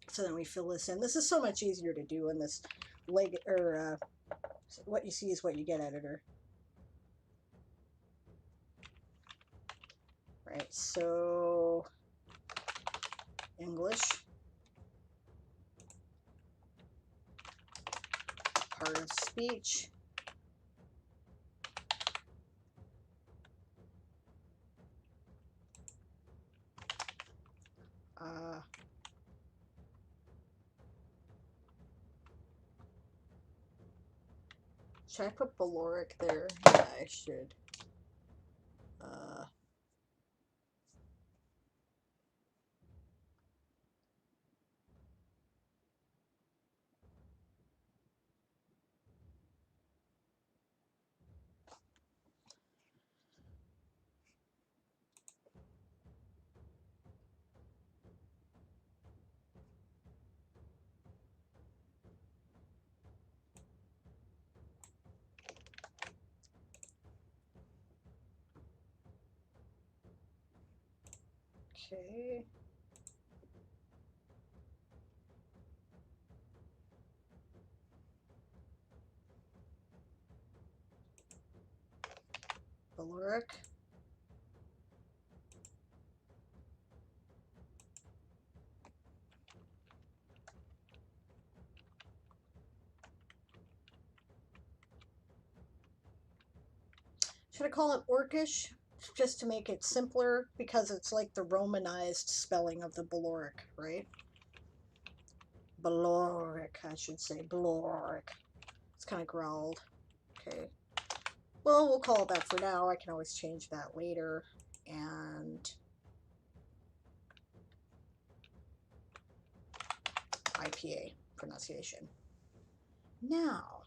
[SPEAKER 1] So then we fill this in. This is so much easier to do in this leg, or what you see is what you get editor. Right, so English, part of speech, Should I put Baloric there? Yeah, I should. Okay. Baloric. Should I call it Orcish? Just to make it simpler, because it's like the Romanized spelling of the Baloric, right? Baloric, I should say. Baloric. It's kind of growled. Okay. Well, we'll call it that for now. I can always change that later. And IPA pronunciation. Now,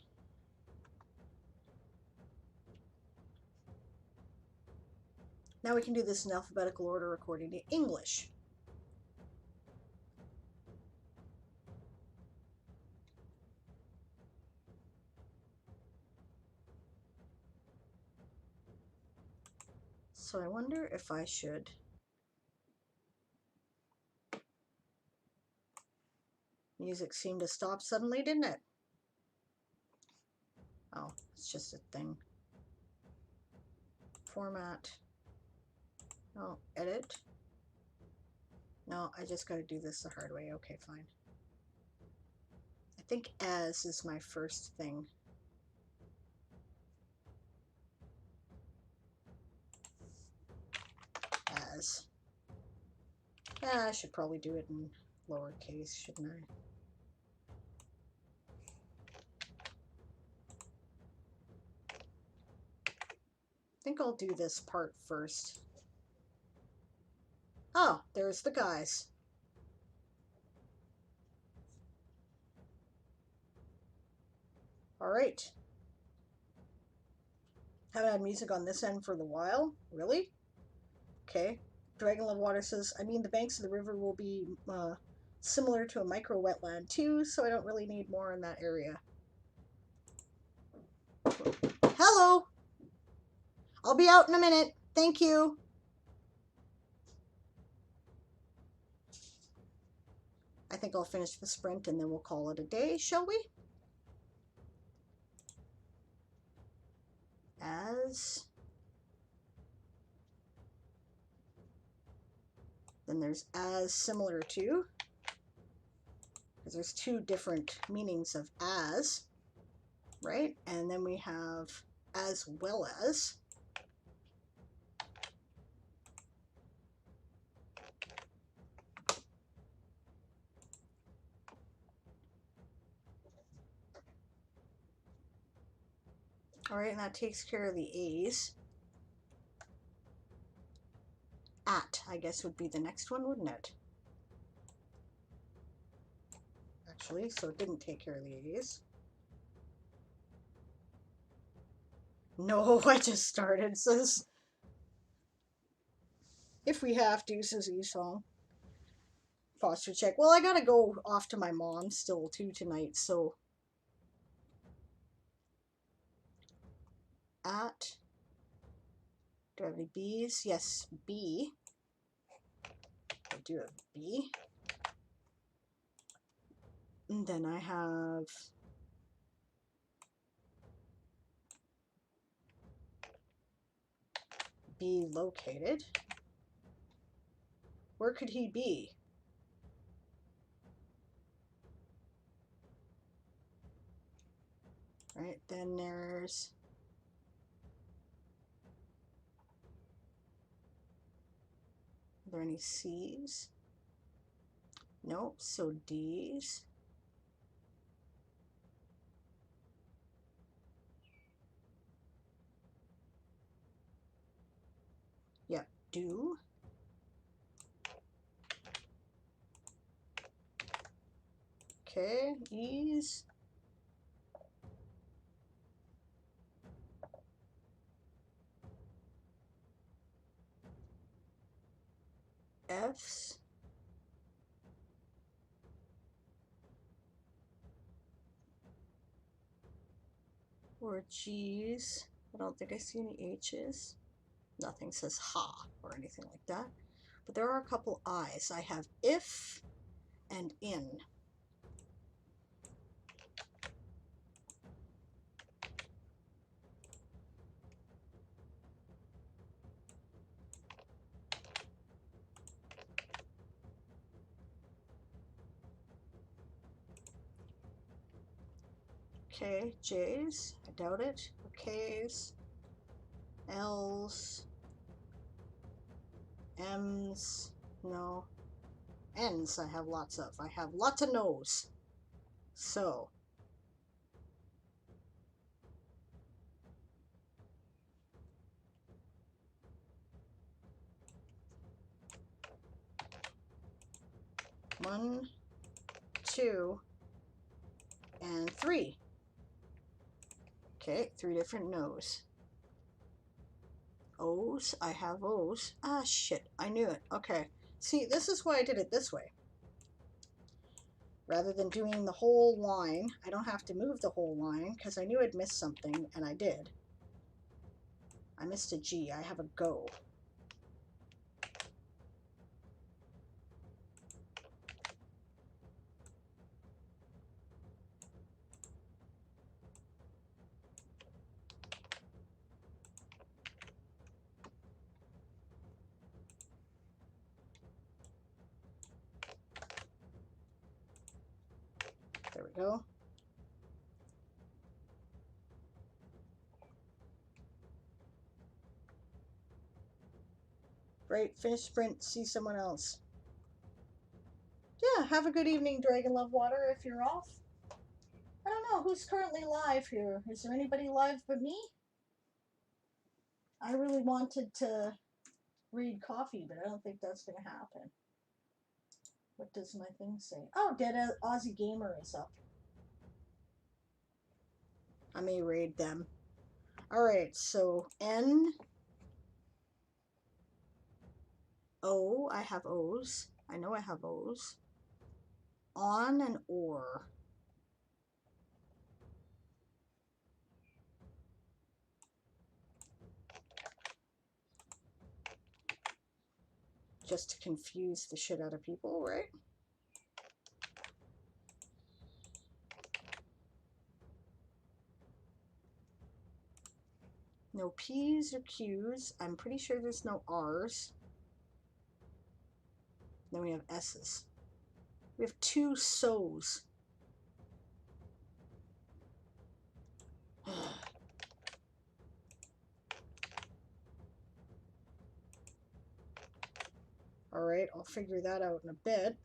[SPEAKER 1] we can do this in alphabetical order according to English. So I wonder if I should... Music seemed to stop suddenly, didn't it? Oh, it's just a thing. Format. Oh, edit. No, I just gotta do this the hard way. Okay, fine. I think as is my first thing. As. Yeah, I should probably do it in lowercase, shouldn't I? I think I'll do this part first. Oh, there's the guys. All right. Haven't had music on this end for a while. Really? Okay. Dragon Love Water says, I mean, the banks of the river will be similar to a micro wetland too, so I don't really need more in that area. Hello! I'll be out in a minute. Thank you. I think I'll finish the sprint and then we'll call it a day, shall we? As. Then there's as similar to, because there's two different meanings of as, right? And then we have as well as. All right, and that takes care of the A's. At, I guess, would be the next one, wouldn't it? Actually, so it didn't take care of the A's. No, I just started, says. If we have to, says E-Song. Foster check. Well, I gotta go off to my mom still, too, tonight, so. At. Do I have any B's? Yes, B. I do have B. And then I have B located. Where could he be? Right, then there's are there any C's? Nope, so D's. do. Okay, E's. F's. Or G's. I don't think I see any H's. Nothing says ha or anything like that. But there are a couple I's. I have if and in. Okay, J's, I doubt it. K's, L's, M's, no. N's I have lots of. I have lots of no's. So, one, two, and three. Okay, 3 different no's. O's, I have O's. Ah, shit, I knew it. Okay. See, this is why I did it this way. Rather than doing the whole line, I don't have to move the whole line because I knew I'd missed something, and I did. I missed a G. I have a go. There we go. Right, finish sprint, see someone else. Yeah, have a good evening, Dragon Love Water, if you're off. I don't know, who's currently live here? Is there anybody live but me? I really wanted to read Coffee, but I don't think that's going to happen. What does my thing say? Oh, Dead Aussie Gamer is up. I may raid them. Alright, so N, O, I have O's. I know I have O's. On and or. Just to confuse the shit out of people, right? No P's or Q's. I'm pretty sure there's no R's. Then we have S's. We have 2 so's. Alright, I'll figure that out in a bit.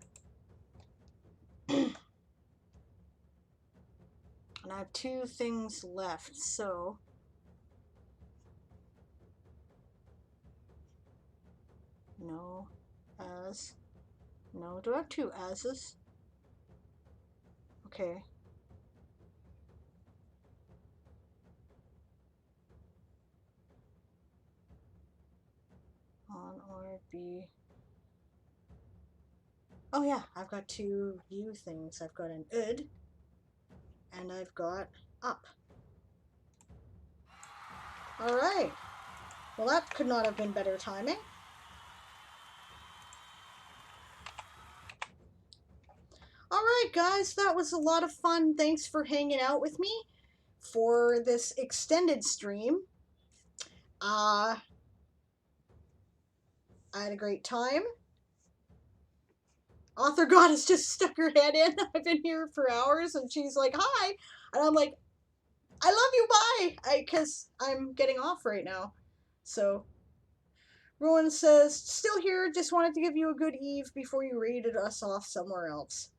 [SPEAKER 1] And I have 2 things left, so no, as, no, do I have 2 as's? Okay. On or B. Oh yeah, I've got 2 U things. I've got an ud, and I've got up. Alright. Well, that could not have been better timing. Alright guys, that was a lot of fun. Thanks for hanging out with me for this extended stream. I had a great time. Author Goddess just stuck her head in. I've been here for hours and she's like, hi. And I'm like, I love you, bye. Because I'm getting off right now. So, Rowan says, still here, just wanted to give you a good eve before you raided us off somewhere else.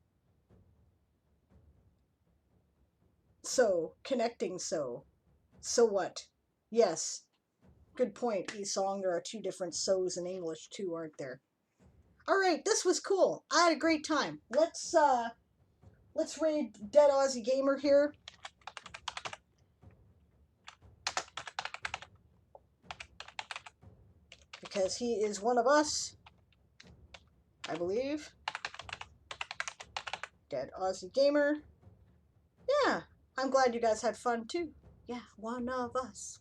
[SPEAKER 1] So, connecting so. So what? Yes. Good point, E-Song. There are two different so's in English too, aren't there? Alright, this was cool. I had a great time. Let's raid Dead Aussie Gamer here. Because he is one of us, I believe. Dead Aussie Gamer. Yeah, I'm glad you guys had fun too. Yeah, one of us.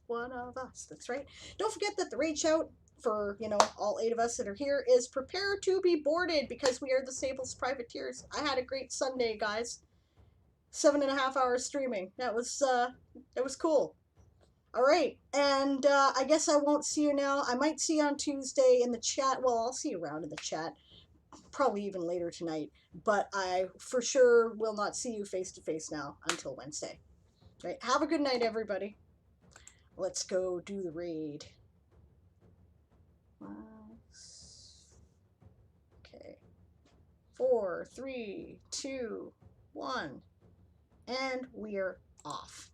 [SPEAKER 1] That's right. Don't forget that the raid shout for, you know, all 8 of us that are here is prepare to be boarded because we are the Sable's privateers. I had a great Sunday, guys. 7.5 hours streaming. That was cool. All right, and I guess I won't see you now. I might see you on Tuesday in the chat. Well, I'll see you around in the chat, probably even later tonight. But I for sure will not see you face to face now until Wednesday. Right? Have a good night, everybody. Let's go do the raid. Okay. 4, 3, 2, 1, and we're off.